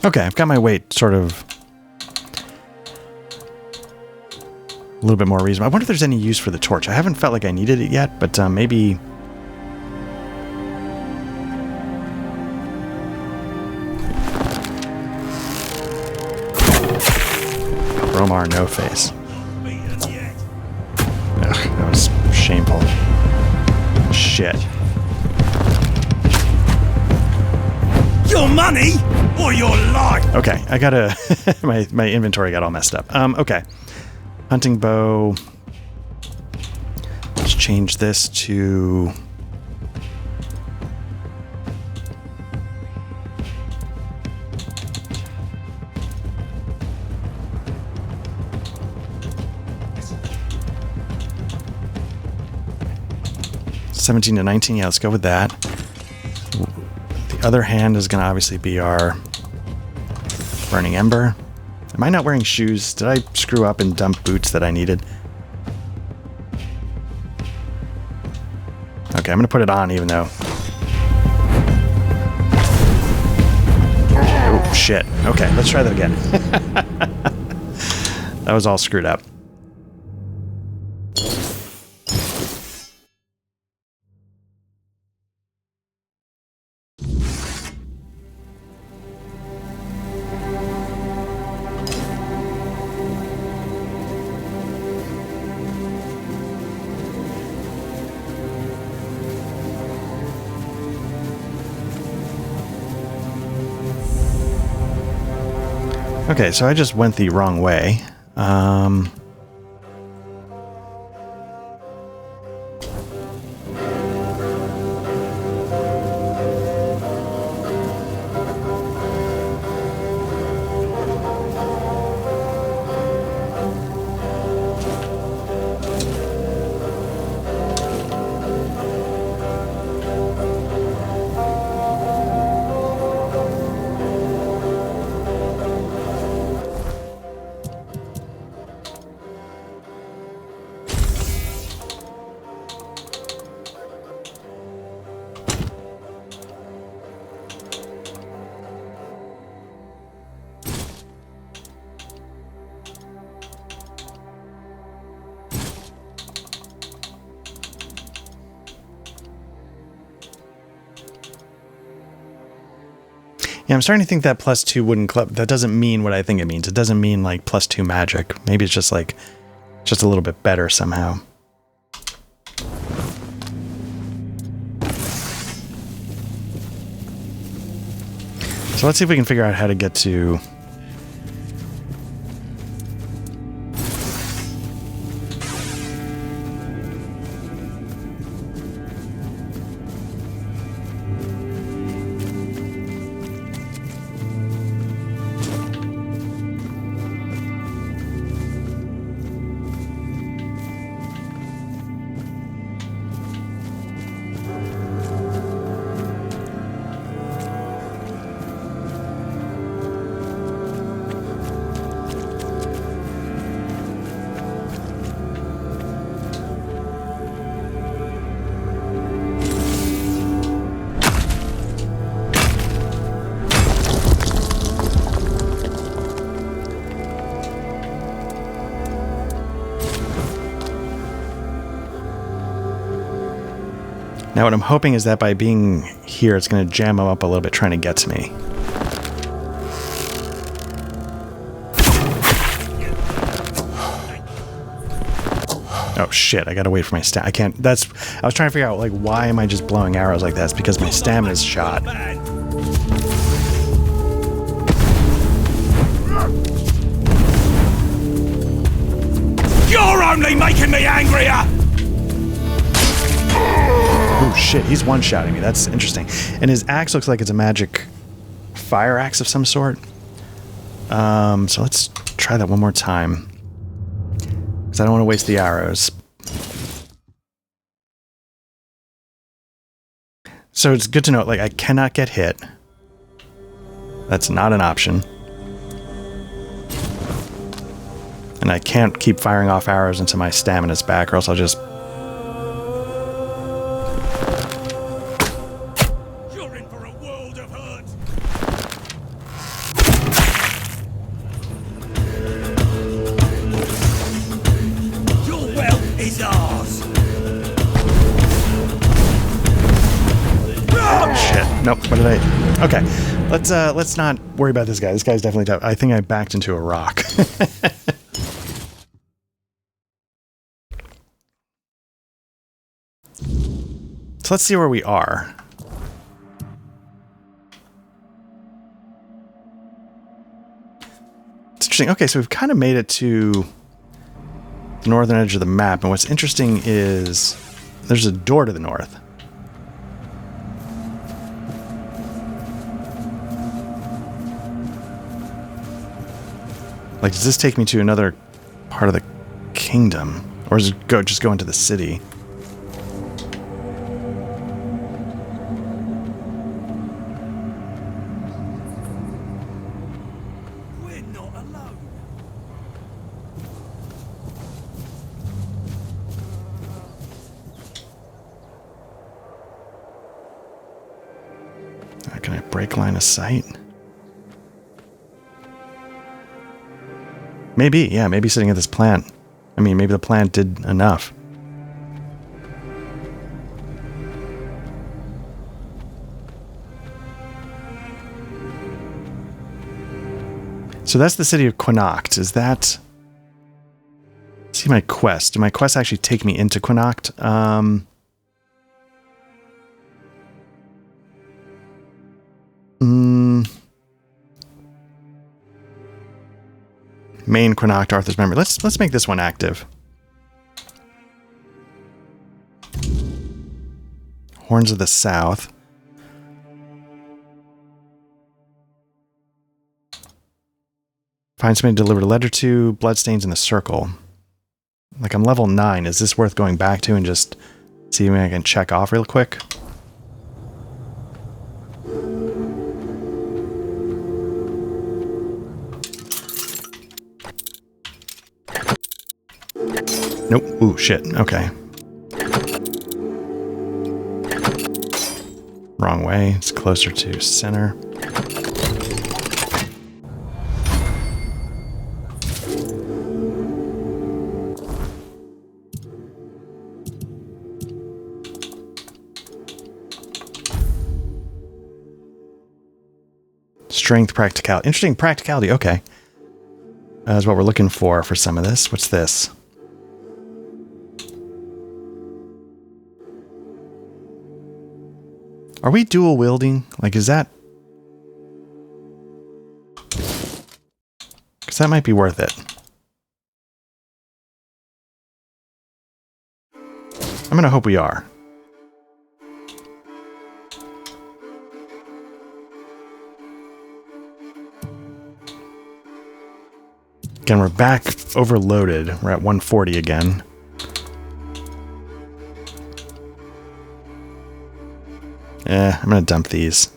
Okay, I've got my weight sort of a little bit more reasonable. I wonder if there's any use for the torch. I haven't felt like I needed it yet, but maybe... Bromar no face. Ugh, that was shameful. Shit. Your money or your life? Okay, I gotta... my inventory got all messed up. Okay. Hunting bow. Let's change this to... $17 to $19. Yeah, let's go with that. The other hand is going to obviously be our Burning Ember. Am I not wearing shoes? Did I screw up and dump boots that I needed? Okay, I'm going to put it on even though... Oh, shit. Okay, let's try that again. That was all screwed up. Okay, so I just went the wrong way. Yeah, I'm starting to think that +2 wooden club, that doesn't mean what I think it means. It doesn't mean like +2 magic. Maybe it's just like, just a little bit better somehow. So let's see if we can figure out how to get to... Now what I'm hoping is that by being here, it's going to jam them up a little bit trying to get to me. Oh shit, I gotta wait for my stamina. I can't, that's, I was trying to figure out, like, why am I just blowing arrows like that? It's because my stamina's shot. You're only making me angrier! Oh shit, he's one-shotting me. That's interesting. And his axe looks like it's a magic fire axe of some sort. So let's try that one more time. Because I don't want to waste the arrows. So it's good to know, like, I cannot get hit. That's not an option. And I can't keep firing off arrows until my stamina's back, or else I'll just... You're in for a world of hurt! Your wealth is ours! Shit. Nope. What did I... Okay. Let's not worry about this guy. This guy's definitely tough. I think I backed into a rock. So let's see where we are. It's interesting. Okay, so we've kind of made it to the northern edge of the map, and what's interesting is there's a door to the north. Like, does this take me to another part of the kingdom? Or does it just go into the city? We're not alone! Can I break line of sight? Maybe, yeah, maybe sitting at this plant. I mean, maybe the plant did enough. So that's the city of Connacht. Is that... See my quest. Do my quests actually take me into Connacht? Main Connacht, Arthur's memory. Let's make this one active. Horns of the South. Find somebody to deliver a letter to. Bloodstains in the circle. Like, I'm level 9. Is this worth going back to and just see if I can check off real quick? Nope. Ooh, shit. Okay. Wrong way. It's closer to center. Strength, practicality. Interesting practicality. Okay. That's what we're looking for some of this. What's this? Are we dual wielding? Like, is that... Because that might be worth it. I'm going to hope we are. Again, we're back overloaded. We're at 140 again. I'm going to dump these.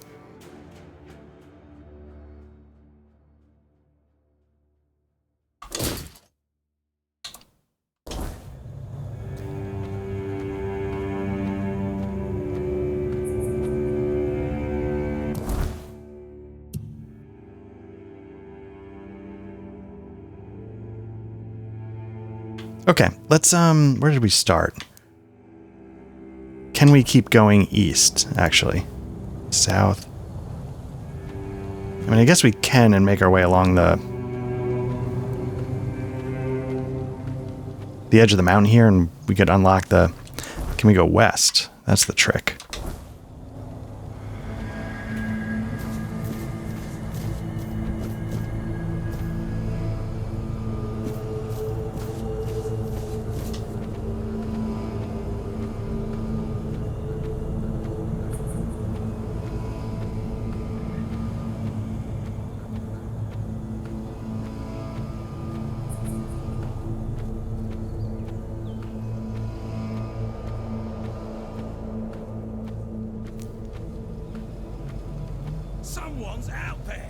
Okay, let's, where did we start? Can we keep going east, actually? South? I mean, I guess we can and make our way along the edge of the mountain here, and we could unlock the... Can we go west? That's the trick. Someone's out there.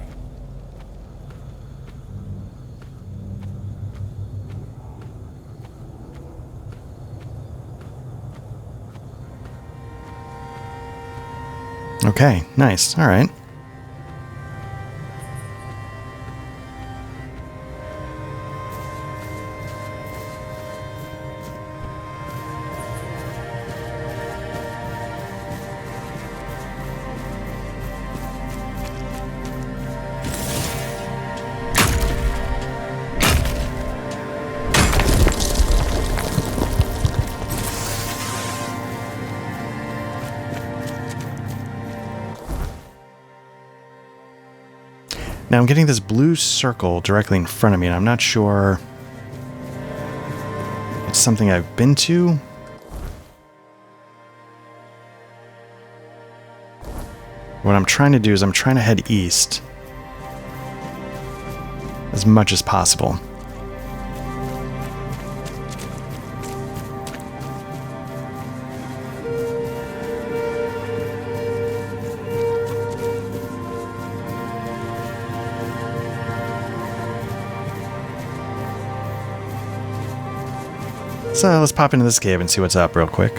Okay, nice. All right. Now I'm getting this blue circle directly in front of me, and I'm not sure it's something I've been to. What I'm trying to do is I'm trying to head east as much as possible. So let's pop into this cave and see what's up real quick.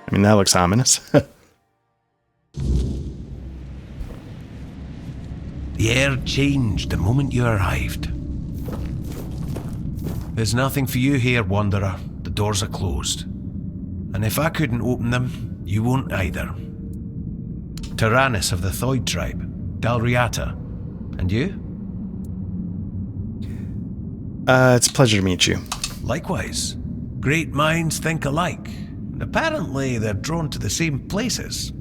I mean, that looks ominous. The air changed the moment you arrived. There's nothing for you here, Wanderer. The doors are closed. And if I couldn't open them, you won't either. Tyrannus of the Thoid tribe, Dalriata. And you? It's a pleasure to meet you. Likewise. Great minds think alike. And apparently they're drawn to the same places.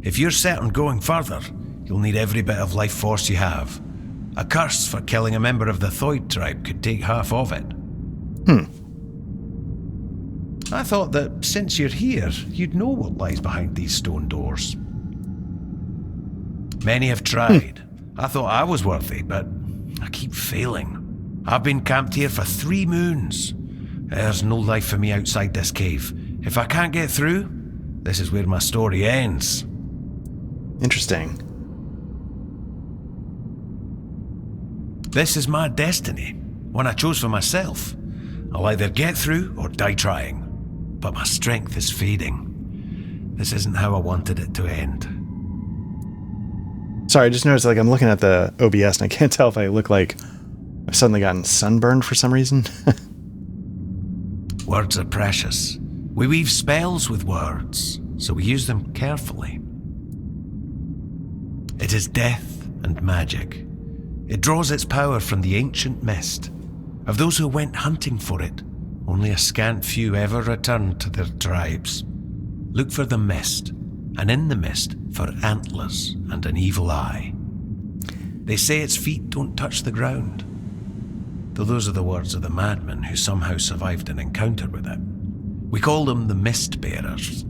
If you're set on going further, you'll need every bit of life force you have. A curse for killing a member of the Thoid tribe could take half of it. I thought that since you're here, you'd know what lies behind these stone doors. Many have tried. I thought I was worthy, but I keep failing. I've been camped here for 3 moons. There's no life for me outside this cave. If I can't get through, this is where my story ends. Interesting. This is my destiny, one I chose for myself. I'll either get through or die trying. But my strength is fading. This isn't how I wanted it to end. Sorry, I just noticed like I'm looking at the OBS and I can't tell if I look like I've suddenly gotten sunburned for some reason. Words are precious. We weave spells with words. so we use them carefully. It is death and magic. It draws its power from the ancient mist. Of those who went hunting for it, only a scant few ever returned to their tribes. Look for the mist, and in the mist for antlers and an evil eye. They say its feet don't touch the ground, though those are the words of the madman who somehow survived an encounter with it. We call them the Mist Bearers.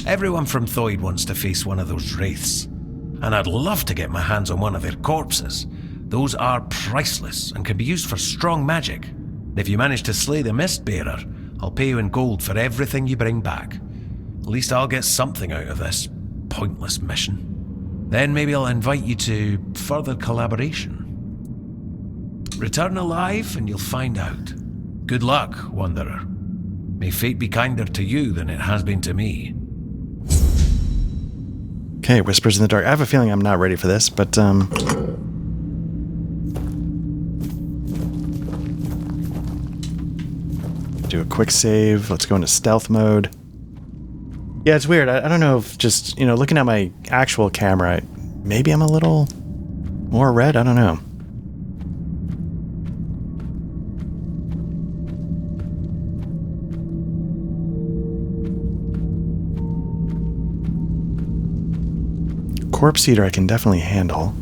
Everyone from Thoid wants to face one of those wraiths, and I'd love to get my hands on one of their corpses. Those are priceless and can be used for strong magic. If you manage to slay the Mist Bearer, I'll pay you in gold for everything you bring back. At least I'll get something out of this pointless mission. Then maybe I'll invite you to further collaboration. Return alive and you'll find out. Good luck, Wanderer. May fate be kinder to you than it has been to me. Okay, Whispers in the Dark. I have a feeling I'm not ready for this, but do a quick save. Let's go into stealth mode. Yeah, it's weird. I don't know if just, looking at my actual camera, maybe I'm a little more red. I don't know. Corpse Eater I can definitely handle.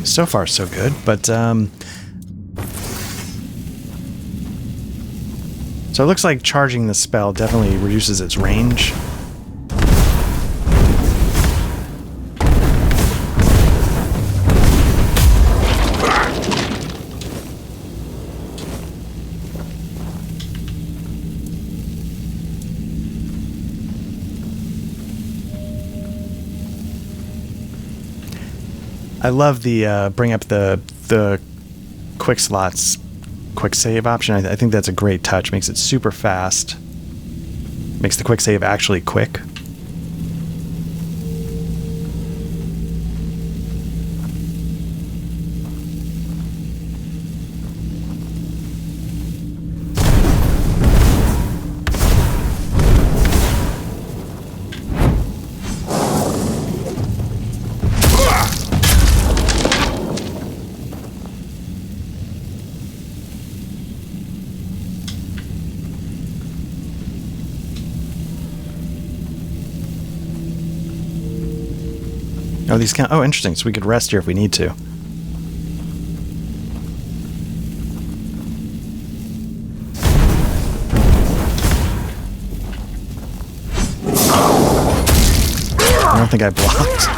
So far, so good, but so it looks like charging the spell definitely reduces its range. I love the bring up the quick slots, quick save option. I think that's a great touch. Makes it super fast. Makes the quick save actually quick. Oh, these count. Oh, interesting. So we could rest here if we need to. I don't think I blocked.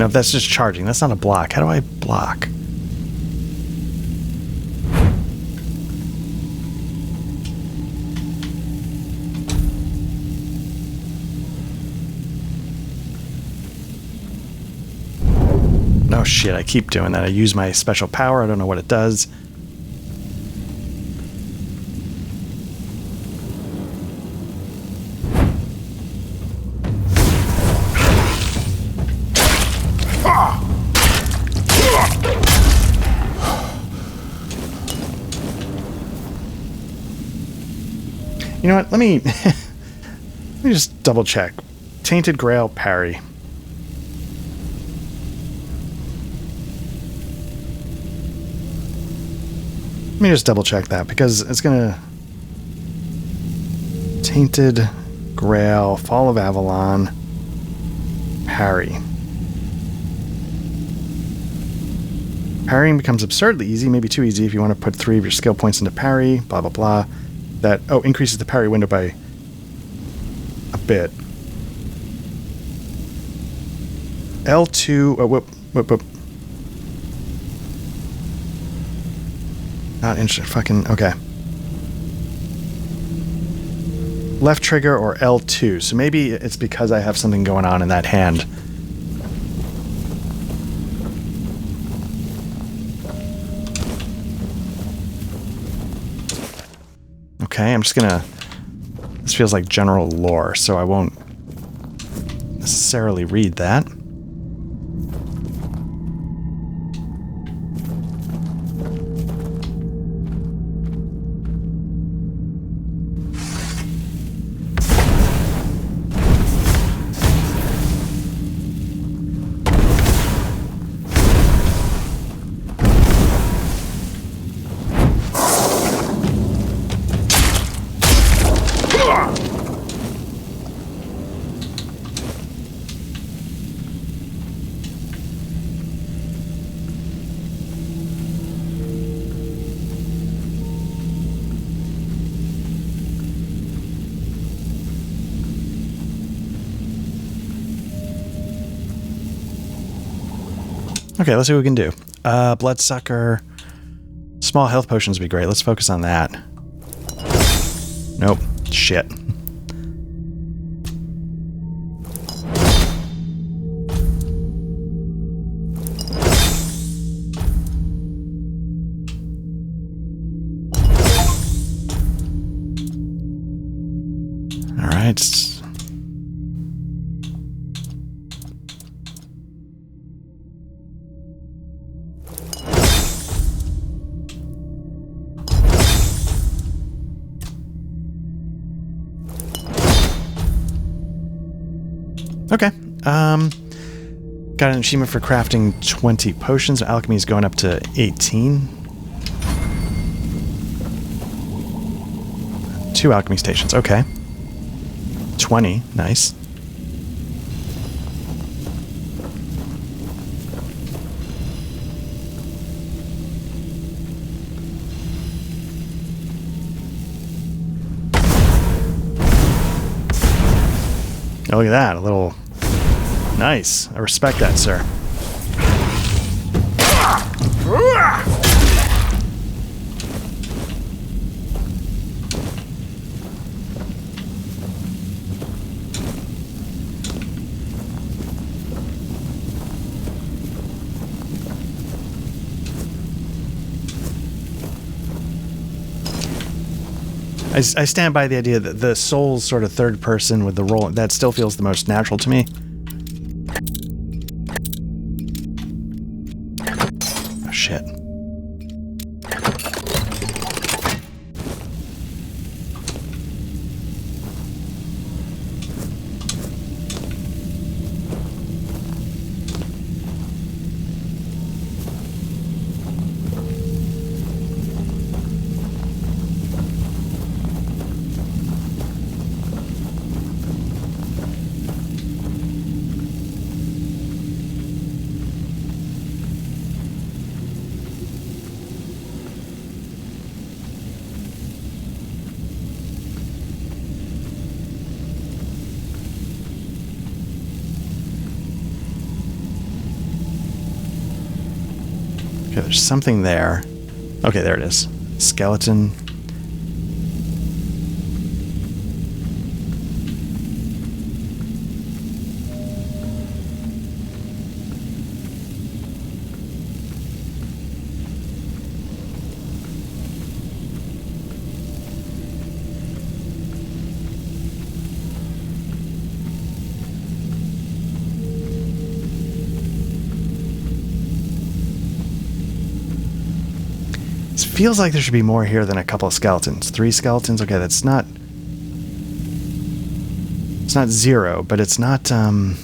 No, if that's just charging. That's not a block. How do I block? Oh shit, I keep doing that. I use my special power. I don't know what it does. You know what? Let me just double check. Tainted Grail parry. Let me just double check that because it's gonna... Tainted Grail, Fall of Avalon, parry. Parrying becomes absurdly easy, maybe too easy if you want to put 3 of your skill points into parry, blah blah blah. That, increases the parry window by a bit. L2, whoop. Not interesting, fucking, okay. Left trigger or L2, so maybe it's because I have something going on in that hand. Okay, I'm just gonna... This feels like general lore, so I won't necessarily read that. Okay, let's see what we can do. Bloodsucker. Small health potions would be great. Let's focus on that. Nope. Shit. All right. Okay. Got an achievement for crafting 20 potions. Alchemy is going up to 18. 2 alchemy stations. Okay. 20. Nice. Oh, look at that. A little... Nice. I respect that, sir. I stand by the idea that the soul's sort of third person with the role. That still feels the most natural to me. Oh, shit. Okay, there's something there. Okay, there it is. Skeleton. Feels like there should be more here than a couple of skeletons. 3 skeletons? Okay, that's not It's not 0, but it's not, I'm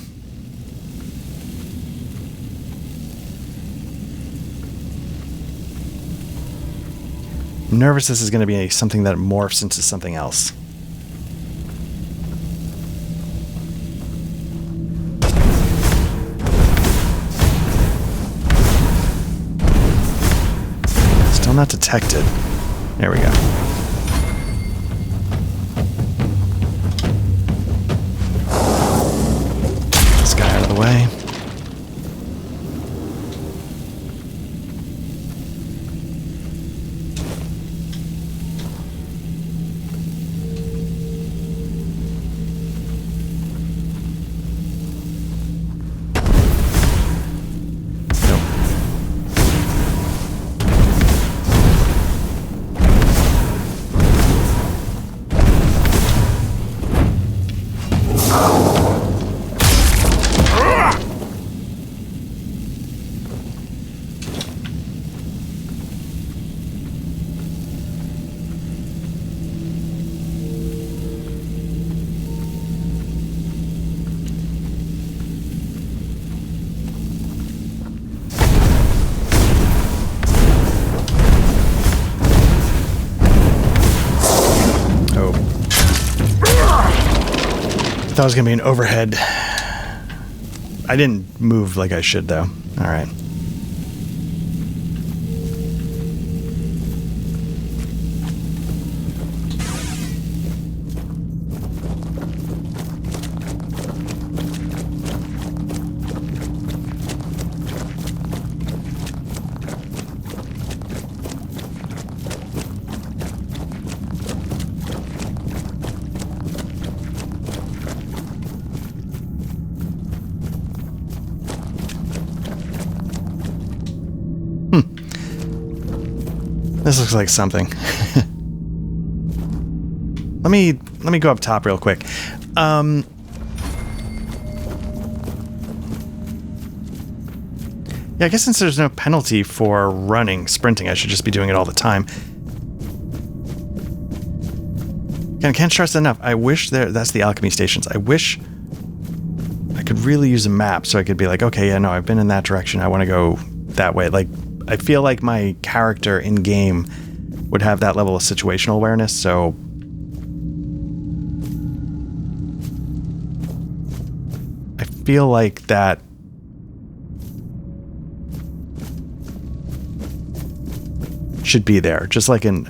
nervous this is going to be something that morphs into something else. Still not detected. There we go. This guy out of the way. Thought it was gonna be an overhead. I didn't move like I should though. All right. This looks like something. Let me go up top real quick. Yeah, I guess since there's no penalty for sprinting, I should just be doing it all the time. Again, I can't stress enough. I wish that's the alchemy stations. I wish I could really use a map so I could be like, okay, yeah, no, I've been in that direction. I want to go that way. Like, I feel like my character in game would have that level of situational awareness, so I feel like that should be there. Just like in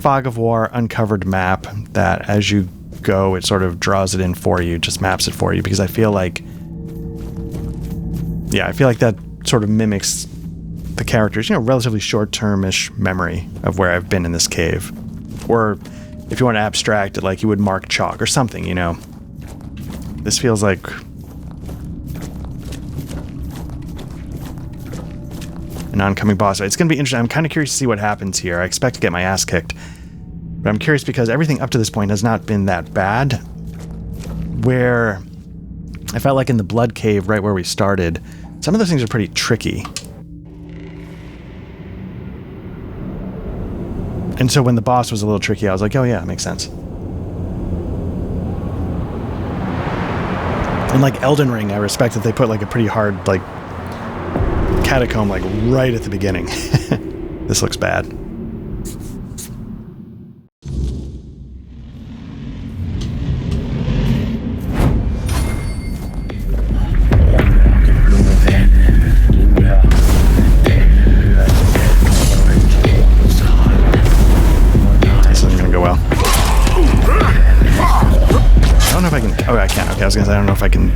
Fog of War uncovered map that as you go, it sort of draws it in for you, just maps it for you, because I feel like, yeah, I feel like that sort of mimics the character's, relatively short-term-ish memory of where I've been in this cave. Or if you want to abstract it, like you would mark chalk or something, This feels like an oncoming boss fight. It's going to be interesting. I'm kind of curious to see what happens here. I expect to get my ass kicked. But I'm curious because everything up to this point has not been that bad. Where I felt like in the Blood Cave, right where we started, some of those things are pretty tricky. And so when the boss was a little tricky, I was like, oh yeah, it makes sense. And like Elden Ring, I respect that they put like a pretty hard like catacomb like right at the beginning. This looks bad. Oh, I can't. Okay, I was gonna say, I don't know if I can.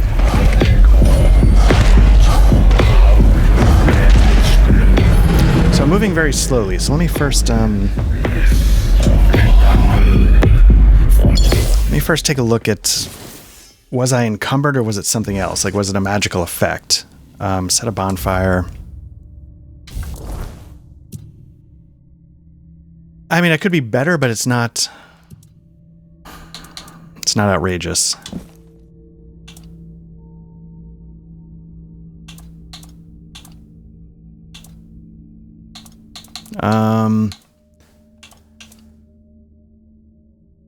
So I'm moving very slowly, so let me first, take a look at, was I encumbered or was it something else? Like, was it a magical effect? Set a bonfire. I mean, I could be better, but it's not outrageous.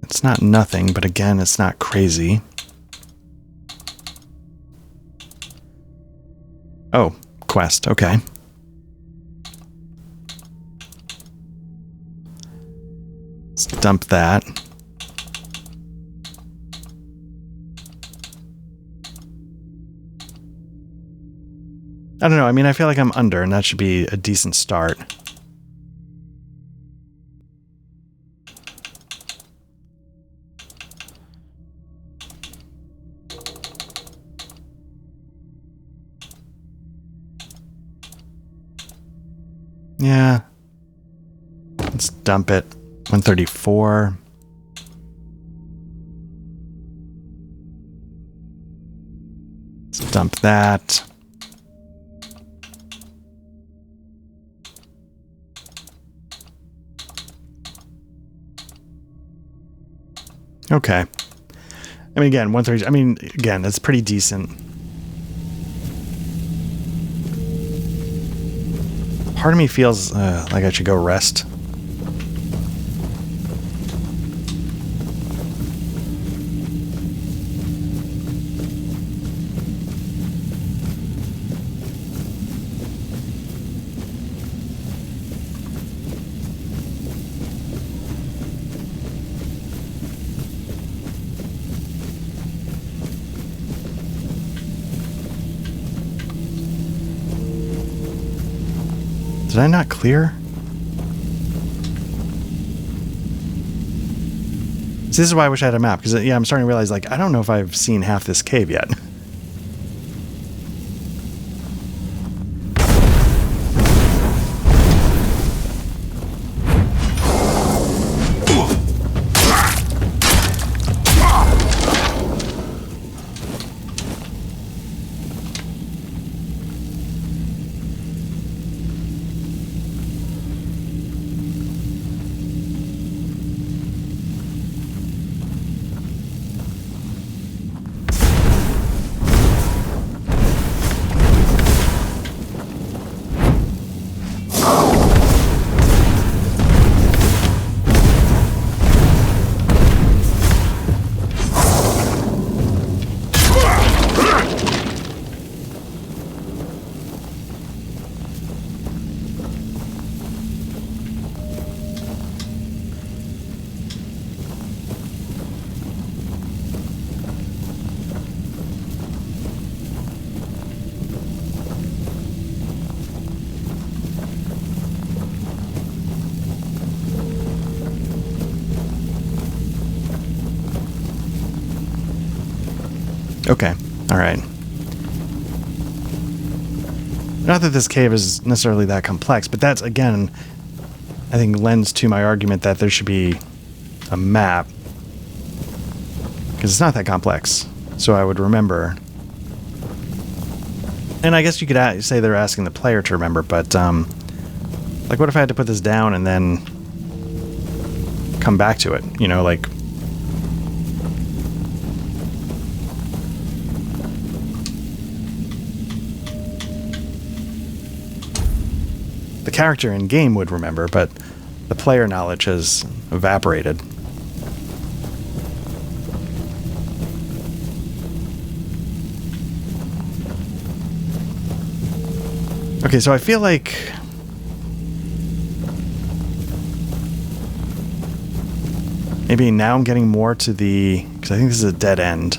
It's not nothing, but again, it's not crazy. Oh, quest. Okay. Let's dump that. I don't know. I mean, I feel like I'm under, and that should be a decent start. Yeah. Let's dump it. 134. Let's dump that. Okay. I mean, again, 130. I mean, again, that's pretty decent. Part of me feels like I should go rest. Did I not clear? See, this is why I wish I had a map, because yeah, I'm starting to realize, like, I don't know if I've seen half this cave yet. Okay, alright. Not that this cave is necessarily that complex, but that's, again, I think lends to my argument that there should be a map. Because it's not that complex. So I would remember. And I guess you could say they're asking the player to remember, but, like, what if I had to put this down and then come back to it? You know, like... The character in game would remember, but the player knowledge has evaporated. Okay, so I feel like maybe now I'm getting more to the, because I think this is a dead end.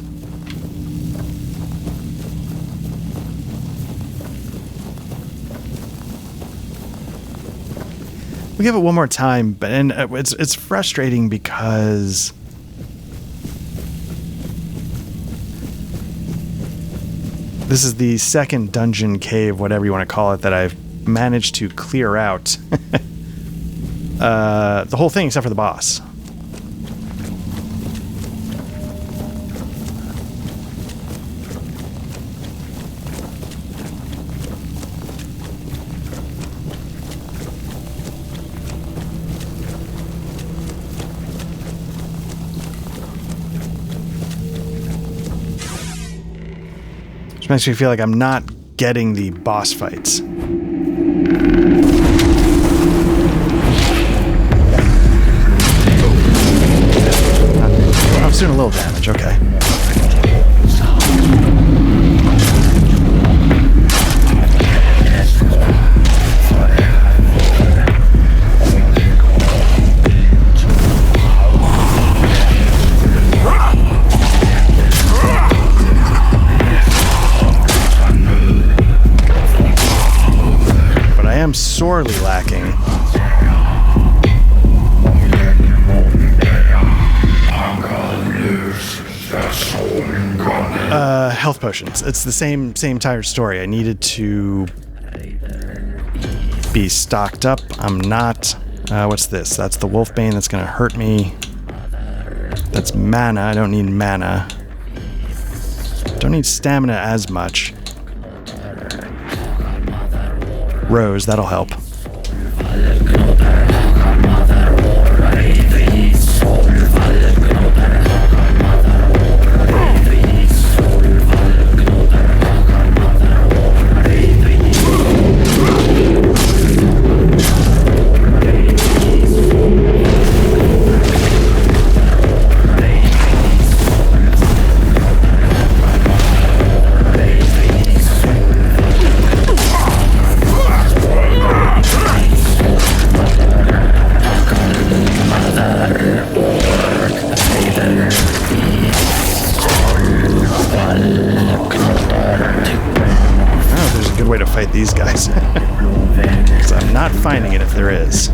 We'll give it one more time, but it's frustrating because this is the second dungeon, cave, whatever you want to call it, that I've managed to clear out. The whole thing except for the boss. Which makes me feel like I'm not getting the boss fights. I was doing a little damage, okay. sorely lacking. Health potions. It's the same entire story. I needed to be stocked up. I'm not. What's this? That's the Wolfbane. That's going to hurt me. That's mana. I don't need mana. Don't need stamina as much. Rose, that'll help. Fight these guys. Because I'm not finding it if there is.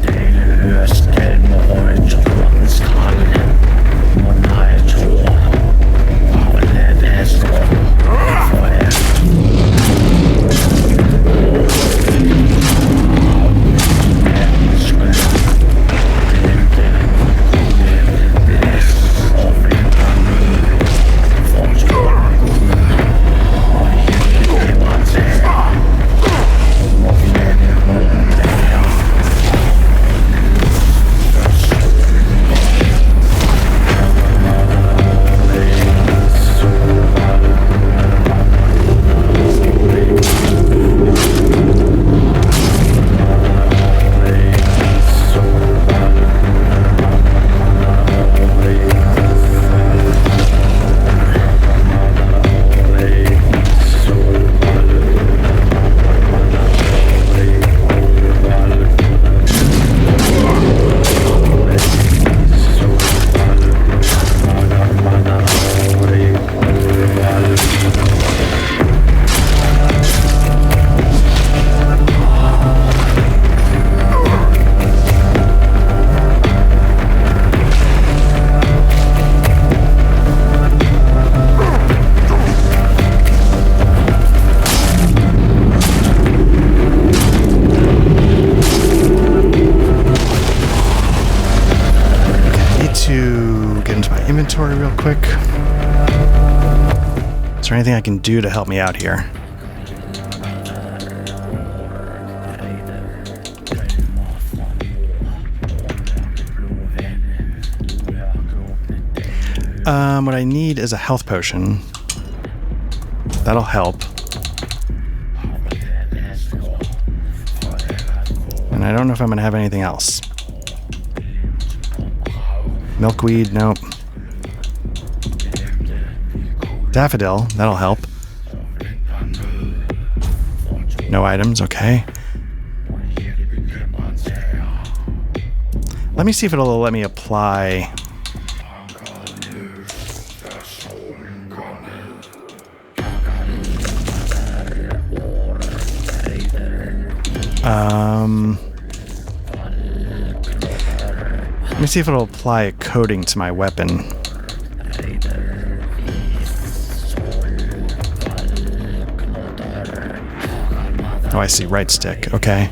Inventory real quick. Is there anything I can do to help me out here? What I need is a health potion. That'll help. And I don't know if I'm going to have anything else. Milkweed, nope. Daffodil, that'll help. No items, okay. Let me see if it'll let me apply. Let me see if it'll apply a coating to my weapon. Oh, I see. Right stick. Okay.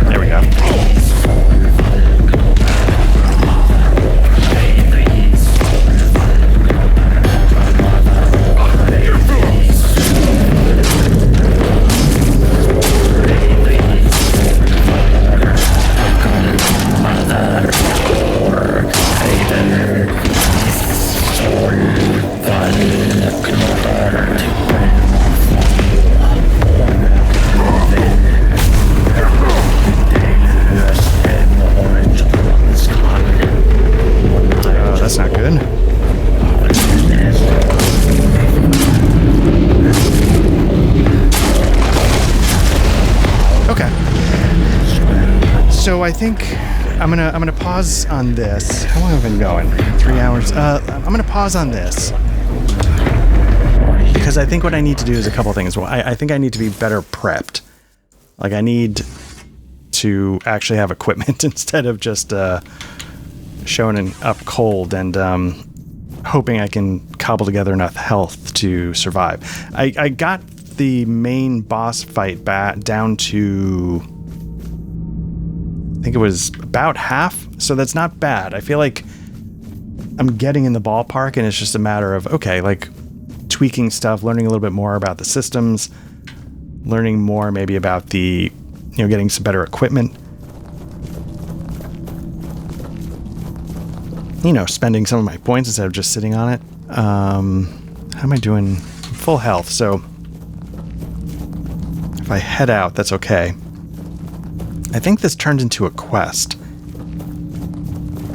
There we go. So I think I'm gonna pause on this. How long have I been going? 3 hours. I'm gonna pause on this because I think what I need to do is a couple things. Well, I think I need to be better prepped. Like I need to actually have equipment instead of just showing up cold and hoping I can cobble together enough health to survive. I got the main boss fight down to, I think it was about half, so that's not bad. I feel like I'm getting in the ballpark, and it's just a matter of, okay, like tweaking stuff, learning a little bit more about the systems, learning more maybe about the, getting some better equipment. Spending some of my points instead of just sitting on it. How am I doing? Full health, so if I head out, that's okay. I think this turned into a quest,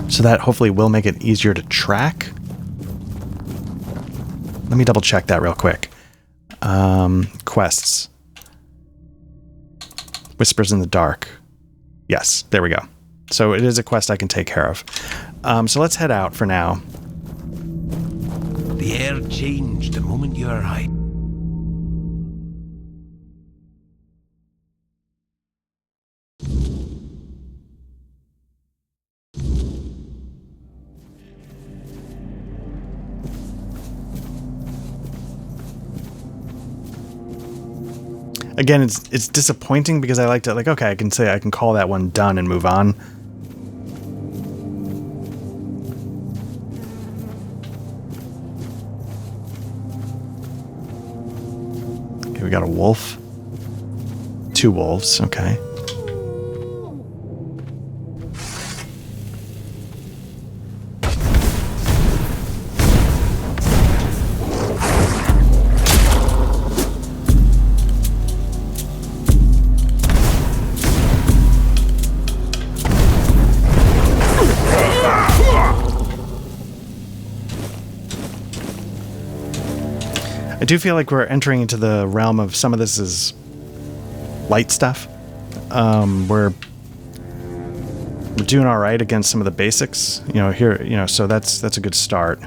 so that hopefully will make it easier to track. Let me double check that real quick. Quests. Whispers in the Dark. Yes, there we go. So it is a quest I can take care of. So let's head out for now. The air changed the moment you arrived. Again, it's disappointing because I like to, okay, I can call that one done and move on. Okay, we got a wolf. 2 wolves, okay. I do feel like we're entering into the realm of some of this is light stuff. We're doing all right against some of the basics, here, so that's a good start.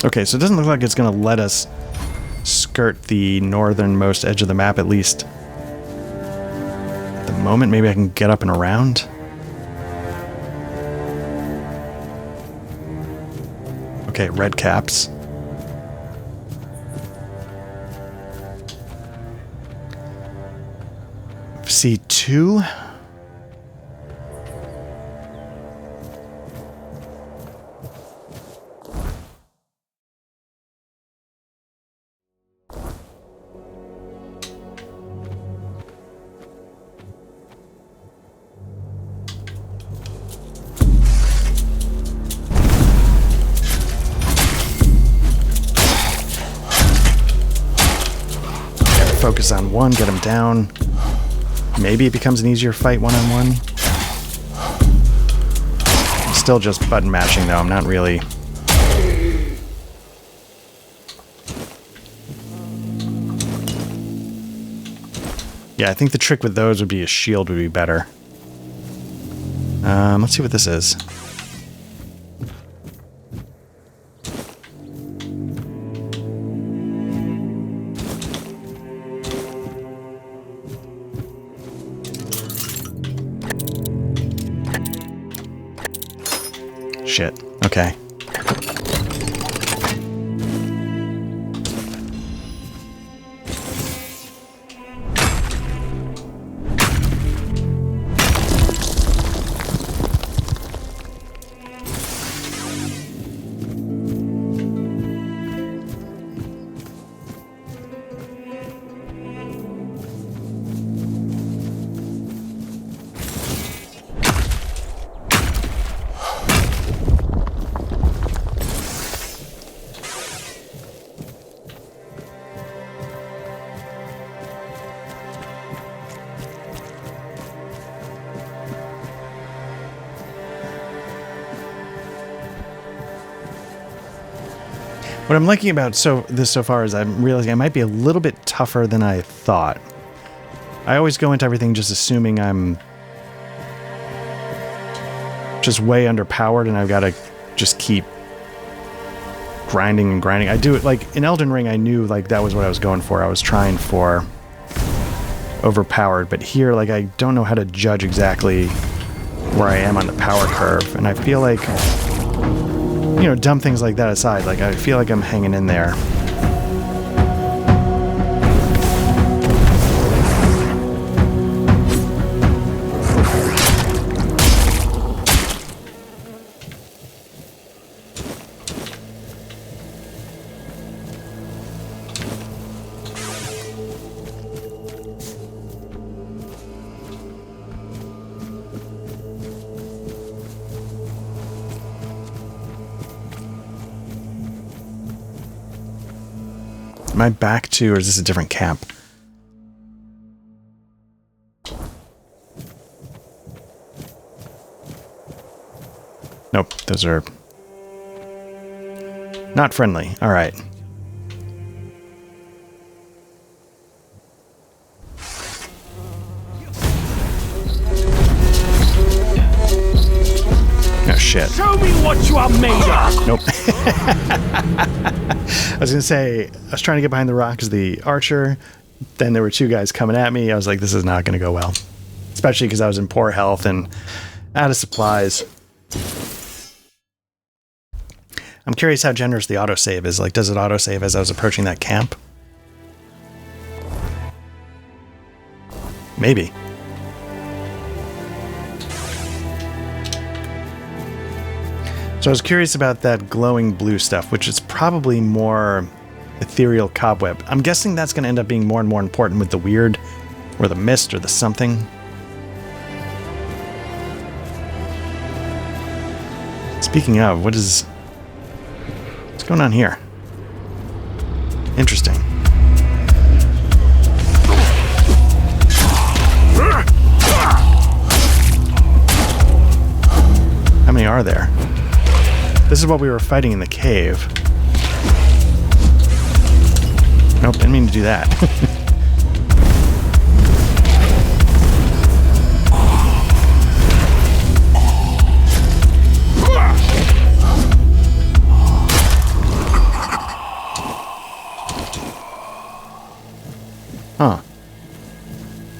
Okay, so it doesn't look like it's going to let us skirt the northernmost edge of the map, at least at the moment. Maybe I can get up and around. Okay, red caps. C2. Focus on one, get him down. Maybe it becomes an easier fight one-on-one. Still just button mashing though, I'm not really... Yeah, I think the trick with those would be a shield would be better. Let's see what this is. Shit. Okay. What I'm liking about this so far is I'm realizing I might be a little bit tougher than I thought. I always go into everything just assuming I'm just way underpowered and I've got to just keep grinding and grinding. I do it like in Elden Ring. I knew like that was what I was going for. I was trying for overpowered, but here like I don't know how to judge exactly where I am on the power curve, and I feel like, you know, dumb things like that aside, like I feel like I'm hanging in there. Am I back to, or is this a different camp? Nope, those are not friendly. All right. Oh, shit. Show me what you are made of! Nope. I was going to say, I was trying to get behind the rock as the archer. Then there were two guys coming at me. I was like, this is not going to go well. Especially because I was in poor health and out of supplies. I'm curious how generous the autosave is. Like, does it autosave as I was approaching that camp? Maybe. So I was curious about that glowing blue stuff, which is probably more ethereal cobweb. I'm guessing that's going to end up being more and more important with the weird, or the mist, or the something. Speaking of, what's going on here? Interesting. How many are there? This is what we were fighting in the cave. Nope, didn't mean to do that. Huh.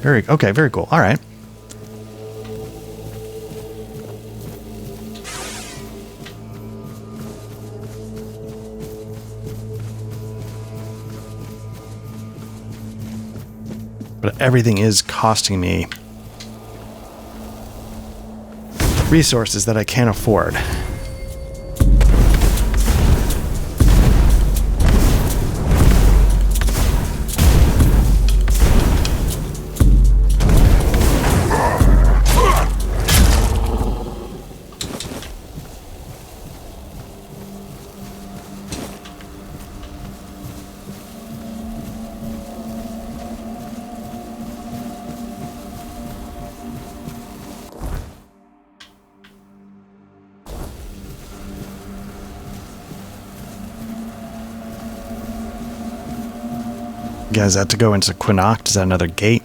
Okay, very cool. All right. But everything is costing me resources that I can't afford. Guys, that to go into Quinacht? Is that another gate?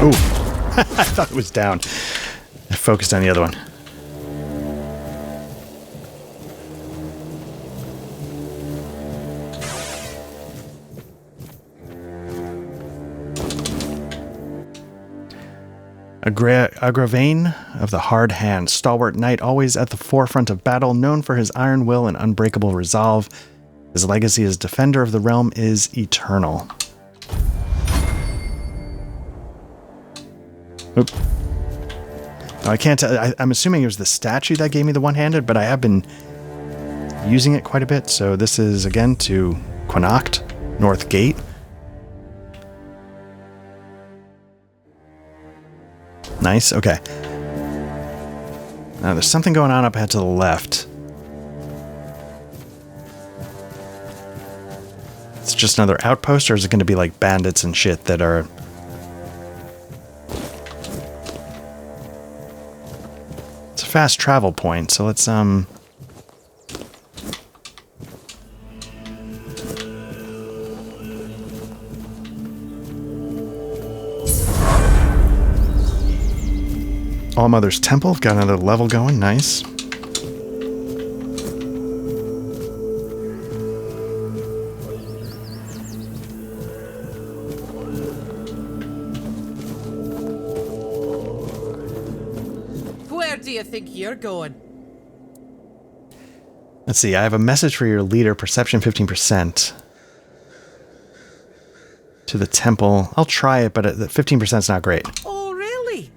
Ooh. I thought it was down. I focused on the other one. Agravain of the Hard Hand, stalwart knight always at the forefront of battle, known for his iron will and unbreakable resolve. His legacy as defender of the realm is eternal. Oop. No, I can't tell. I'm assuming it was the statue that gave me the one-handed, but I have been using it quite a bit. So this is, again, to Quinacht, North Gate. Nice, okay. Now, there's something going on up ahead to the left. It's just another outpost, or is it going to be like bandits and shit that are... It's a fast travel point, so let's, All Mother's Temple, got another level going, nice. Where do you think you're going? Let's see, I have a message for your leader, perception 15%. To the temple. I'll try it, but 15% is not great. Oh, really?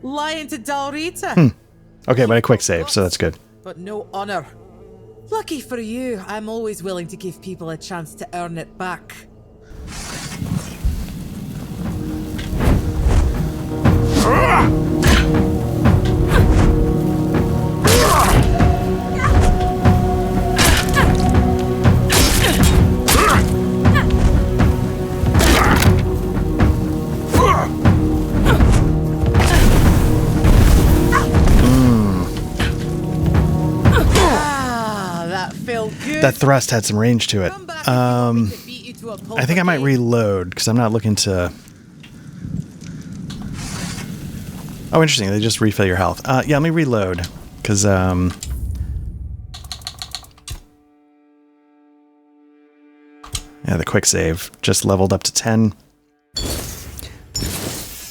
Lying to Dalrita? Okay, but a quick save, so that's good. But no honor. Lucky for you, I'm always willing to give people a chance to earn it back. That thrust had some range to it. I think I might reload, because I'm not looking to... Oh, interesting. They just refill your health. Yeah, let me reload, because... Yeah, the quick save just leveled up to 10.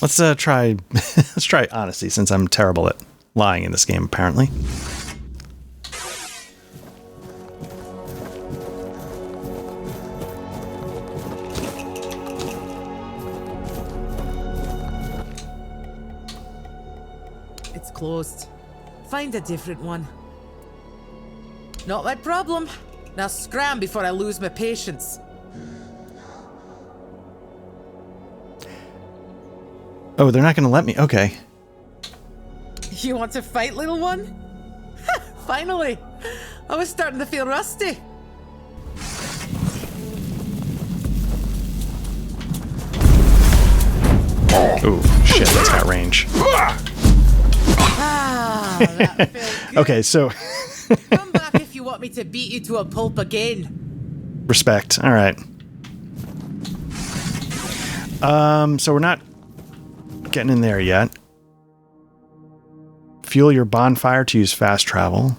Let's try... Let's try honesty, since I'm terrible at lying in this game, apparently. Closed. Find a different one. Not my problem. Now scram before I lose my patience. Oh, they're not going to let me. Okay. You want to fight, little one? Finally. I was starting to feel rusty. Oh, shit, that's got range. That felt good. Okay, so... Come back if you want me to beat you to a pulp again. Respect. All right. So we're not getting in there yet. Fuel your bonfire to use fast travel.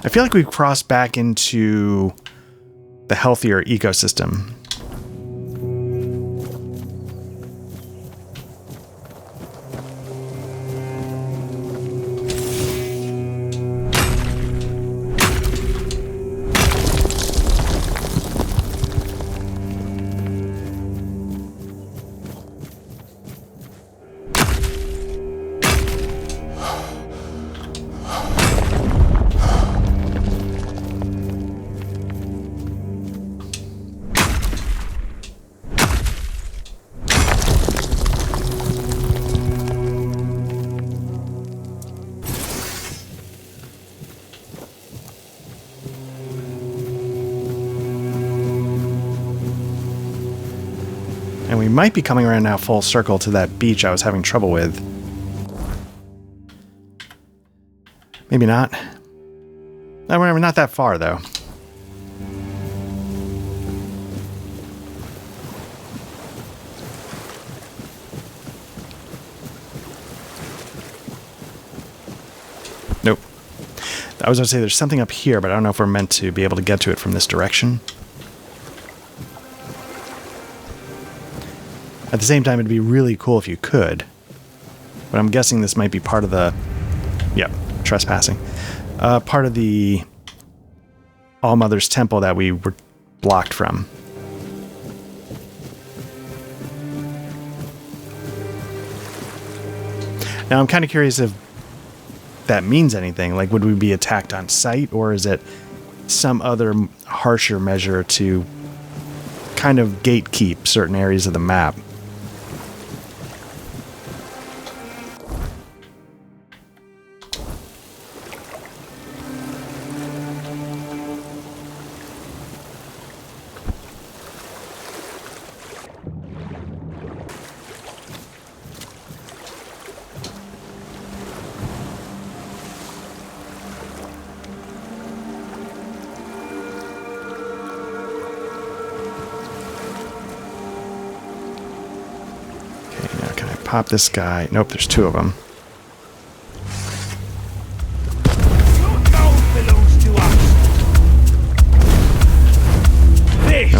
I feel like we've crossed back into the healthier ecosystem. And we might be coming around now full circle to that beach I was having trouble with. Maybe not. No, we're not that far, though. Nope. I was going to say there's something up here, but I don't know if we're meant to be able to get to it from this direction. At the same time, it'd be really cool if you could. But I'm guessing this might be part of the... Yep, trespassing. Part of the All Mother's Temple that we were blocked from. Now, I'm kind of curious if that means anything. Like, would we be attacked on sight, or is it some other harsher measure to kind of gatekeep certain areas of the map. Pop this guy. Nope, there's two of them. Your gold belongs to us. This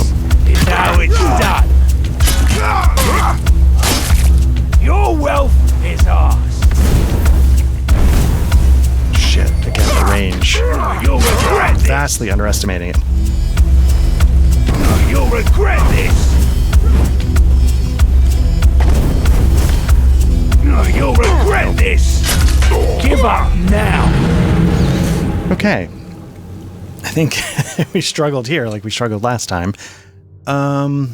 is how it's done. Your wealth is ours. Shit, again, the range. You'll regret this. Vastly underestimating it. You'll regret this. You'll regret this! Give up now! Okay. I think we struggled here like we struggled last time. I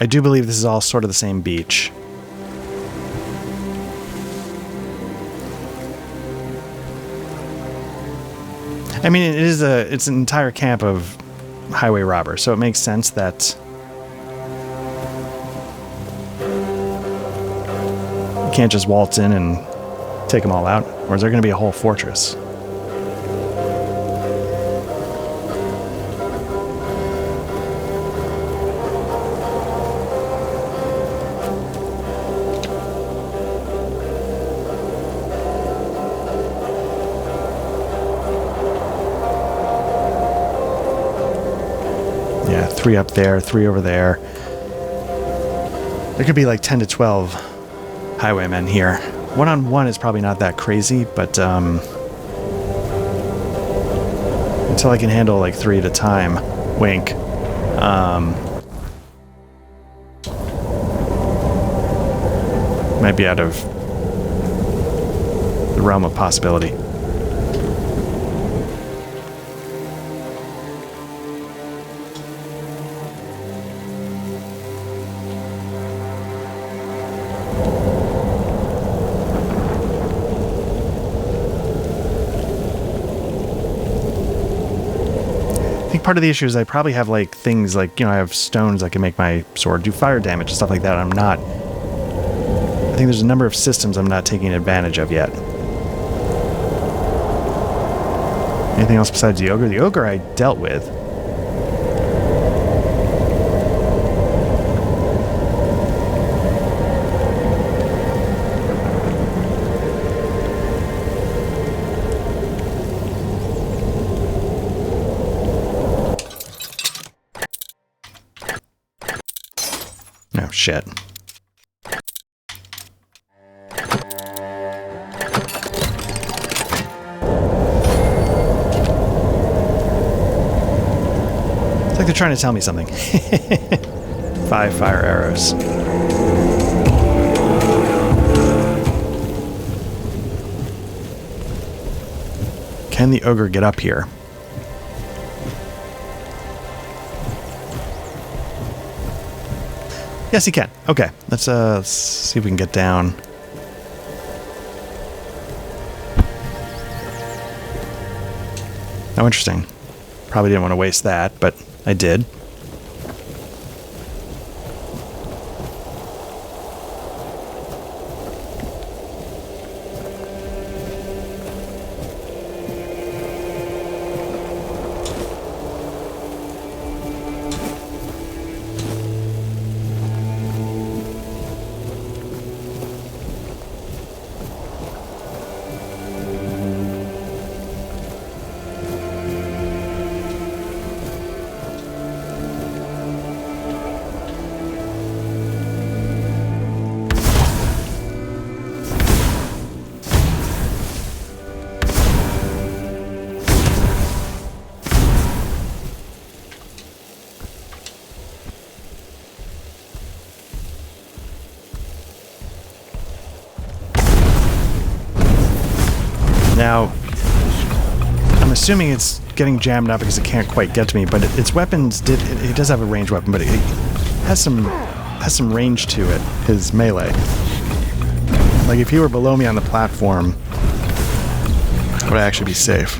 do believe this is all sort of the same beach. I mean, it's an entire camp of highway robbers, so it makes sense that you can't just waltz in and take them all out, or is there going to be a whole fortress? Yeah, 3 up there, 3 over there. There could be like 10 to 12 highwaymen here. One-on-one is probably not that crazy, but until I can handle like 3 at a time, wink. Might be out of the realm of possibility. I think part of the issue is I probably have like things like, I have stones that can make my sword do fire damage and stuff like that. I think there's a number of systems I'm not taking advantage of yet. Anything else besides the ogre? The ogre I dealt with. Oh, shit. It's like they're trying to tell me something. 5 fire arrows. Can the ogre get up here? Yes, he can. Okay, let's see if we can get down. Oh, interesting. Probably didn't want to waste that, but I did. Now, I'm assuming it's getting jammed up because it can't quite get to me, but its weapons it does have a ranged weapon, but it has some range to it, his melee. Like if he were below me on the platform, would I actually be safe?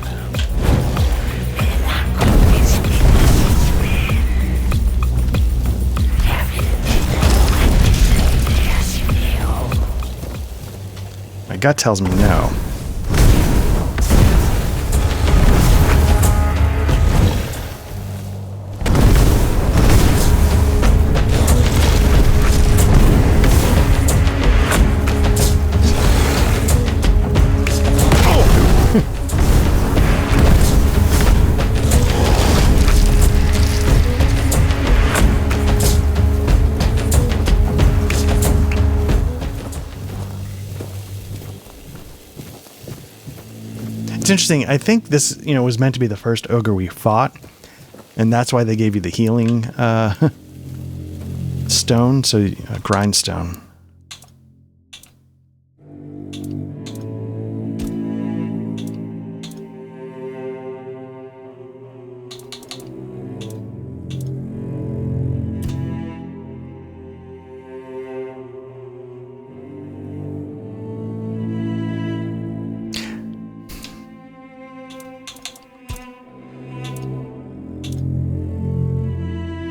My gut tells me no. It's interesting. I think this, was meant to be the first ogre we fought, and that's why they gave you the healing stone, so grindstone.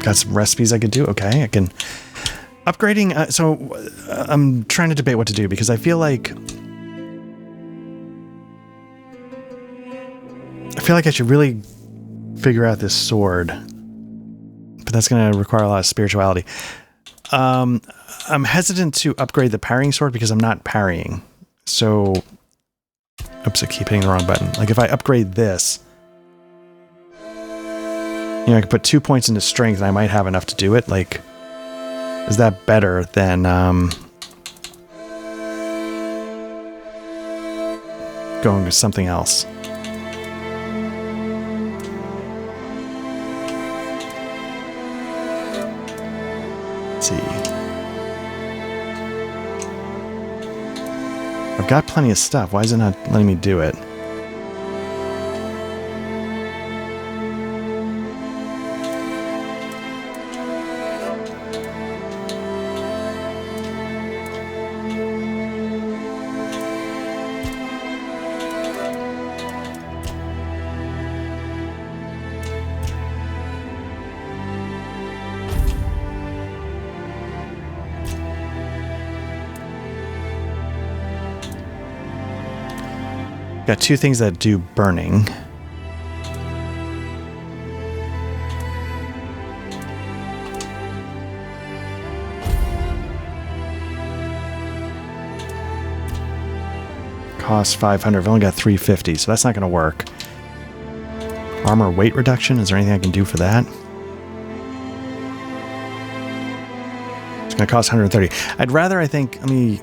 Got some recipes I could do. Okay, I can upgrading. So I'm trying to debate what to do because I feel like I should really figure out this sword, but that's going to require a lot of spirituality. I'm hesitant to upgrade the parrying sword because I'm not parrying. So, oops, I keep hitting the wrong button. Like if I upgrade this. I could put 2 points into strength and I might have enough to do it. Like, is that better than going with something else? Let's see. I've got plenty of stuff. Why is it not letting me do it? Got two things that do burning. Cost 500. I've only got 350, so that's not going to work. Armor weight reduction. Is there anything I can do for that? It's going to cost 130. I'd rather, I think, let me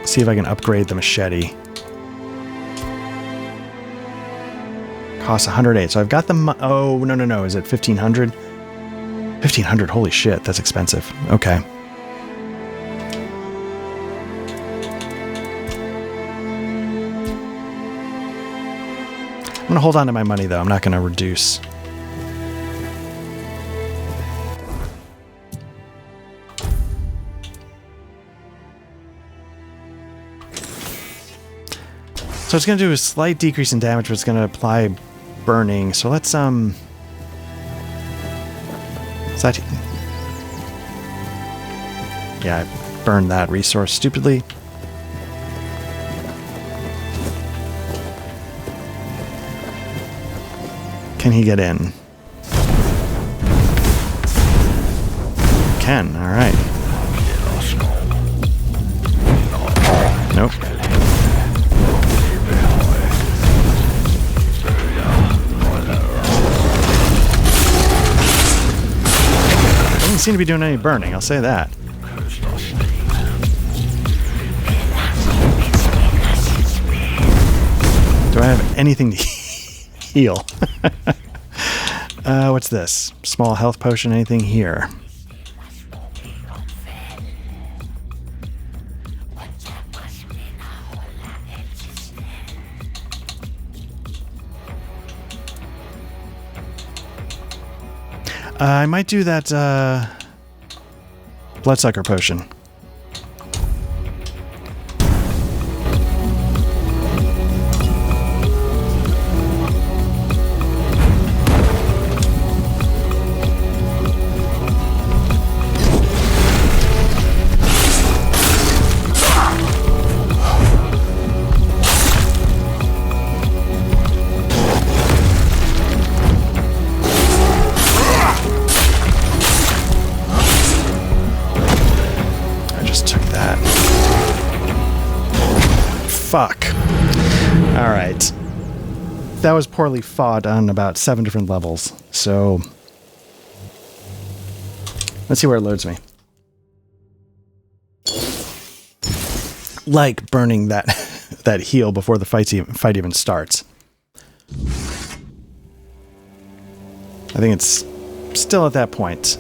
see if I can upgrade the machete. Costs 108. So I've got the... Oh, no. Is it 1,500? 1,500. Holy shit. That's expensive. Okay. I'm going to hold on to my money, though. I'm not going to reduce. So it's going to do a slight decrease in damage, but it's going to apply burning. So let's, is that... Yeah, I burned that resource stupidly. Can he get in? Can, alright. Nope. Doesn't seem to be doing any burning, I'll say that. Do I have anything to heal? What's this? Small health potion, anything here? I might do that bloodsucker potion. Fuck. Alright. That was poorly fought on about 7 different levels. So let's see where it loads me. Like burning that that heal before the fight even starts. I think it's still at that point.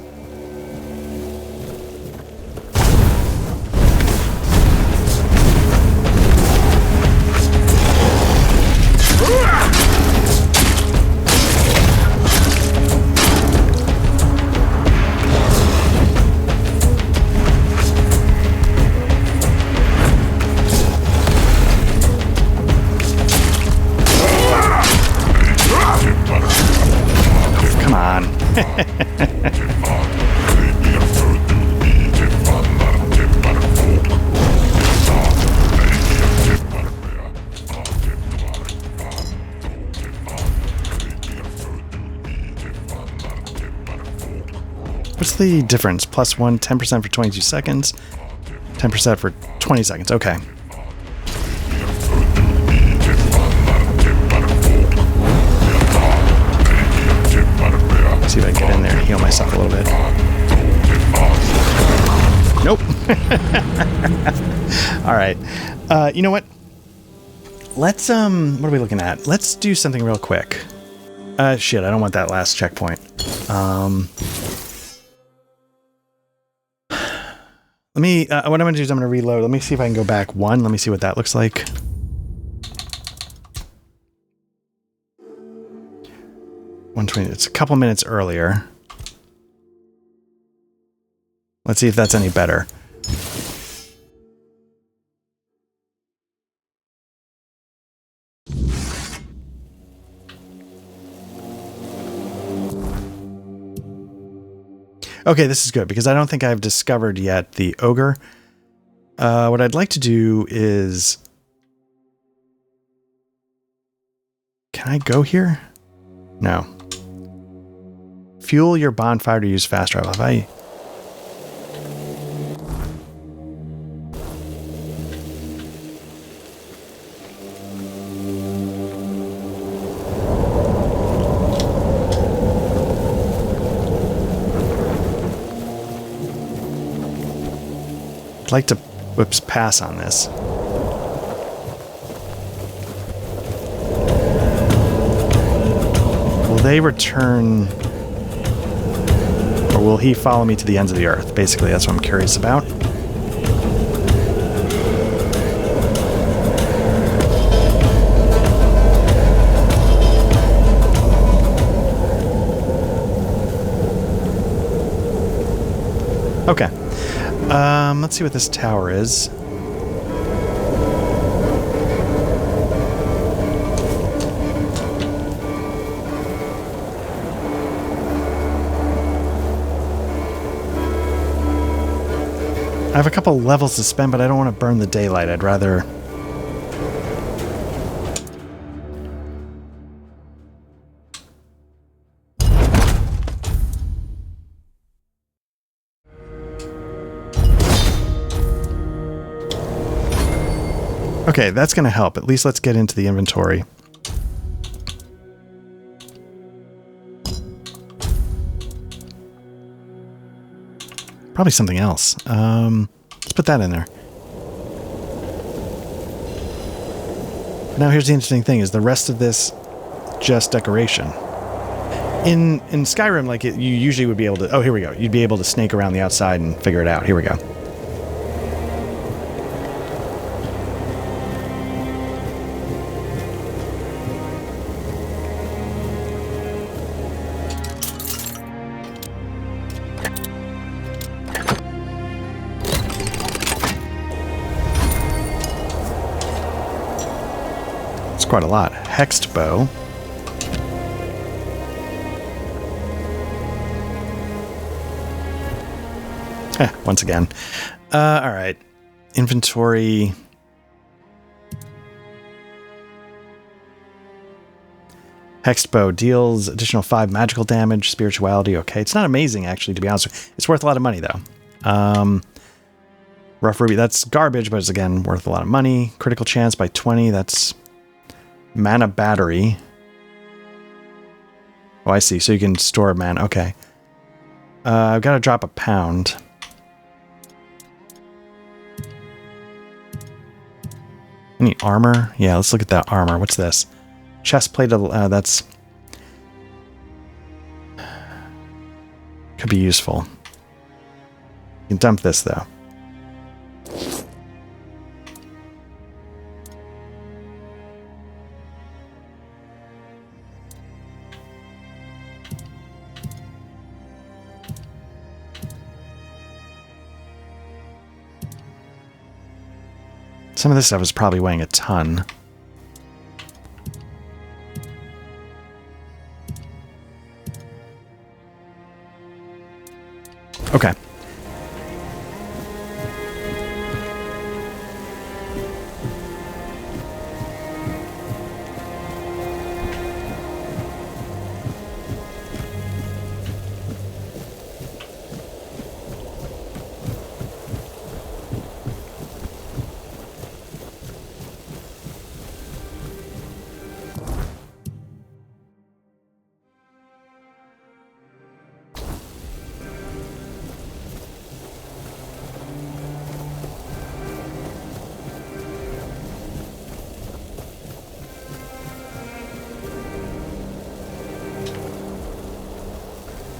What's the difference? +1, 10% for 22 seconds, 10% for 20 seconds. Okay. See if I can get in there and heal myself a little bit. Nope. All right. You know what? Let's, what are we looking at? Let's do something real quick. Shit, I don't want that last checkpoint. Let me, what I'm going to do is I'm going to reload. Let me see if I can go back 1. Let me see what that looks like. It's a couple minutes earlier. Let's see if that's any better. Okay, this is good because I don't think I've discovered yet the ogre. What I'd like to do is... Can I go here? No. Fuel your bonfire to use fast travel. Have I... I'd like to, whoops, pass on this. Will they return, or will he follow me to the ends of the earth? Basically, that's what I'm curious about. Okay. Let's see what this tower is. I have a couple levels to spend, but I don't want to burn the daylight. I'd rather... Okay, that's going to help. At least let's get into the inventory. Probably something else. Let's put that in there. Now here's the interesting thing, is the rest of this just decoration? In Skyrim, like you usually would be able to... Oh, here we go. You'd be able to snake around the outside and figure it out. Here we go. quite a lot. Hexed bow. Once again. Alright. Inventory. Hexed bow deals additional 5 magical damage, spirituality. Okay, it's not amazing, actually, to be honest with you. It's worth a lot of money, though. Rough ruby, that's garbage, but it's, again, worth a lot of money. Critical chance by 20, that's mana battery. Oh, I see, so you can store mana. Okay. I've got to drop £1. Any armor? Yeah, let's look at that armor. What's this? Chest plate, that's... could be useful. You can dump this, though. Some of this stuff is probably weighing a ton. Okay.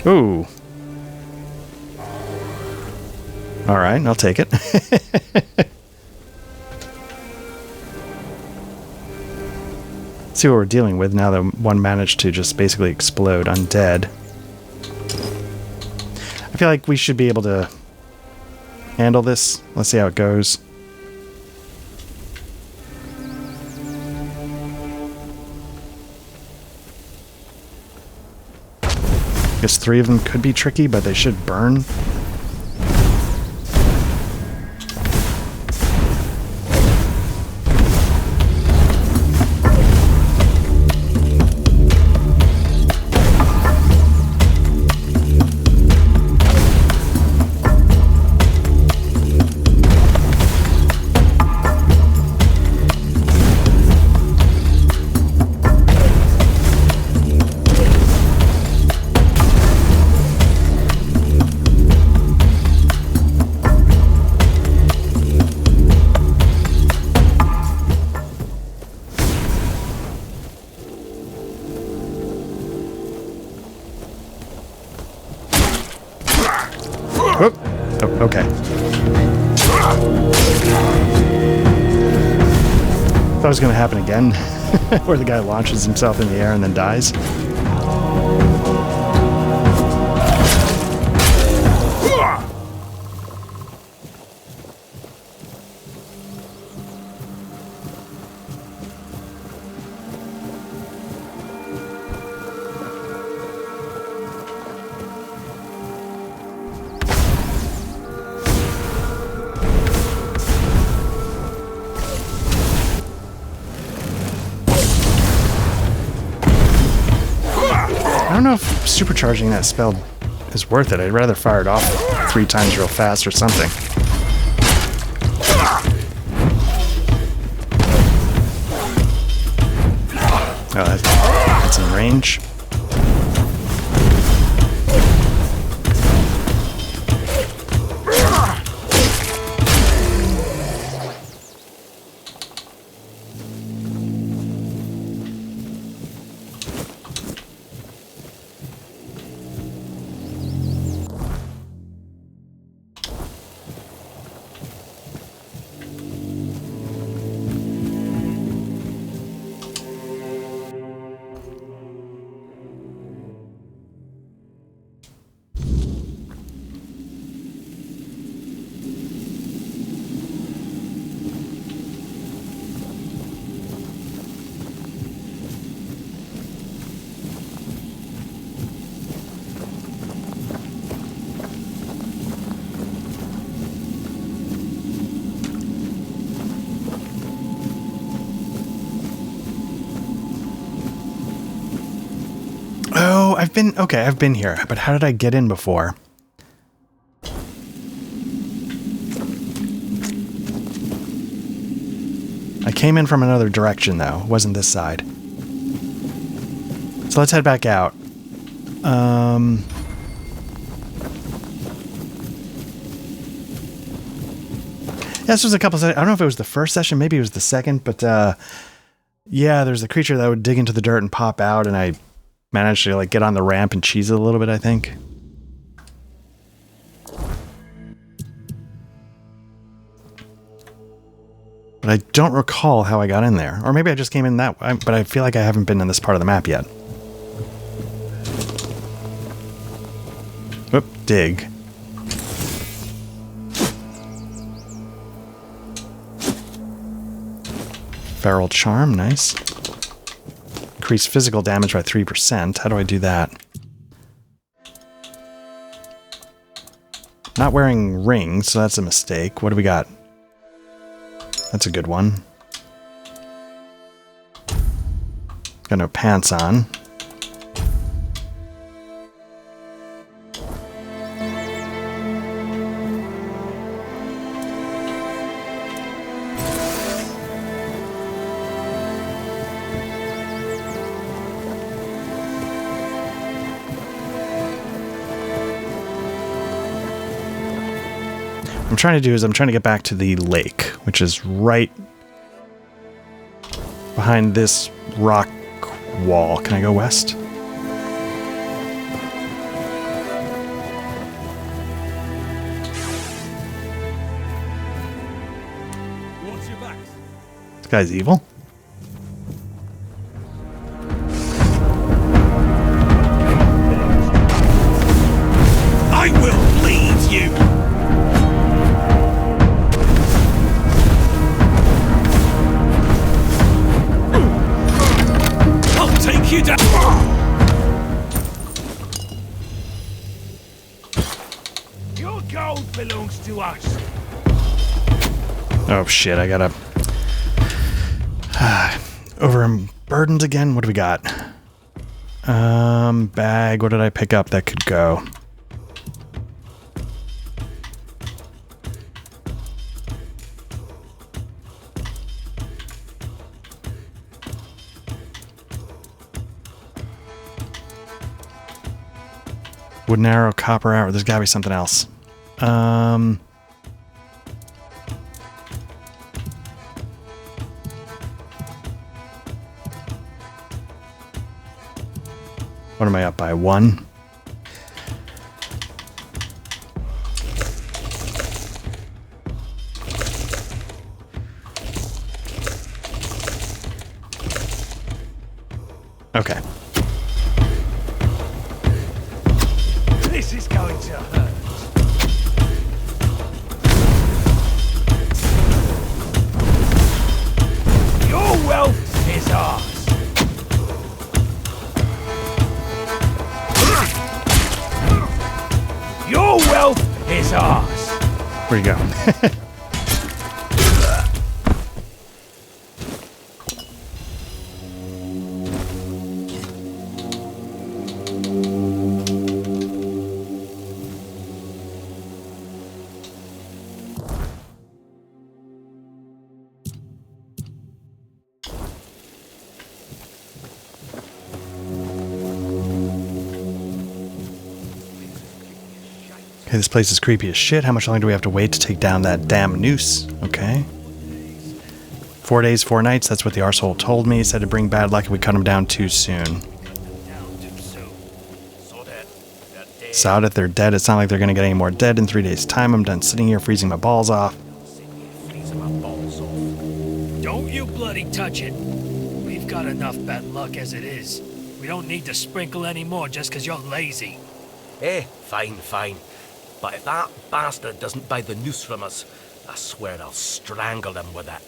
Ooh. All right, I'll take it. See what we're dealing with now that one managed to just basically explode undead. I feel like we should be able to handle this. Let's see how it goes. I guess 3 of them could be tricky, but they should burn. Okay. Thought it was going to happen again, where the guy launches himself in the air and then dies. I don't know if supercharging that spell is worth it. I'd rather fire it off 3 times real fast or something. Oh, that's in range. I've been here, but how did I get in before? I came in from another direction, though. It wasn't this side. So let's head back out. This was a couple sessions. I don't know if it was the first session, maybe it was the second, but yeah, there's a creature that would dig into the dirt and pop out, and I managed to like get on the ramp and cheese it a little bit, I think. But I don't recall how I got in there. Or maybe I just came in that way, but I feel like I haven't been in this part of the map yet. Whoop, dig. Feral Charm, nice. Increase physical damage by 3%. How do I do that? Not wearing rings, so that's a mistake. What do we got? That's a good one. Got no pants on. What I'm trying to do is I'm trying to get back to the lake, which is right behind this rock wall. Can I go west? What's your back? This guy's evil. I will bleed you! Take you down. Your gold belongs to us. Oh shit, I gotta... overburdened again? What do we got? Bag, what did I pick up that could go? Wooden arrow, copper arrow. There's gotta be something else. What am I up by? 1? Okay. This is going to hurt. Your wealth is ours. Your wealth is ours. Where'd you go? Okay, this place is creepy as shit. How much longer do we have to wait to take down that damn noose? Okay. 4 days, 4 nights. That's what the arsehole told me. He said to bring bad luck if we cut him down too soon. Saw it, they're dead. It's not like they're going to get any more dead in 3 days' time. I'm done sitting here freezing my balls off. Don't you bloody touch it. We've got enough bad luck as it is. We don't need to sprinkle any more just because you're lazy. Fine, fine. But if that bastard doesn't buy the noose from us, I swear I'll strangle him with it.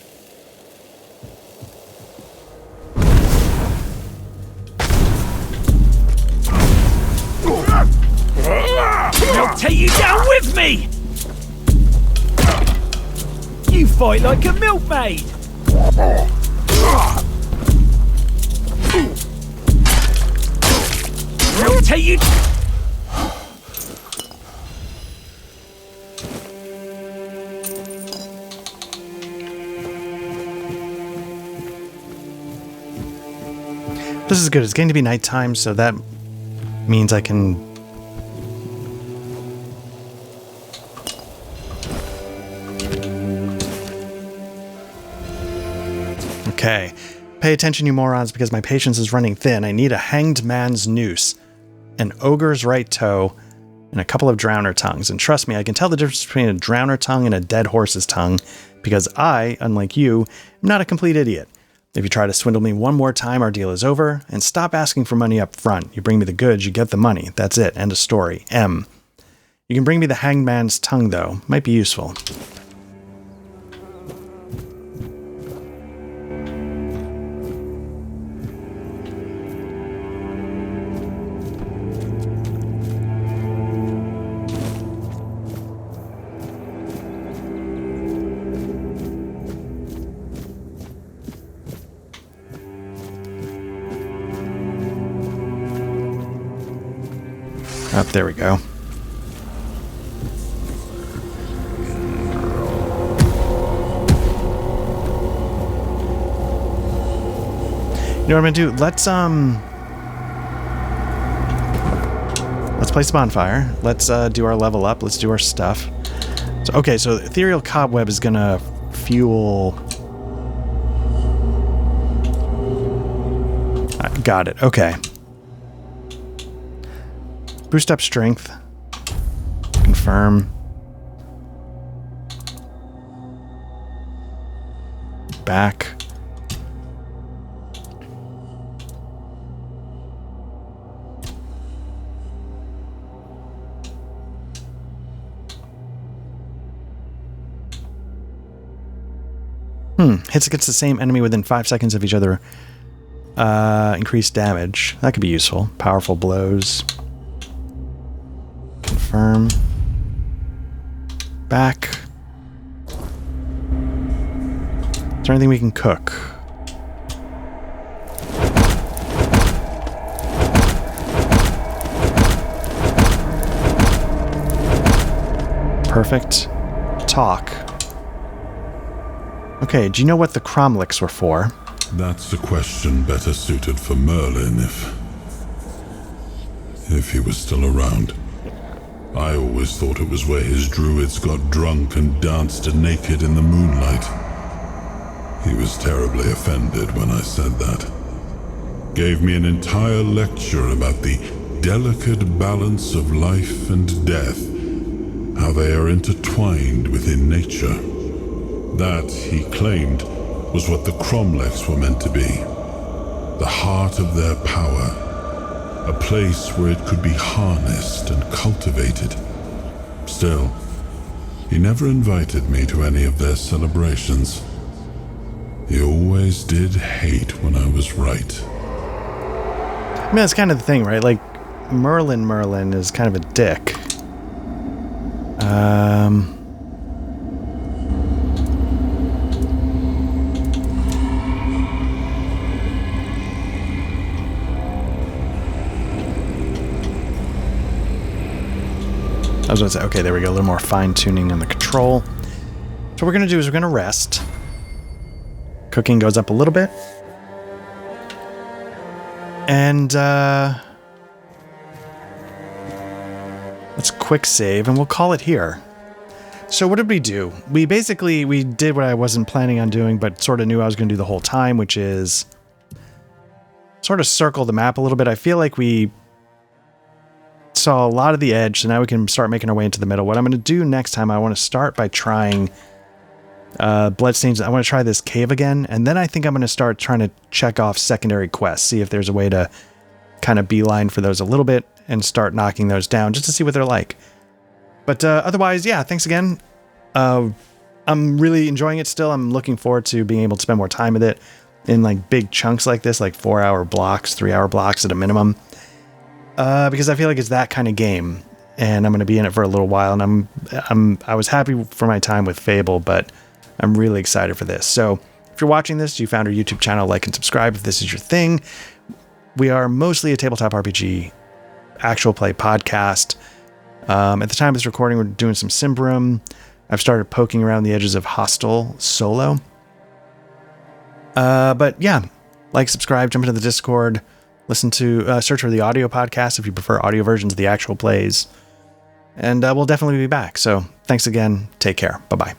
I'll take you down with me! You fight like a milkmaid! I'll take you... This is good. It's going to be nighttime, so that means I can... Okay. Pay attention, you morons, because my patience is running thin. I need a hanged man's noose, an ogre's right toe, and a couple of drowner tongues. And trust me, I can tell the difference between a drowner tongue and a dead horse's tongue, because I, unlike you, am not a complete idiot. If you try to swindle me one more time, our deal is over, and stop asking for money up front. You bring me the goods, you get the money. That's it. End of story. M. You can bring me the hanged man's tongue, though. Might be useful. Oh, there we go. You know what I'm gonna do? Let's place a bonfire. Let's do our level up. Let's do our stuff. So, okay, so the ethereal cobweb is gonna fuel... Got it. Okay. Boost up strength. Confirm. Back. Hits against the same enemy within 5 seconds of each other. Increased damage. That could be useful. Powerful blows. Confirm. Back. Is there anything we can cook? Perfect. Talk. Okay, do you know what the cromlechs were for? That's a question better suited for Merlin if he was still around. I always thought it was where his druids got drunk and danced naked in the moonlight. He was terribly offended when I said that. Gave me an entire lecture about the delicate balance of life and death, how they are intertwined within nature. That, he claimed, was what the cromlechs were meant to be. The heart of their power. A place where it could be harnessed and cultivated. Still, he never invited me to any of their celebrations. He always did hate when I was right. I mean, that's kind of the thing, right? Like, Merlin is kind of a dick. I was going to say, okay, there we go. A little more fine-tuning on the control. So what we're going to do is we're going to rest. Cooking goes up a little bit. And, let's quick save, and we'll call it here. So what did we do? We did what I wasn't planning on doing, but sort of knew I was going to do the whole time, which is sort of circle the map a little bit. I feel like we saw a lot of the edge, so now we can start making our way into the middle. What I'm going to do next time, I want to start by trying Bloodstains. I want to try this cave again, and then I think I'm going to start trying to check off secondary quests, see if there's a way to kind of beeline for those a little bit and start knocking those down just to see what they're like. But otherwise, yeah, thanks again. I'm really enjoying it still. I'm looking forward to being able to spend more time with it in like big chunks like this, like 4-hour blocks, 3-hour blocks at a minimum. Because I feel like it's that kind of game, and I'm going to be in it for a little while, and I was happy for my time with Fable, but I'm really excited for this. So if you're watching this, you found our YouTube channel, like and subscribe if this is your thing. We are mostly a tabletop RPG actual play podcast. At the time of this recording, we're doing some Symbaroum. I've started poking around the edges of Hostile solo. But yeah, like, subscribe, jump into the Discord, listen to, search for the audio podcast if you prefer audio versions of the actual plays. And we'll definitely be back. So thanks again. Take care. Bye-bye.